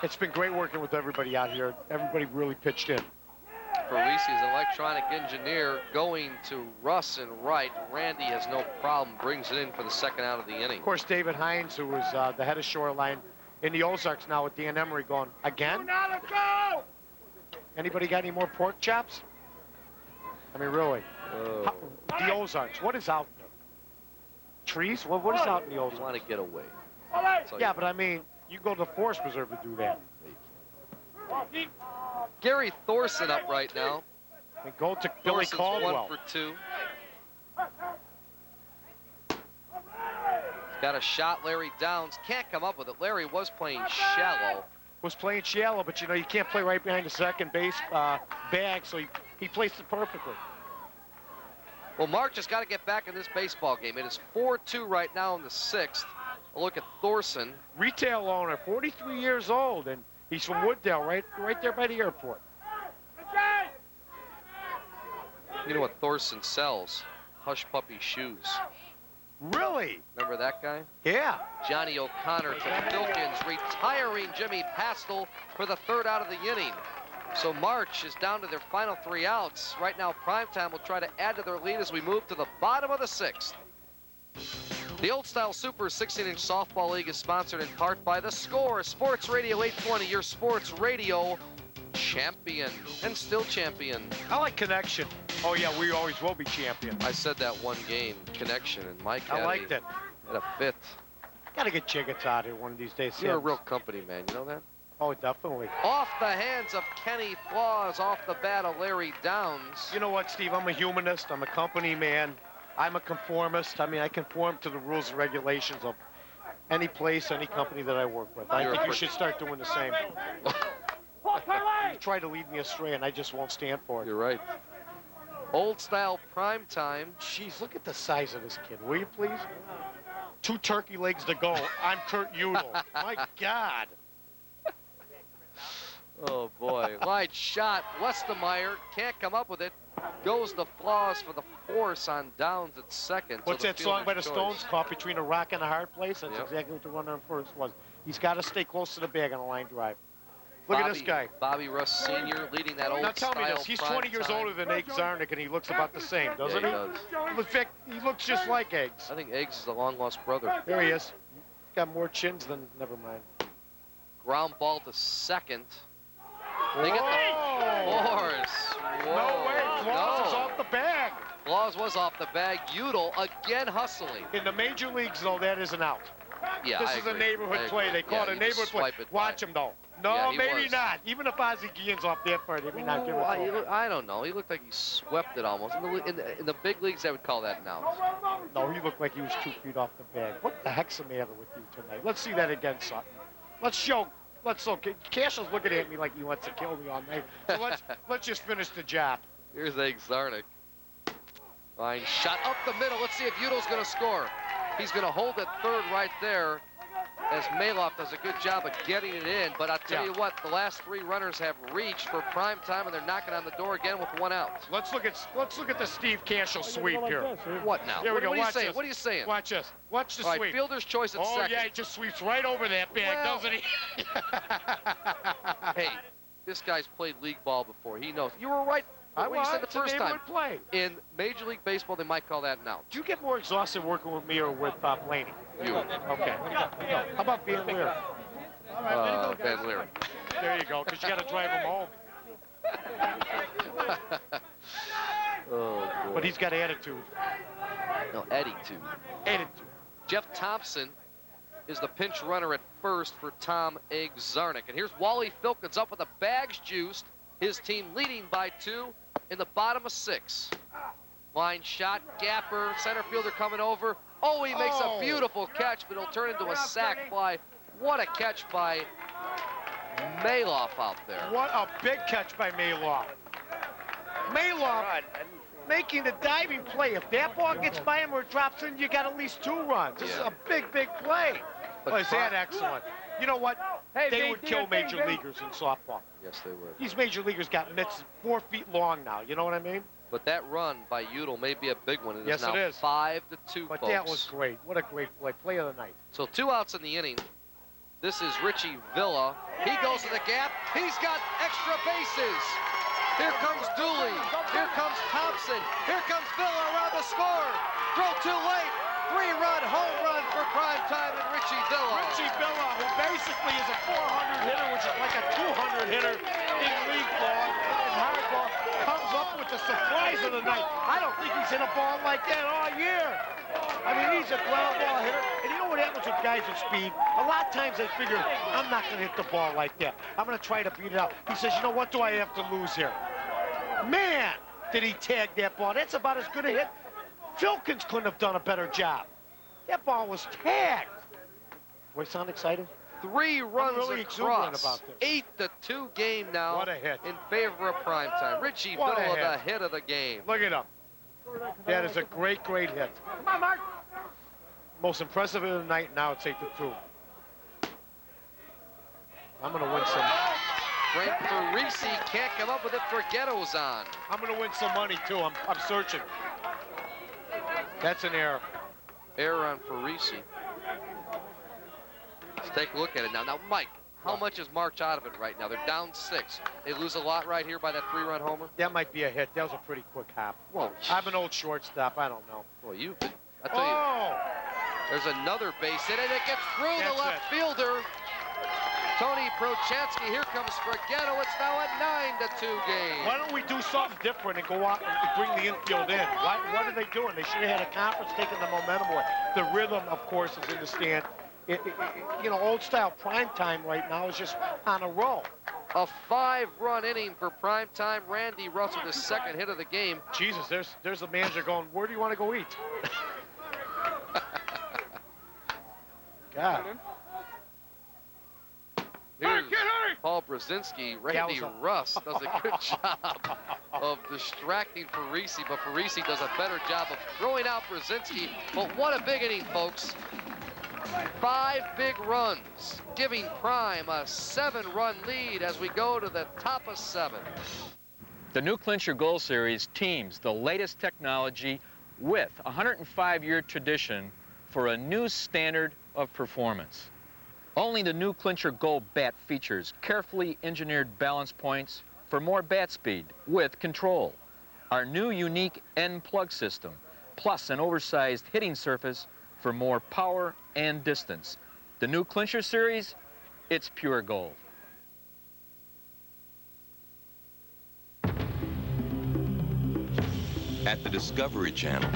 It's been great working with everybody out here. Everybody really pitched in. Ferrisi is an electronic engineer going to Russ and right. Randy has no problem, brings it in for the second out of the inning. Of course, David Hines, who was the head of Shoreline in the Ozarks now with Dan Emery, going, again? Anybody got any more pork chops? I mean, really. The Ozarks, what is out there? Trees? What is out in the Ozarks? You want to get away. Yeah, but I mean, you go to the Forest Preserve to do that. Gary Thorson up right now. And go to Billy Thorson's Caldwell. 1 for 2. Got a shot, Larry Downs. Can't come up with it. Larry was playing shallow. Was playing shallow, but you know, you can't play right behind the second base bag, so he placed it perfectly. Well, Mark just got to get back in this baseball game. It is 4-2 right now in the 6th. A look at Thorson. Retail owner, 43 years old, and he's from Wooddale, right there by the airport. You know what Thorson sells? Hush Puppy shoes. Really? Remember that guy? Yeah. Johnny O'Connor to Filkins, retiring Jimmy Pastel for the 3rd out of the inning. So March is down to their final 3 outs. Right now, Primetime will try to add to their lead as we move to the bottom of the 6th. The Old Style Super 16-inch Softball League is sponsored in part by The Score, Sports Radio 820, your sports radio champion, and still champion. I like Connection. Oh, yeah, we always will be champion. I said that one game, Connection, and Mike I liked it. Had a fit. Got to get Chiggets out here one of these days. You're a real company man, you know that? Oh, definitely. Off the hands of Kenny Flaws, off the bat of Larry Downs. You know what, Steve? I'm a humanist. I'm a company man. I'm a conformist. I mean, I conform to the rules and regulations of any place, any company that I work with. I think you should start doing the same. You try to lead me astray, and I just won't stand for it. You're right. Old Style Primetime. Jeez, look at the size of this kid. Will you please? 2 turkey legs to go. I'm Kurt Udall. My God. Oh, boy. Light shot. Westermeyer can't come up with it. Goes to Flaws for the force on downs at second. What's so that song by the choice. Stones? Caught between a rock and a hard place? That's exactly what the runner on first was. He's got to stay close to the bag on a line drive. Look at this guy. Bobby Russ Sr. leading that old Now tell me this. He's 20 years older than Eggs Zarnik, and he looks about the same, doesn't he? Does. In fact, he looks just like Eggs. I think Eggs is a long-lost brother. There he is. Got more chins than, never mind. Ground ball to second. They get the force. Whoa. No way. Flaws is off the bag. Flaws was off the bag. Udall again hustling. In the major leagues, though, that is an out. Yeah, this is a neighborhood play. They call it a neighborhood play. Watch him, though. No, maybe not. Even if Ozzie Guillen's off that part, they may not give it. I don't know. He looked like he swept it almost. In the big leagues, they would call that an out. No, he looked like he was 2 feet off the bag. What the heck's the matter with you tonight? Let's see that again, Sutton. Let's show. Cashle's looking at me like he wants to kill me all night. So let's just finish the job. Here's Egg Zarnik. Fine shot up the middle. Let's see if Udall's going to score. He's going to hold at third right there as Maloff does a good job of getting it in. But I'll tell you what, the last 3 runners have reached for prime time, and they're knocking on the door again with 1 out. Let's look at the Steve Cashel sweep here. What now? Here we go. What are you saying? What are you saying? Watch this. Watch the All sweep. right, fielder's choice at second. Oh, yeah, he just sweeps right over that bag, doesn't he? Hey, this guy's played league ball before. He knows. You were right. What you said the first time. Play. In Major League Baseball, they might call that an out. Do you get more exhausted working with me or with Blaney? You. Okay. How about Van Leer? Van Leer. There you go, because you got to drive him home. Oh, boy. But he's got attitude. No, attitude. Attitude. Jeff Thompson is the pinch runner at first for Tom Egg Zarnik. And here's Wally Filkins up with the bags juiced. His team leading by 2 in the bottom of 6. Line shot, gapper, center fielder coming over. Oh, he makes a beautiful catch, but it'll turn into a sac fly. What a catch by Maloff out there. What a big catch by Maloff. Maloff making the diving play. If that ball gets by him or drops in, you got at least 2 runs. This is a big, big play. But is that excellent? You know what? They would kill major leaguers in softball. Yes, they would. These major leaguers got mitts 4 feet long now. You know what I mean? But that run by Udall may be a big one. Yes, it is. 5-2, but folks. That was great. What a great play. Play of the night. So 2 outs in the inning. This is Richie Villa. He goes to the gap. He's got extra bases. Here comes Dooley. Here comes Thompson. Here comes Villa around the score. Throw too late. 3-run home run for prime time and Richie Villa. Richie Villa, who basically is a 400 hitter, which is like a 200 hitter in league ball, in hardball, comes up with the surprise of the night. I don't think he's hit a ball like that all year. I mean, he's a ground ball hitter. And you know what happens with guys with speed? A lot of times they figure, I'm not going to hit the ball like that. I'm going to try to beat it out. He says, you know, what do I have to lose here? Man, did he tag that ball. That's about as good a hit. Filkins couldn't have done a better job. That ball was tagged. Do I sound excited? 3 runs really across. About this. 8-2 game now. What a hit. In favor of primetime. Richie Villa, the hit of the game. Look at him. That is a great, great hit. Come on, Mark. Most impressive of the night. Now it's 8-2. I'm going to win some. Frank Parisi can't come up with it. Forgetto's on. I'm going to win some money, too. I'm searching. That's an error. Error on Parisi. Let's take a look at it now. Now, Mike, how much is March out of it right now? They're down 6. They lose a lot right here by that 3-run homer? That might be a hit. That was a pretty quick hop. Well, I'm an old shortstop. I don't know. Well, I tell you, there's another base hit, and it gets through the left fielder. Tony Prochansky, here comes Forgetto. It's now a 9-2 game. Why don't we do something different and go out and bring the infield in? What are they doing? They should have had a conference taking the momentum away. The rhythm, of course, is in the stand. You know, old style prime time right now is just on a roll. A 5-run inning for prime time. Randy Russell, the second hit of the game. Jesus, there's the manager going, where do you want to go eat? God. Here's Paul Brzezinski. Randy Russ does a good job of distracting Parisi, but Parisi does a better job of throwing out Brzezinski. But what a big inning, folks. 5 big runs, giving Prime a 7-run lead as we go to the top of 7. The new Clincher Gold Series teams the latest technology with a 105-year tradition for a new standard of performance. Only the new Clincher Gold bat features carefully engineered balance points for more bat speed with control. Our new unique end plug system, plus an oversized hitting surface for more power and distance. The new Clincher Series, it's pure gold. At the Discovery Channel,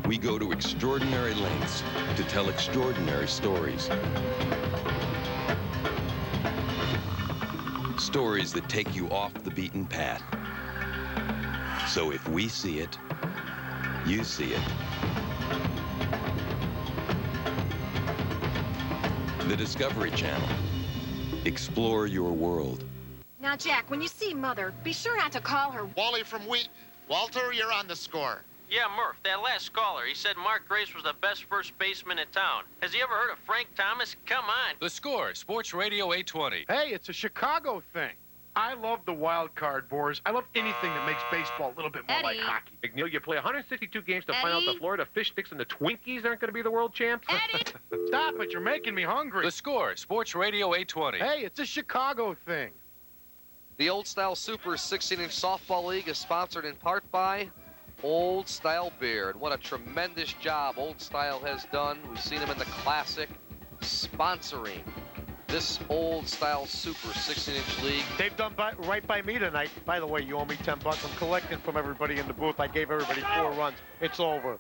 we go to extraordinary lengths to tell extraordinary stories. Stories that take you off the beaten path. So if we see it, you see it. The Discovery Channel. Explore your world. Now, Jack, when you see Mother, be sure not to call her. Wally from Wheaton. Walter, you're on the score. Yeah, Murph, that last caller, he said Mark Grace was the best first baseman in town. Has he ever heard of Frank Thomas? Come on. The Score, Sports Radio 820. Hey, it's a Chicago thing. I love the wild card, Boris. I love anything that makes baseball a little bit more like hockey. Big Neil, you play 162 games to find out the Florida Fish Sticks and the Twinkies aren't going to be the world champs? Stop it, you're making me hungry. The Score, Sports Radio 820. Hey, it's a Chicago thing. The Old Style Super 16-inch Softball League is sponsored in part by Old Style Beer. And what a tremendous job Old Style has done. We've seen them in the Classic sponsoring this Old Style Super 16-inch league. They've done right by me tonight. By the way, you owe me $10. I'm collecting from everybody in the booth. I gave everybody 4 runs. It's over.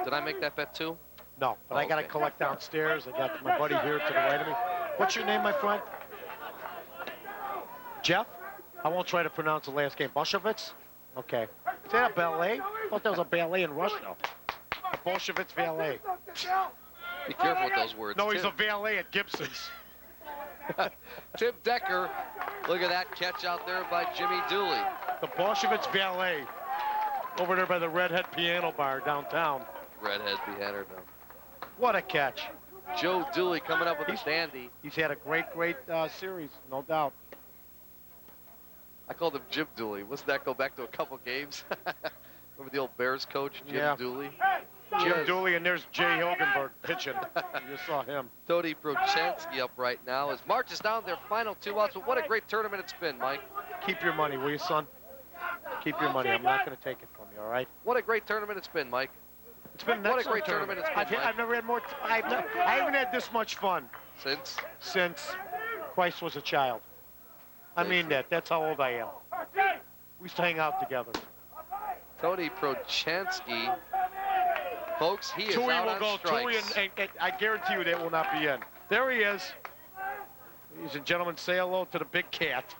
Did I make that bet too? No, but I got to collect downstairs. I got my buddy here to the right of me. What's your name, my friend? Jeff? I won't try to pronounce the last game. Bolshevitz? Okay. Is that a ballet? I thought there was a ballet in Russia. A Bolshevitz valet. Be careful with those words. No, he's a valet at Gibson's. Tim Decker, look at that catch out there by Jimmy Dooley. The Bolshevitz valet over there by the Redhead Piano Bar downtown. Redhead Piano. What a catch. Joe Dooley coming up with a dandy. He's had a great series, no doubt. I called him Jim Dooley. Wasn't that go back to a couple games? Remember the old Bears coach, Jim Dooley? Jim Dooley, and there's Jay Hilgenberg pitching. You saw him. Tony Prochansky up right now as marches down their final 2 outs. But what a great tournament it's been, Mike. Keep your money, will you, son? Keep your money. I'm not going to take it from you, all right? What a great tournament it's been, Mike. It's been an what a great tournament it's been, I've never had more. I haven't had this much fun. Since Christ was a child. I mean that. That's how old I am. We used to hang out together. Tony Prochansky, folks, he is Tui out will on go. strikes. Tui, and I guarantee you that will not be in. There he is. Ladies and gentlemen, say hello to the big cat.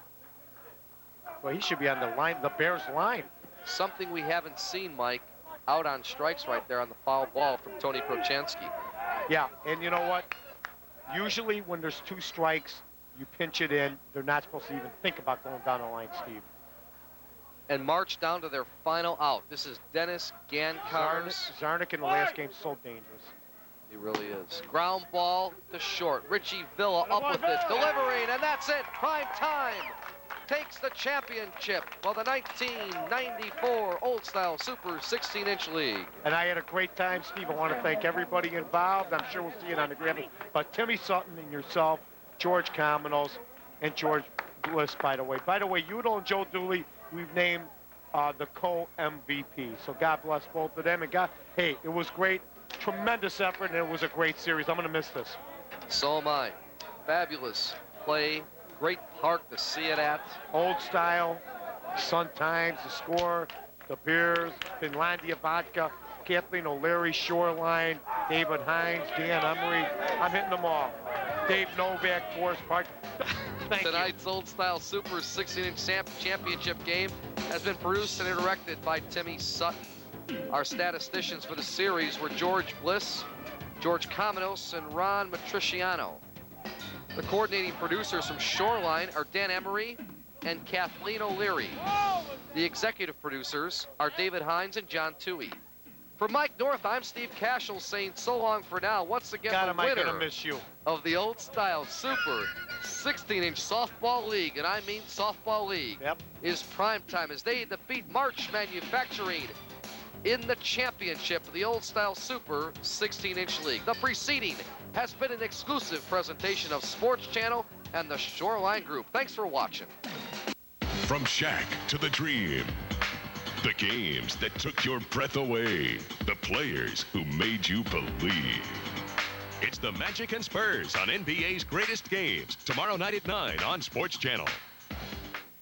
Well, he should be on the line, the Bears line. Something we haven't seen, Mike, out on strikes right there on the foul ball from Tony Prochansky. Yeah, and you know what? Usually when there's 2 strikes, you pinch it in. They're not supposed to even think about going down the line, Steve. And march down to their final out. This is Dennis Gankar's. Zarnik in the last game so dangerous. He really is. Ground ball to short. Richie Villa up with it, delivering, and that's it. Prime time takes the championship for the 1994 Old Style Super 16-inch League. And I had a great time, Steve. I want to thank everybody involved. I'm sure we'll see it on the graphic. But Timmy Sutton and yourself, George Cominos, and George Bliss, by the way. By the way, Udall and Joe Dooley, we've named the co-MVP. So God bless both of them. And hey, it was great. Tremendous effort, and it was a great series. I'm going to miss this. So am I. Fabulous play. Great park to see it at. Old Style, Sun Times, the Score, the Beers, Finlandia Vodka, Kathleen O'Leary, Shoreline, David Hines, Dan Emery. I'm hitting them all. Dave Novak, Forest Park. Tonight's Old Style Super 16-inch championship game has been produced and directed by Timmy Sutton. Our statisticians for the series were George Bliss, George Cominos, and Ron Matriciano. The coordinating producers from Shoreline are Dan Emery and Kathleen O'Leary. The executive producers are David Hines and John Toohey. For Mike North, I'm Steve Kashul saying so long for now. Once again, God, the am I winner gonna miss you. of the Old Style Super 16-inch softball league, and I mean softball league, is primetime as they defeat March Manufacturing in the championship of the Old Style Super 16-inch league. The preceding has been an exclusive presentation of Sports Channel and the Shoreline Group. Thanks for watching. From Shack to the Dream, the games that took your breath away, the players who made you believe. It's the Magic and Spurs on NBA's greatest games, tomorrow night at 9 on Sports Channel.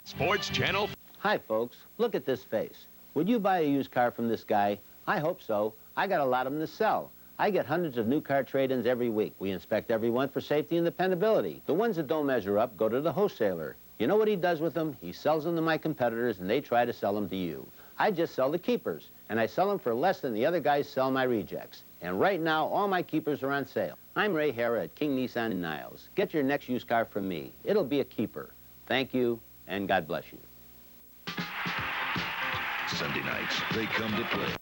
Sports Channel. Hi, folks. Look at this face. Would you buy a used car from this guy? I hope so. I got a lot of them to sell. I get hundreds of new car trade-ins every week. We inspect every one for safety and dependability. The ones that don't measure up go to the wholesaler. You know what he does with them? He sells them to my competitors, and they try to sell them to you. I just sell the keepers, and I sell them for less than the other guys sell my rejects. And right now, all my keepers are on sale. I'm Ray Hara at King Nissan in Niles. Get your next used car from me. It'll be a keeper. Thank you, and God bless you. Sunday nights, they come to play.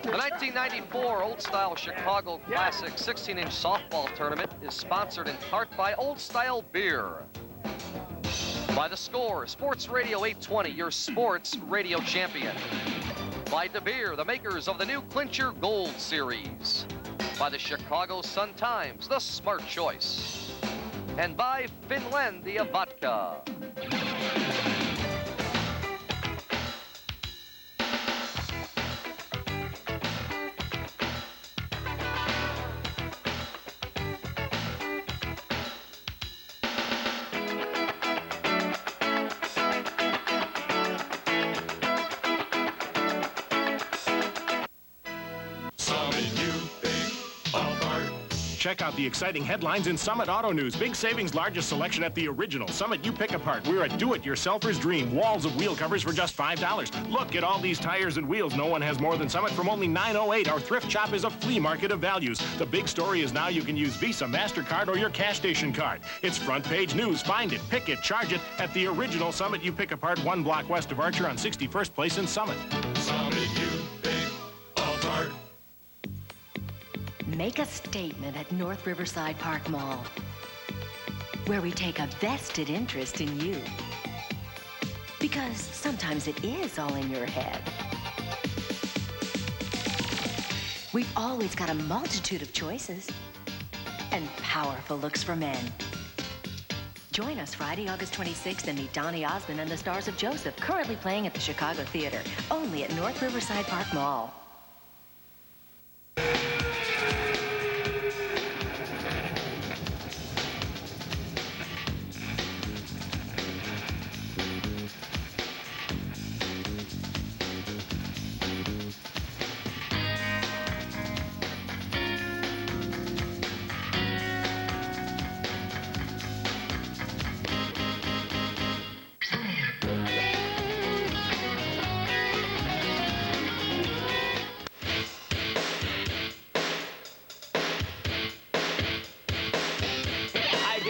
The 1994 Old Style Chicago Classic 16-inch softball tournament is sponsored in part by Old Style Beer. By The Score, Sports Radio 820, your sports radio champion. By De Beer, the makers of the new Clincher Gold Series. By the Chicago Sun-Times, the smart choice. And by Finlandia Vodka. Check out the exciting headlines in Summit Auto News. Big savings, largest selection at the original. Summit You Pick Apart. We're a do-it-yourselfer's dream. Walls of wheel covers for just $5. Look at all these tires and wheels. No one has more than Summit from only $9.08. Our thrift shop is a flea market of values. The big story is now you can use Visa, MasterCard, or your cash station card. It's front page news. Find it, pick it, charge it at the original Summit You Pick Apart, 1 block west of Archer on 61st Place in Summit. Summit You Pick Apart. Make a statement at North Riverside Park Mall, where we take a vested interest in you. Because sometimes it is all in your head. We've always got a multitude of choices and powerful looks for men. Join us Friday, August 26th and meet Donny Osmond and the Stars of Joseph, currently playing at the Chicago Theater, only at North Riverside Park Mall.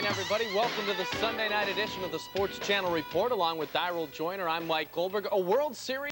Everybody, welcome to the Sunday night edition of the Sports Channel Report. Along with Dyrel Joyner, I'm Mike Goldberg. A World Series